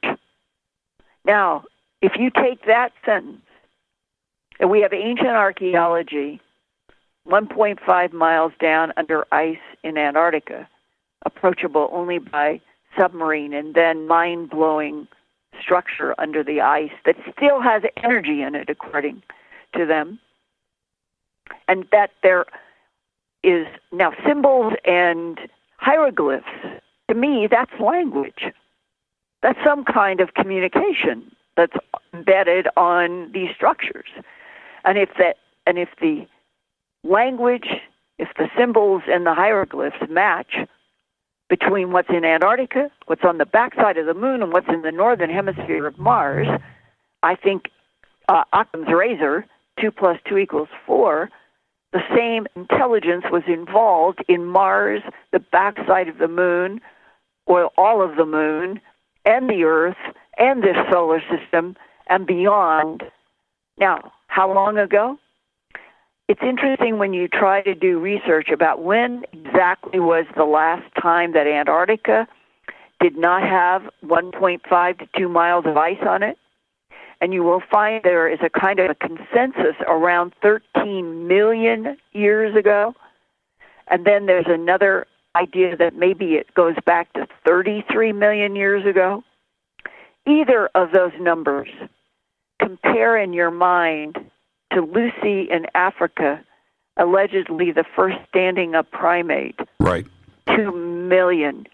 Now, if you take that sentence, and we have ancient archaeology 1.5 miles down under ice in Antarctica, approachable only by submarine, and then mind-blowing structure under the ice that still has energy in it, according to them, and that there is now symbols and hieroglyphs. To me, that's language. That's some kind of communication that's embedded on these structures. And if the language, if the symbols and the hieroglyphs match between what's in Antarctica, what's on the backside of the moon, and what's in the northern hemisphere of Mars, I think Occam's razor, 2 + 2 = 4, the same intelligence was involved in Mars, the backside of the moon, or all of the moon, and the Earth, and this solar system, and beyond. Now, how long ago? It's interesting when you try to do research about when exactly was the last time that Antarctica did not have 1.5 to 2 miles of ice on it. And you will find there is a kind of a consensus around 13 million years ago. And then there's another idea that maybe it goes back to 33 million years ago. Either of those numbers, compare in your mind to Lucy in Africa, allegedly the first standing up primate. Right. 2 million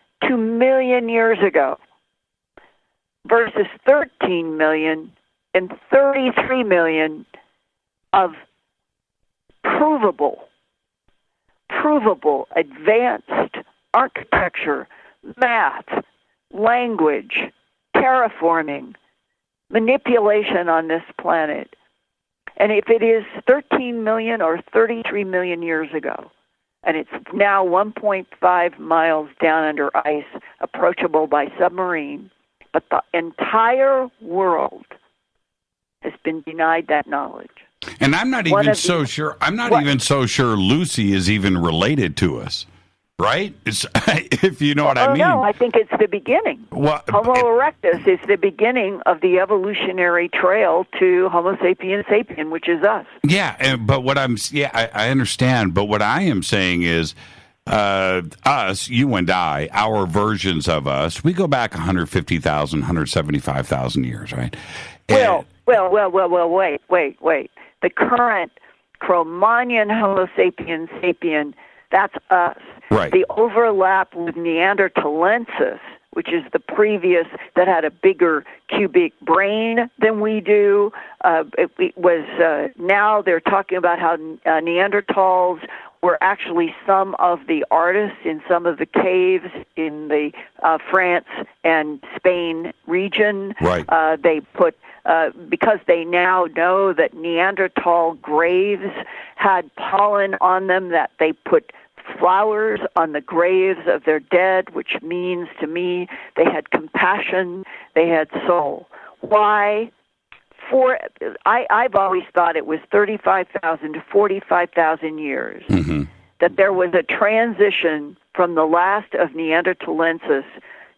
years ago versus 13 million and 33 million of provable, advanced architecture, math, language, terraforming, manipulation on this planet. And if it is 13 million or 33 million years ago, and it's now 1.5 miles down under ice, approachable by submarine, but the entire world has been denied that knowledge. And I'm not even so sure. I'm not even so sure Lucy is even related to us, right? It's, if you know what I mean. No, I think it's the beginning. Well, Homo erectus is the beginning of the evolutionary trail to Homo sapiens sapien, which is us. Yeah, but what I understand. But what I am saying is, us, you and I, our versions of us, we go back 150,000, 175,000 years, right? Well, wait. The current Cro-Magnon Homo sapiens sapien, that's us. Right. The overlap with Neanderthalensis, which is the previous, that had a bigger cubic brain than we do. It was now they're talking about how Neanderthals were actually some of the artists in some of the caves in the France and Spain region. Right. They put because they now know that Neanderthal graves had pollen on them, that they put flowers on the graves of their dead, which means to me they had compassion, they had soul. Why? I've always thought it was 35,000 to 45,000 years that there was a transition from the last of Neanderthalensis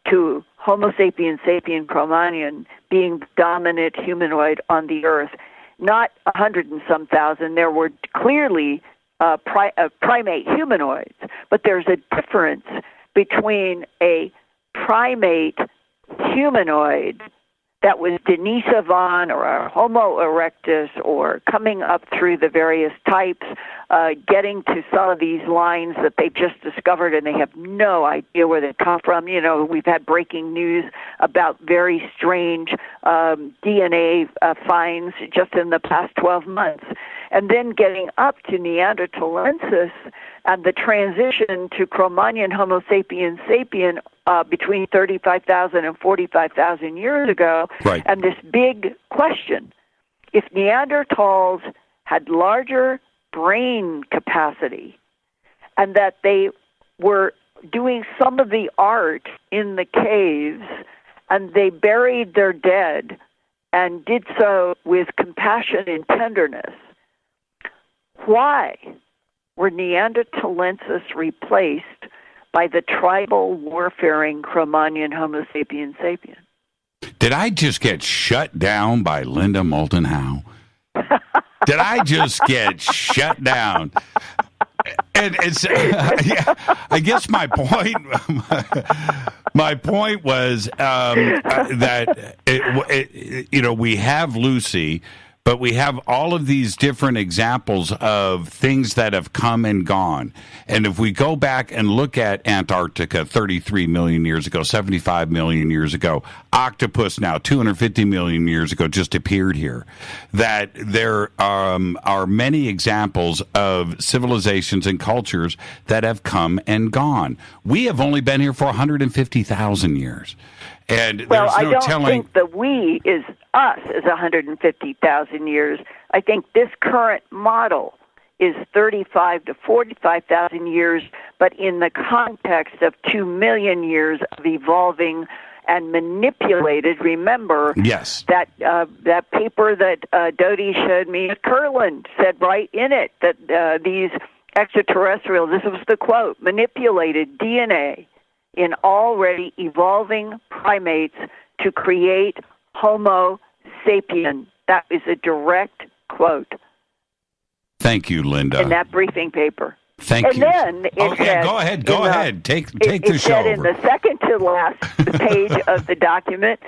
to Homo sapiens sapien Cro-Magnon being the dominant humanoid on the Earth. Not 100 and some thousand. There were clearly primate humanoids, but there's a difference between a primate humanoid that was Denisovans or a Homo erectus or coming up through the various types, getting to some of these lines that they've just discovered and they have no idea where they come from. You know, we've had breaking news about very strange DNA finds just in the past 12 months. And then getting up to Neanderthalensis and the transition to Cro-Magnon Homo sapiens sapien between 35,000 and 45,000 years ago. Right. And this big question, if Neanderthals had larger brain capacity and that they were doing some of the art in the caves and they buried their dead and did so with compassion and tenderness, why were Neanderthalensis replaced by the tribal warfaring Cro-Magnon Homo sapiens sapien? Did I just get shut down by Linda Moulton Howe? Did I just get shut down? And it's, I guess my point was that we have Lucy, but we have all of these different examples of things that have come and gone. And if we go back and look at Antarctica 33 million years ago, 75 million years ago, octopus now 250 million years ago just appeared here, that there are many examples of civilizations and cultures that have come and gone. We have only been here for 150,000 years. And well, there's no I don't telling. think the we is us is 150,000 years. I think this current model is 35 to 45,000 years, but in the context of 2 million years of evolving and manipulated. Remember, yes, that paper that Dodie showed me at Kirtland said right in it that these extraterrestrials, this was the quote, manipulated DNA in already evolving primates to create Homo sapien. That is a direct quote. Thank you, Linda. In that briefing paper. Thank you. And then it said, go ahead. Take the show over. In the second to last page of the document,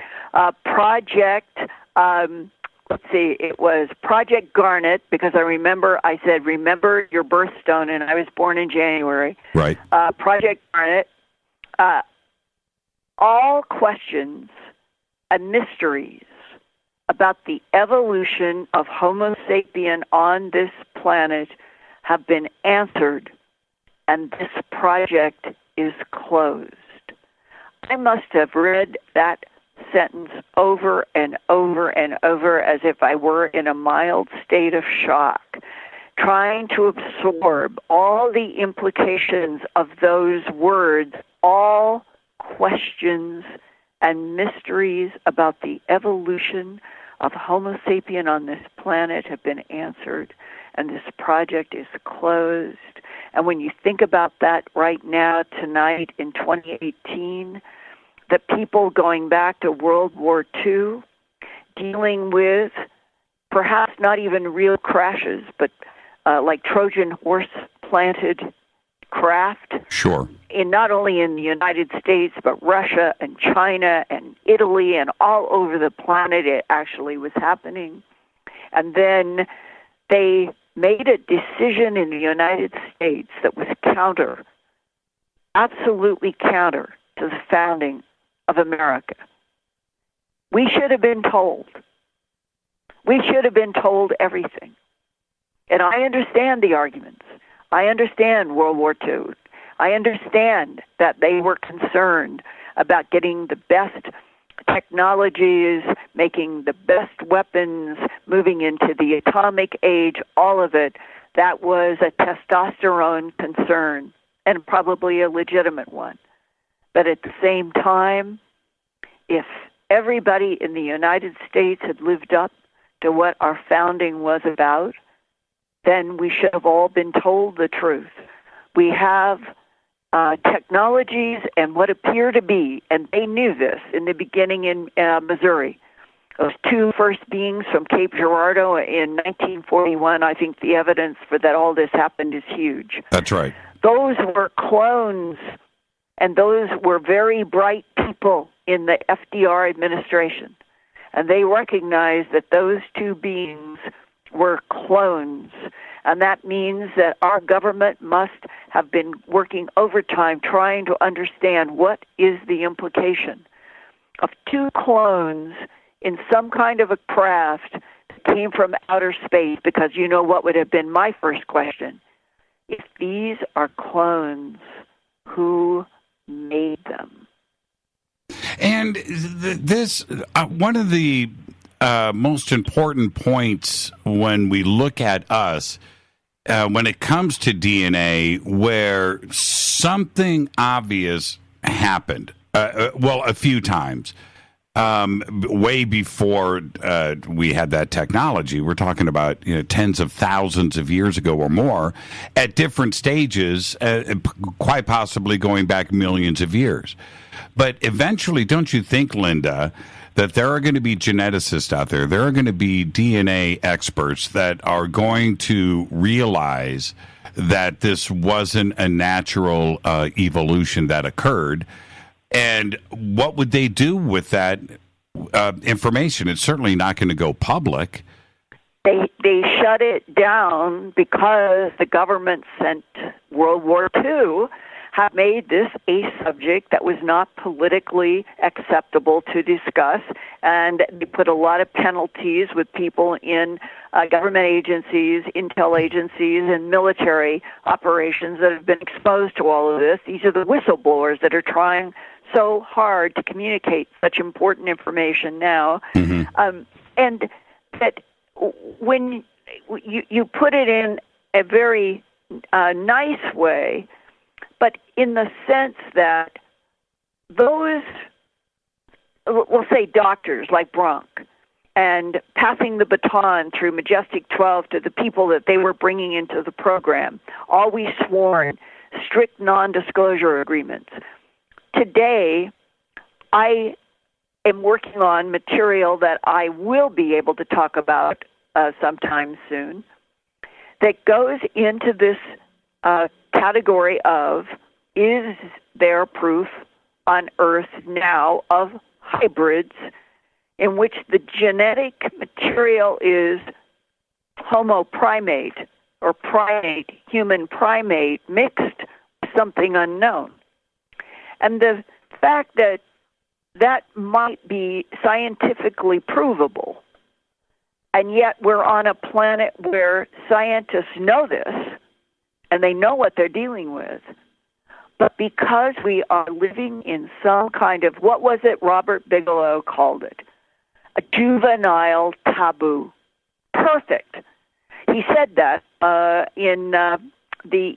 project, it was Project Garnet, because I said, remember your birthstone, and I was born in January. Right. Project Garnet, all questions and mysteries about the evolution of Homo sapien on this planet have been answered, and this project is closed. I must have read that sentence over and over and over as if I were in a mild state of shock, trying to absorb all the implications of those words. All questions and mysteries about the evolution of Homo sapien on this planet have been answered, and this project is closed. And when you think about that right now, tonight in 2018, the people going back to World War II, dealing with perhaps not even real crashes, but like Trojan horse-planted craft. Sure. Not only in the United States, but Russia and China and Italy and all over the planet, it actually was happening. And then they made a decision in the United States that was absolutely counter to the founding of America. We should have been told. We should have been told everything. And I understand the arguments. I understand World War II. I understand that they were concerned about getting the best technologies, making the best weapons, moving into the atomic age, all of it. That was a testosterone concern, and probably a legitimate one. But at the same time, if everybody in the United States had lived up to what our founding was about, then we should have all been told the truth. We have technologies and what appear to be, and they knew this in the beginning in Missouri. Those two first beings from Cape Girardeau in 1941, I think the evidence for that all this happened is huge. That's right. Those were clones, and those were very bright people in the FDR administration. and they recognized that those two beings were clones. And that means that our government must have been working overtime trying to understand what is the implication of two clones in some kind of a craft that came from outer space, because you know what would have been my first question? If these are clones, who made them? And this, one of the most important points when we look at us, when it comes to DNA, where something obvious happened, well, a few times, way before we had that technology. We're talking about tens of thousands of years ago or more, at different stages, quite possibly going back millions of years. But eventually, don't you think, Linda, that there are going to be geneticists out there, there are going to be DNA experts that are going to realize that this wasn't a natural evolution that occurred? And what would they do with that information? It's certainly not going to go public. They shut it down because the government sent World War II have made this a subject that was not politically acceptable to discuss, and they put a lot of penalties with people in government agencies, intel agencies, and military operations that have been exposed to all of this. These are the whistleblowers that are trying so hard to communicate such important information now. Mm-hmm. And that when you put it in a very nice way, but in the sense that those, we'll say doctors like Bronk, and passing the baton through Majestic 12 to the people that they were bringing into the program, always sworn, strict non-disclosure agreements. Today, I am working on material that I will be able to talk about sometime soon that goes into this category of, is there proof on Earth now of hybrids in which the genetic material is Homo primate or primate, human primate, mixed with something unknown? And the fact that that might be scientifically provable, and yet we're on a planet where scientists know this, and they know what they're dealing with. But because we are living in some kind of, what was it Robert Bigelow called it? A juvenile taboo. Perfect. He said that in the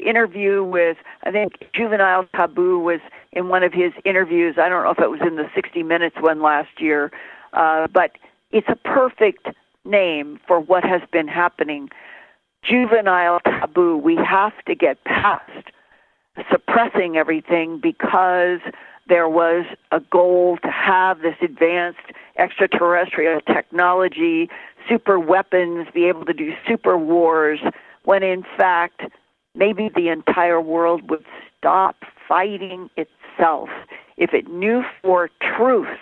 interview with, I think juvenile taboo was in one of his interviews. I don't know if it was in the 60 Minutes one last year, but it's a perfect name for what has been happening. Juvenile taboo. We have to get past suppressing everything because there was a goal to have this advanced extraterrestrial technology, super weapons, be able to do super wars, when in fact maybe the entire world would stop fighting itself if it knew for truth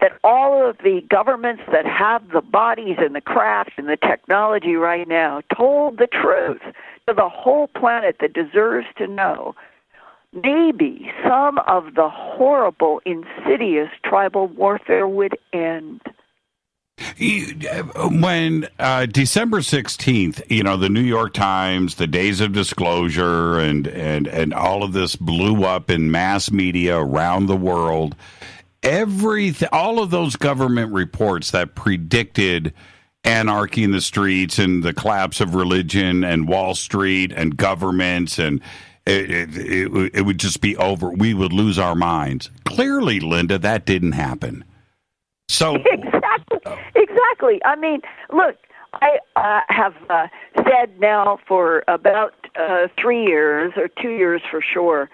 that all of the governments that have the bodies and the craft and the technology right now told the truth to the whole planet that deserves to know. Maybe some of the horrible, insidious tribal warfare would end. When December 16th, the New York Times, the Days of Disclosure, and all of this blew up in mass media around the world, all of those government reports that predicted anarchy in the streets and the collapse of religion and Wall Street and governments, and it would just be over. We would lose our minds. Clearly, Linda, that didn't happen. So exactly. I mean, look, I have said now for about 3 years or 2 years for sure,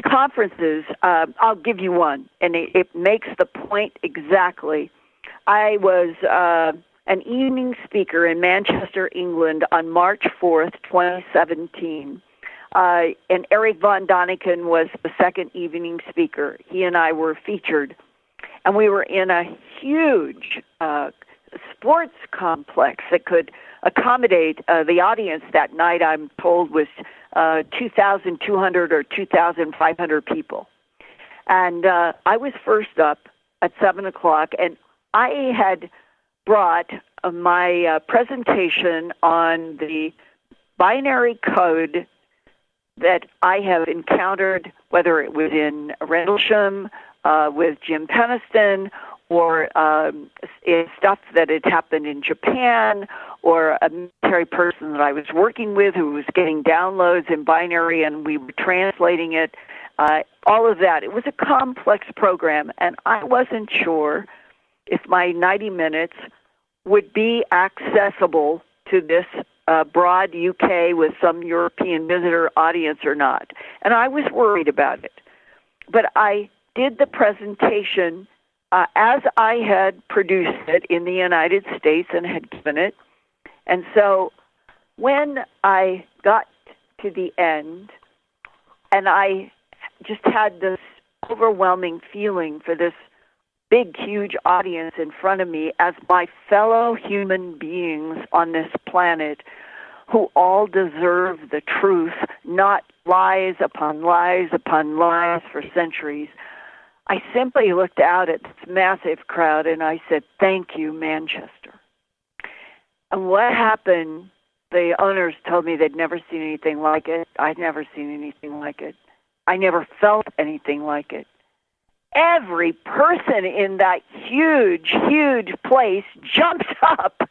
conferences, I'll give you one, and it makes the point exactly. I was an evening speaker in Manchester, England on March 4th, 2017, and Eric von Daniken was the second evening speaker. He and I were featured. And we were in a huge sports complex that could accommodate the audience that night, I'm told, was 2,200 or 2,500 people. And I was first up at 7 o'clock, and I had brought my presentation on the binary code that I have encountered, whether it was in Rendlesham with Jim Peniston, or stuff that had happened in Japan, or a military person that I was working with who was getting downloads in binary and we were translating it, all of that. It was a complex program, and I wasn't sure if my 90 minutes would be accessible to this broad UK with some European visitor audience or not. And I was worried about it. But I did the presentation as I had produced it in the United States and had given it. And so when I got to the end, and I just had this overwhelming feeling for this big, huge audience in front of me as my fellow human beings on this planet who all deserve the truth, not lies upon lies upon lies for centuries, I simply looked out at this massive crowd and I said, "Thank you, Manchester." And what happened, the owners told me they'd never seen anything like it. I'd never seen anything like it. I never felt anything like it. Every person in that huge, huge place jumped up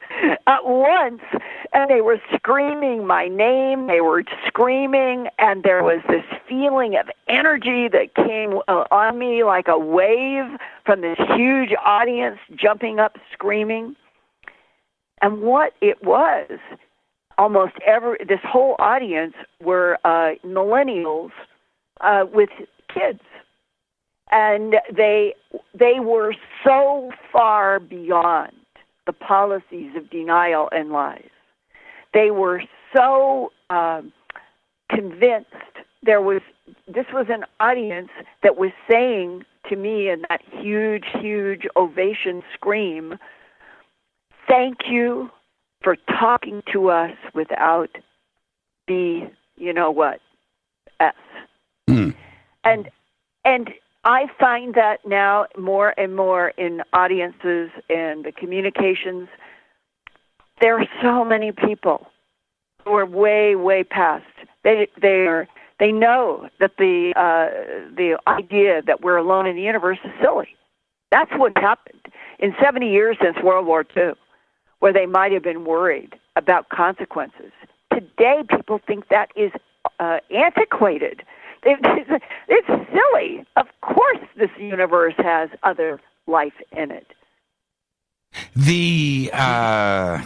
at once, and they were screaming my name. They were screaming, and there was this feeling of energy that came on me like a wave from this huge audience jumping up, screaming. And what it was, this whole audience were millennials with kids. And they were so far beyond the policies of denial and lies. They were so convinced. This was an audience that was saying to me in that huge, huge ovation scream, "Thank you for talking to us without the, you know what, S." Mm. And I find that now more and more in audiences and the communications. There are so many people who are way, way past. They know that the idea that we're alone in the universe is silly. That's what happened in 70 years since World War II, where they might have been worried about consequences. Today, people think that is antiquated. It's silly. Of course this universe has other life in it.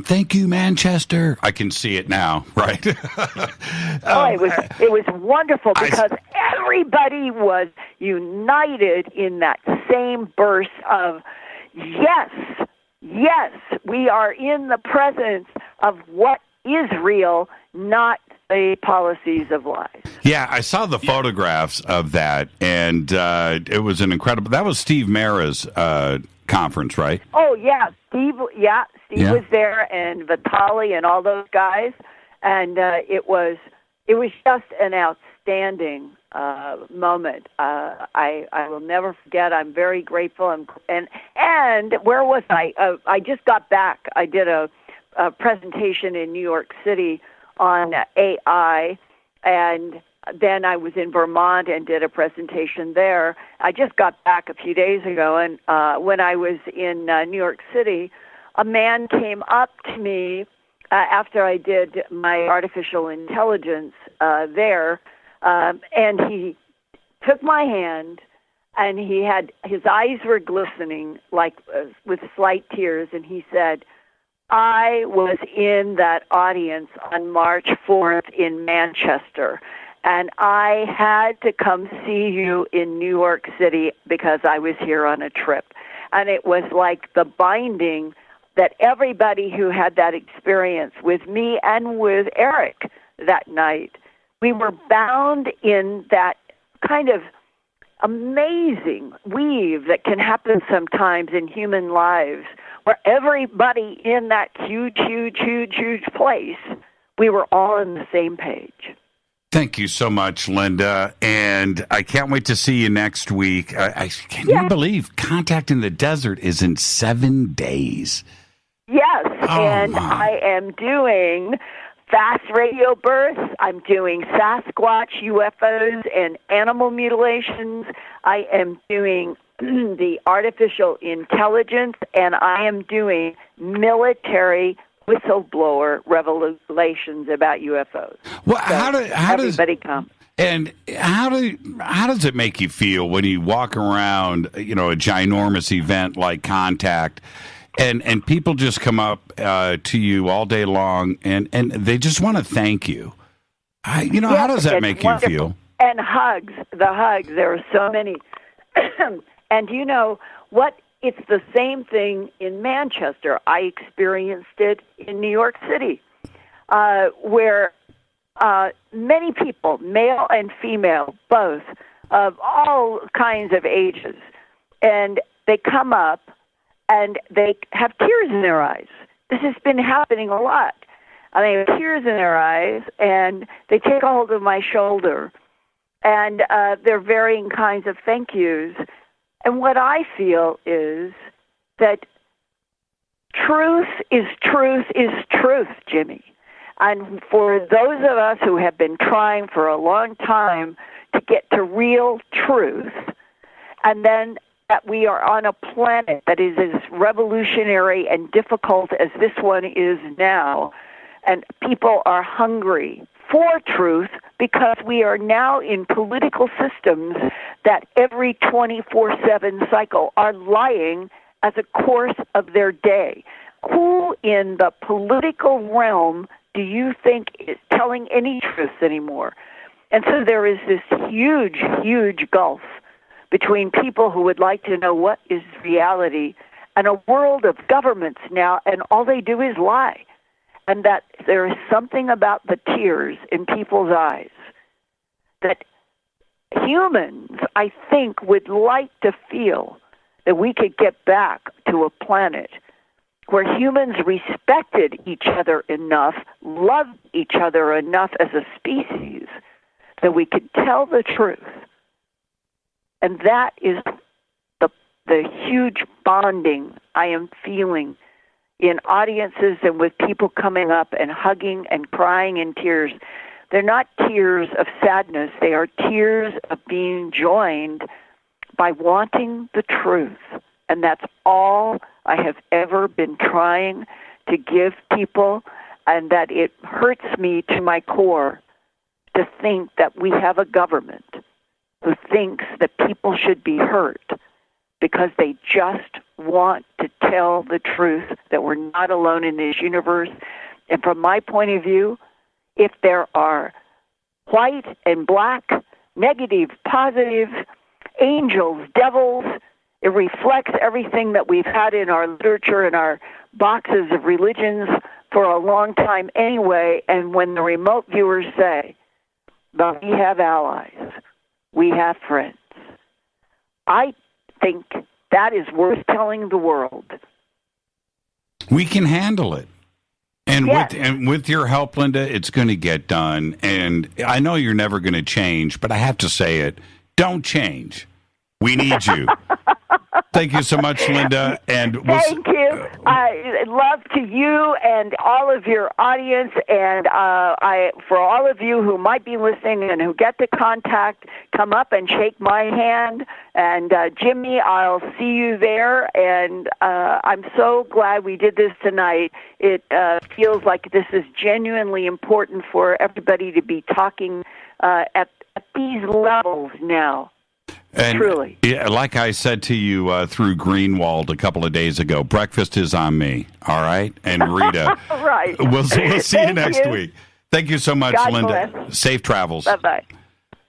Thank you, Manchester. I can see it now, right? It was wonderful because everybody was united in that same burst of, yes, we are in the presence of what is real, not the policies of lies. Yeah, I saw the photographs of that, and it was an incredible. That was Steve Mara's conference, right? Oh yeah, Steve was there, and Vitali and all those guys, and it was just an outstanding moment. I will never forget. I'm very grateful. And where was I? I just got back. I did a presentation in New York City on AI, and then I was in Vermont and did a presentation there. I just got back a few days ago, and when I was in New York City, a man came up to me after I did my artificial intelligence there, and he took my hand, and his eyes were glistening like with slight tears, and he said, "I was in that audience on March 4th in Manchester, and I had to come see you in New York City because I was here on a trip." And it was like the binding that everybody who had that experience with me and with Eric that night, we were bound in that kind of amazing weave that can happen sometimes in human lives, where everybody in that huge place, we were all on the same page. Thank you so much, Linda, and I can't wait to see you next week. Can you believe Contact in the Desert is in 7 days? Yes, and I am doing fast radio births. I'm doing Sasquatch, UFOs, and animal mutilations. I am doing the artificial intelligence, and I am doing military whistleblower revelations about UFOs. Well, so how does everybody come? And how does it make you feel when you walk around, a ginormous event like Contact, and people just come up to you all day long and they just want to thank you? How does that make you feel? And hugs, the hugs. There are so many. And you know what? It's the same thing in Manchester. I experienced it in New York City, where many people, male and female, both, of all kinds of ages, and they come up and they have tears in their eyes. This has been happening a lot. And they have tears in their eyes, and they take a hold of my shoulder, and they're varying kinds of thank yous. And what I feel is that truth is truth, Jimmy. And for those of us who have been trying for a long time to get to real truth, and then that we are on a planet that is as revolutionary and difficult as this one is now, and people are hungry for truth because we are now in political systems that every 24/7 cycle are lying as a course of their day. Who in the political realm do you think is telling any truth anymore? And so there is this huge gulf between people who would like to know what is reality and a world of governments now, and all they do is lie. And that there is something about the tears in people's eyes that humans, I think, would like to feel that we could get back to a planet where humans respected each other enough, loved each other enough as a species, that we could tell the truth. And that is the huge bonding I am feeling in audiences and with people coming up and hugging and crying in tears. They're not tears of sadness. They are tears of being joined by wanting the truth. And that's all I have ever been trying to give people, and that it hurts me to my core to think that we have a government who thinks that people should be hurt because they just want to tell the truth, that we're not alone in this universe. And from my point of view, if there are white and black, negative, positive, angels, devils, it reflects everything that we've had in our literature and our boxes of religions for a long time anyway. And when the remote viewers say, but we have allies, we have friends, I think that is worth telling the world. We can handle it. And yes. with your help, Linda, it's going to get done. And I know you're never going to change, but I have to say it. Don't change. We need you. Thank you so much, Linda. And thank you. Love to you and all of your audience, and for all of you who might be listening and who get the contact, come up and shake my hand. And Jimmy, I'll see you there. And I'm so glad we did this tonight. It feels like this is genuinely important for everybody to be talking at these levels now. And, truly. Yeah, like I said to you through Greenwald a couple of days ago, breakfast is on me, all right? And Rita. Right. We'll see you next week. Thank you so much, God Linda. bless. Safe travels. Bye-bye.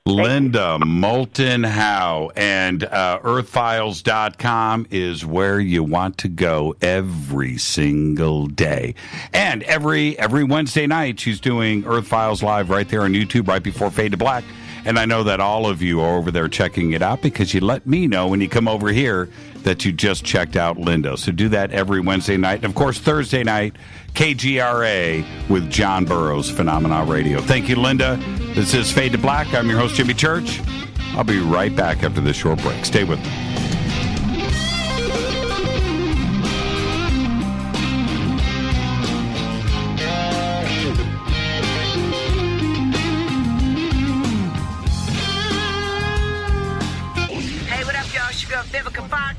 Linda Moulton Howe, and earthfiles.com is where you want to go every single day. And every Wednesday night, she's doing Earth Files Live right there on YouTube right before Fade to Black. And I know that all of you are over there checking it out because you let me know when you come over here that you just checked out Lindo. So do that every Wednesday night. And, of course, Thursday night, KGRA with John Burroughs, Phenomena Radio. Thank you, Linda. This is Fade to Black. I'm your host, Jimmy Church. I'll be right back after this short break. Stay with me.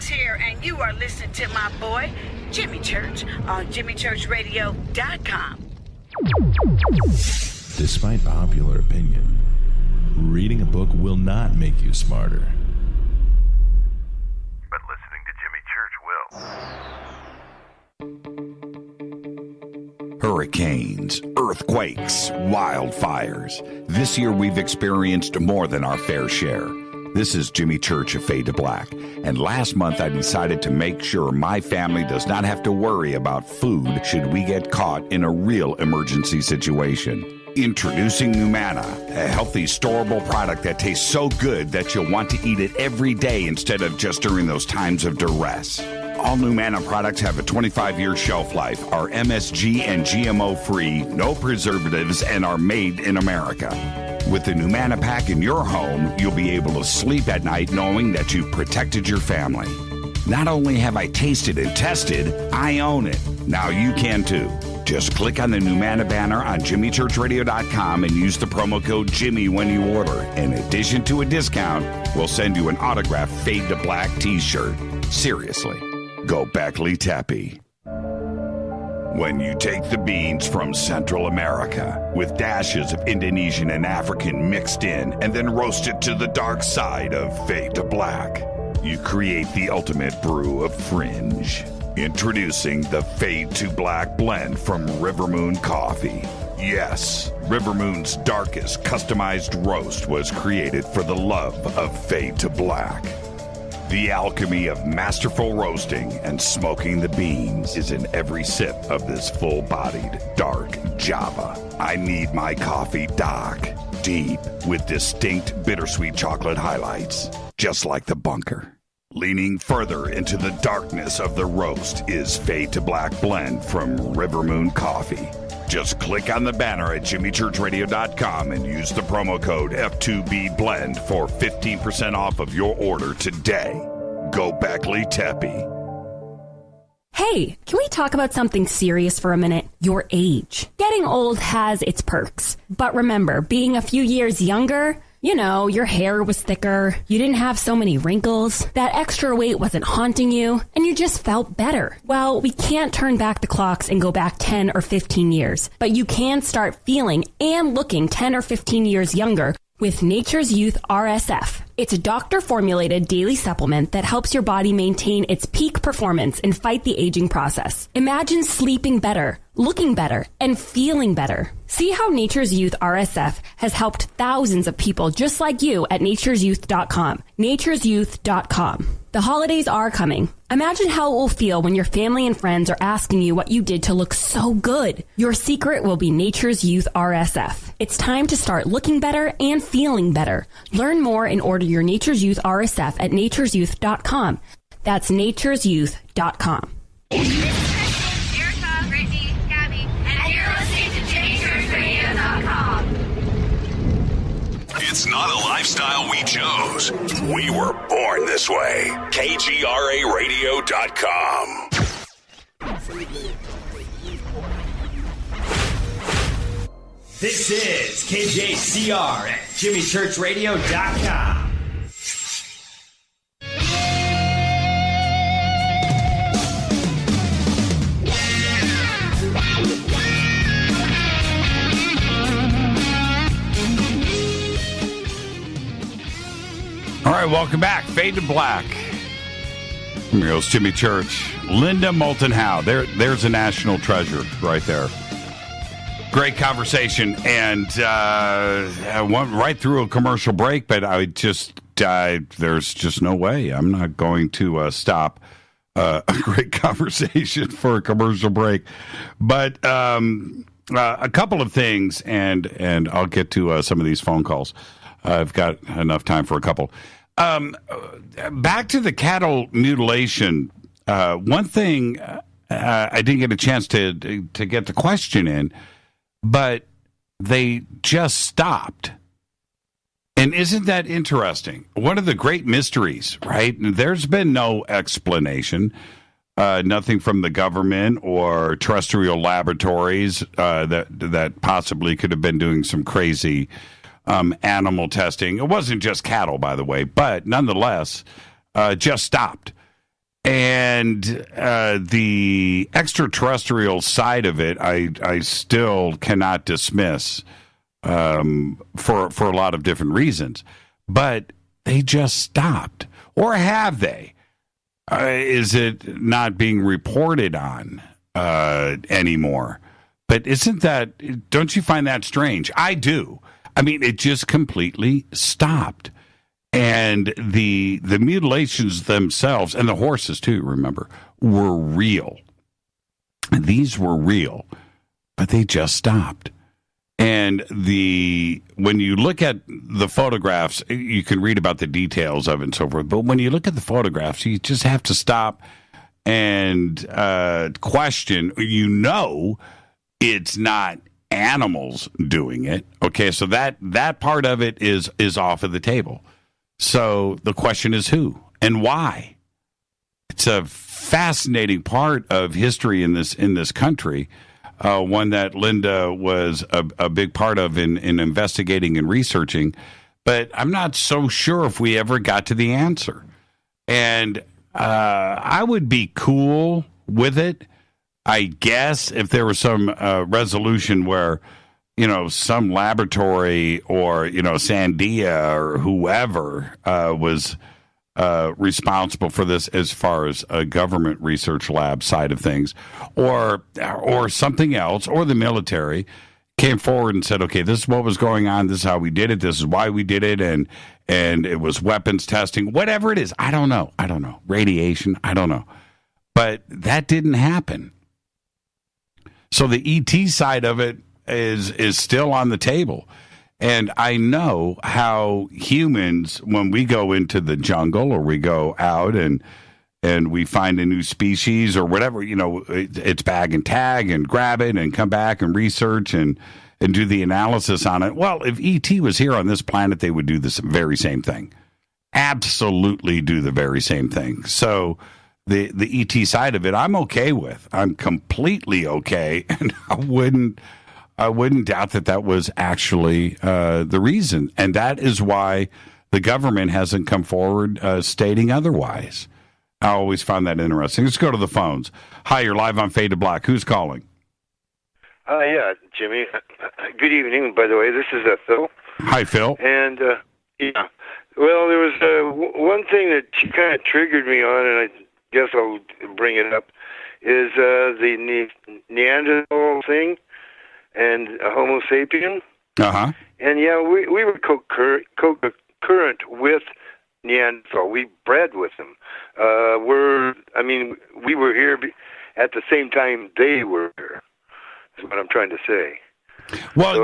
Here, and you are listening to my boy Jimmy Church on JimmyChurchRadio.com. Despite popular opinion, reading a book will not make you smarter. But listening to Jimmy Church will. Hurricanes, earthquakes, wildfires. This year we've experienced more than our fair share. This is Jimmy Church of Fade to Black, and last month I decided to make sure my family does not have to worry about food should we get caught in a real emergency situation. Introducing Numana, a healthy, storable product that tastes so good that you'll want to eat it every day instead of just during those times of duress. All Numana products have a 25-year shelf life, are MSG and GMO-free, no preservatives, and are made in America. With the Numana pack in your home, you'll be able to sleep at night knowing that you've protected your family. Not only have I tasted and tested, I own it. Now you can too. Just click on the Numana banner on JimmyChurchRadio.com and use the promo code Jimmy when you order. In addition to a discount, we'll send you an autographed Fade to Black t-shirt. Seriously, go Beckley Teppy. When you take the beans from Central America with dashes of Indonesian and African mixed in and then roast it to the dark side of Fade to Black, you create the ultimate brew of fringe. Introducing the Fade to Black blend from River Moon Coffee. Yes, River Moon's darkest customized roast was created for the love of Fade to Black. The alchemy of masterful roasting and smoking the beans is in every sip of this full-bodied, dark Java. I need my coffee dark, deep, with distinct bittersweet chocolate highlights, just like the bunker. Leaning further into the darkness of the roast is Fade to Black blend from River Moon Coffee. Just click on the banner at JimmyChurchRadio.com and use the promo code F2BBLEND for 15% off of your order today. Go Beckley Teppy. Hey, can we talk about something serious for a minute? Your age. Getting old has its perks. But remember, being a few years younger, you know, your hair was thicker, you didn't have so many wrinkles, that extra weight wasn't haunting you, and you just felt better. Well, we can't turn back the clocks and go back 10 or 15 years, but you can start feeling and looking 10 or 15 years younger with Nature's Youth RSF. It's a doctor-formulated daily supplement that helps your body maintain its peak performance and fight the aging process. Imagine sleeping better, looking better, and feeling better. See how Nature's Youth RSF has helped thousands of people just like you at nature'syouth.com. nature'syouth.com. The holidays are coming. Imagine how it will feel when your family and friends are asking you what you did to look so good. Your secret will be Nature's Youth RSF. It's time to start looking better and feeling better. Learn more and order your Nature's Youth RSF at nature'syouth.com. That's nature'syouth.com. It's not a lifestyle we chose. We were born this way. KGRARadio.com. This is KJCR at JimmyChurchRadio.com. All right, welcome back. Fade to Black. I'm your host, Jimmy Church. Linda Moulton Howe. There's a national treasure right there. Great conversation. And I went right through a commercial break, but there's just no way. I'm not going to stop a great conversation for a commercial break. But a couple of things, and I'll get to some of these phone calls. I've got enough time for a couple. Back to the cattle mutilation. One thing I didn't get a chance to get the question in, but they just stopped. And isn't that interesting? One of the great mysteries, right? There's been no explanation, nothing from the government or terrestrial laboratories that possibly could have been doing some crazy animal testing. It wasn't just cattle, by the way, but nonetheless, just stopped. And the extraterrestrial side of it, I still cannot dismiss for a lot of different reasons. But they just stopped. Or have they? Is it not being reported on anymore? But don't you find that strange? I do. I mean, it just completely stopped. And the mutilations themselves, and the horses too, remember, were real. These were real, but they just stopped. And when you look at the photographs, you can read about the details of it and so forth. But when you look at the photographs, you just have to stop and question. It's not animals doing it. Okay, so that part of it is off of the table. So the question is who and why. It's a fascinating part of history in this country, one that Linda was a big part of in investigating and researching. But I'm not so sure if we ever got to the answer. And I would be cool with it, I guess, if there was some resolution where, some laboratory or, Sandia or whoever was responsible for this as far as a government research lab side of things, or something else, or the military came forward and said, okay, this is what was going on, this is how we did it, this is why we did it, and it was weapons testing, whatever it is. I don't know. Radiation, I don't know. But that didn't happen. So the ET side of it is still on the table. And I know how humans, when we go into the jungle or we go out and we find a new species or whatever, it's bag and tag and grab it and come back and research and do the analysis on it. Well, if ET was here on this planet, they would do this very same thing. Absolutely do the very same thing. So the ET side of it, I'm okay with. I'm completely okay, and I wouldn't doubt that was actually the reason. And that is why the government hasn't come forward stating otherwise. I always found that interesting. Let's go to the phones. Hi, you're live on Fade to Black. Who's calling? Yeah, Jimmy. Good evening, by the way. This is Phil. Hi, Phil. And, yeah. Well, there was one thing that kind of triggered me on, and I guess I'll bring it up, is the Neanderthal thing and Homo sapien. Uh-huh. And, yeah, we were co-current with Neanderthal. We bred with them. We were here at the same time they were here, is what I'm trying to say. Well,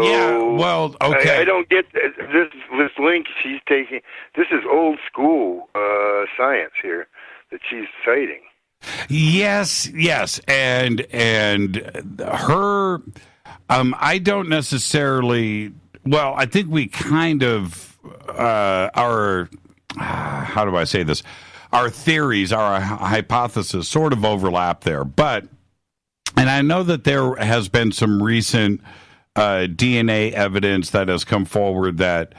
okay. I don't get this link she's taking. This is old school science here that she's citing. Yes, and her, I don't necessarily. Well, I think we kind of our how do I say this? Our theories, our hypothesis, sort of overlap there, and I know that there has been some recent DNA evidence that has come forward that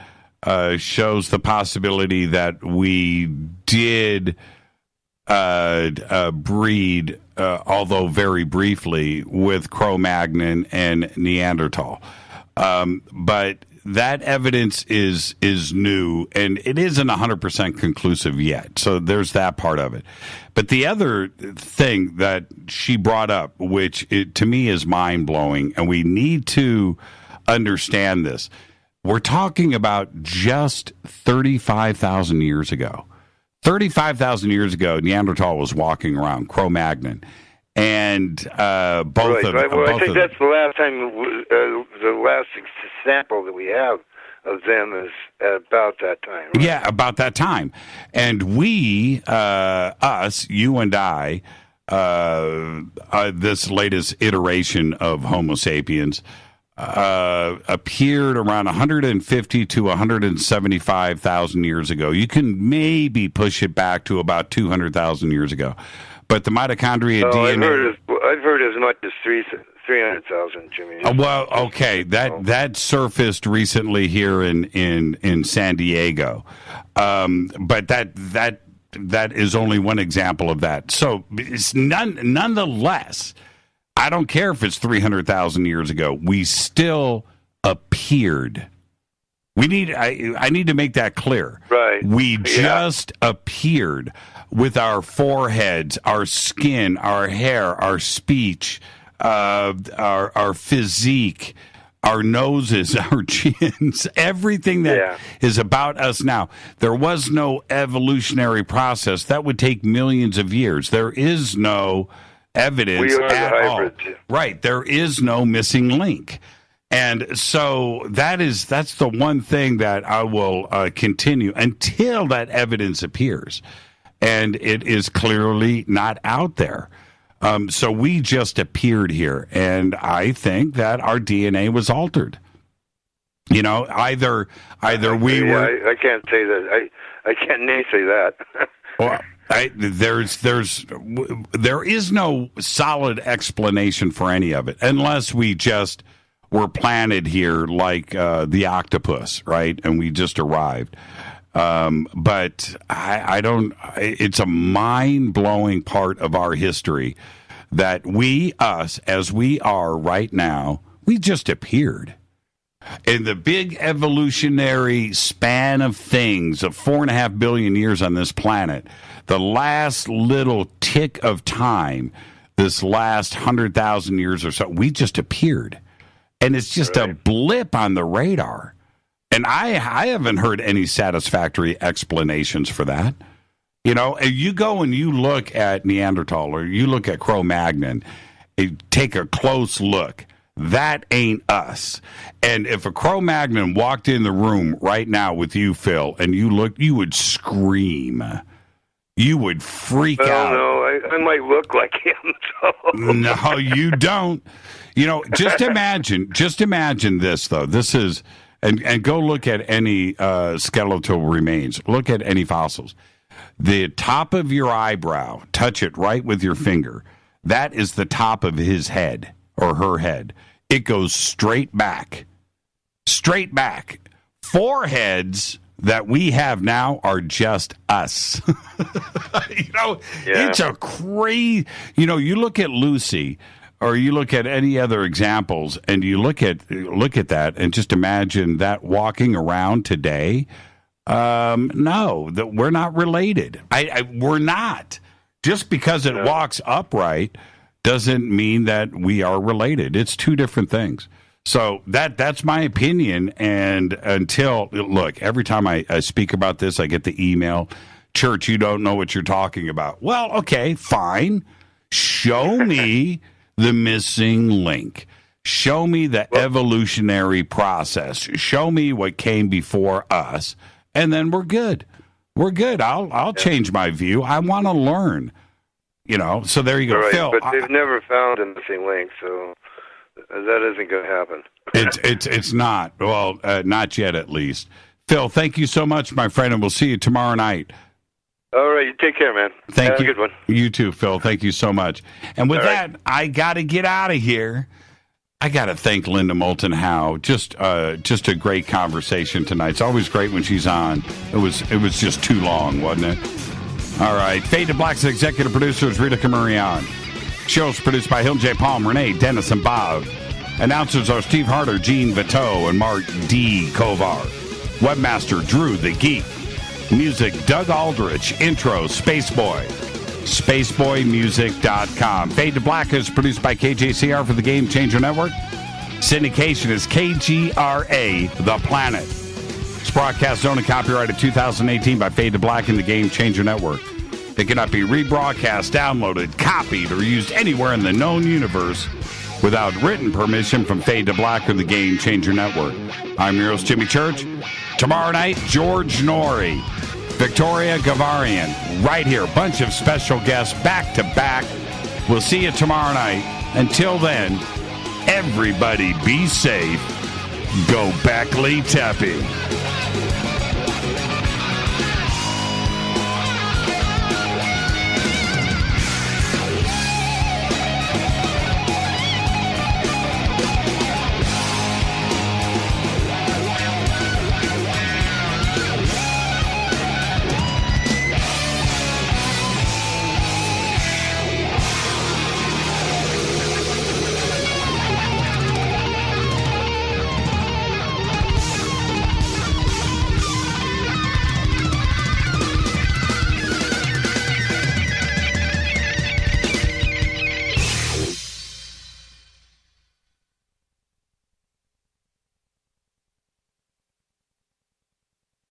shows the possibility that we did breed, although very briefly, with Cro-Magnon and Neanderthal. But that evidence is new, and it isn't 100% conclusive yet. So there's that part of it. But the other thing that she brought up, which to me is mind-blowing, and we need to understand this. We're talking about just 35,000 years ago. 35,000 years ago, Neanderthal was walking around, Cro-Magnon. And both of them. Well, I think that's the last time, the last sample that we have of them is at about that time. Right? Yeah, about that time. And we, us, you and I, this latest iteration of Homo sapiens, appeared around 150 to 175,000 years ago. You can maybe push it back to about 200,000 years ago. But the mitochondria DNA... I've heard as much as 300,000, Jimmy. Well, okay, that surfaced recently here in San Diego, but that is only one example of that. So, it's nonetheless, I don't care if it's 300,000 years ago. We still appeared. I need to make that clear. Right. We just appeared with our foreheads, our skin, our hair, our speech, our physique, our noses, our chins, everything that is about us now. There was no evolutionary process. That would take millions of years. There is no evidence at all. Right. There is no missing link. And so that's the one thing that I will continue until that evidence appears. And it is clearly not out there. So we just appeared here, and I think that our DNA was altered. You know, either we were. I can't say that. I can't say that. Well, there is no solid explanation for any of it, unless we just were planted here like the octopus, right? And we just arrived. But I don't. It's a mind-blowing part of our history that us, as we are right now, we just appeared. In the big evolutionary span of things of 4.5 billion years on this planet, the last little tick of time, this last 100,000 years or so, we just appeared. And it's just a blip on the radar. And I haven't heard any satisfactory explanations for that. You know, if you go and you look at Neanderthal or you look at Cro-Magnon, take a close look. That ain't us. And if a Cro-Magnon walked in the room right now with you, Phil, and you looked, you would scream. You would freak out. No, I might look like him. So. No, you don't. You know, just imagine this, though. This is, and go look at any skeletal remains. Look at any fossils. The top of your eyebrow, touch it right with your finger. That is the top of his head or her head. It goes straight back. Straight back. Foreheads that we have now are just us. It's a crazy... You know, you look at Lucy, or you look at any other examples, and you look at that, and just imagine that walking around today... no, that we're not related. We're not. Just because it walks upright doesn't mean that we are related. It's two different things. So that's my opinion. And look, every time I speak about this, I get the email, "Church, you don't know what you're talking about." Well, okay, fine. Show me the missing link. Show me the evolutionary process. Show me what came before us. And then we're good. We're good. I'll change my view. I want to learn. You know, so there you go. Right, Phil, but they've never found a missing link, so that isn't going to happen. It's not. Well, not yet, at least. Phil, thank you so much, my friend, and we'll see you tomorrow night. All right, you take care, man. Thank you. Have a good one. You too, Phil. Thank you so much. And with that, I got to get out of here. I got to thank Linda Moulton Howe. Just a great conversation tonight. It's always great when she's on. It was just too long, wasn't it? All right. Fade to Black's executive producer is Rita Camurian. Show's produced by Hill J. Palm, Renee, Dennis, and Bob. Announcers are Steve Harder, Gene Vito, and Mark D. Kovar. Webmaster Drew the Geek. Music Doug Aldrich. Intro Spaceboy. SpaceboyMusic.com. Fade to Black is produced by KJCR for the Game Changer Network. Syndication is KGRA The Planet. This broadcast owned and copyrighted 2018 by Fade to Black and the Game Changer Network. It cannot be rebroadcast, downloaded, copied, or used anywhere in the known universe without written permission from Fade to Black or the Game Changer Network. I'm your host, Jimmy Church. Tomorrow night, George Norrie, Victoria Gavarian, right here. Bunch of special guests back to back. We'll see you tomorrow night. Until then, everybody be safe. Go Beckley Tepe.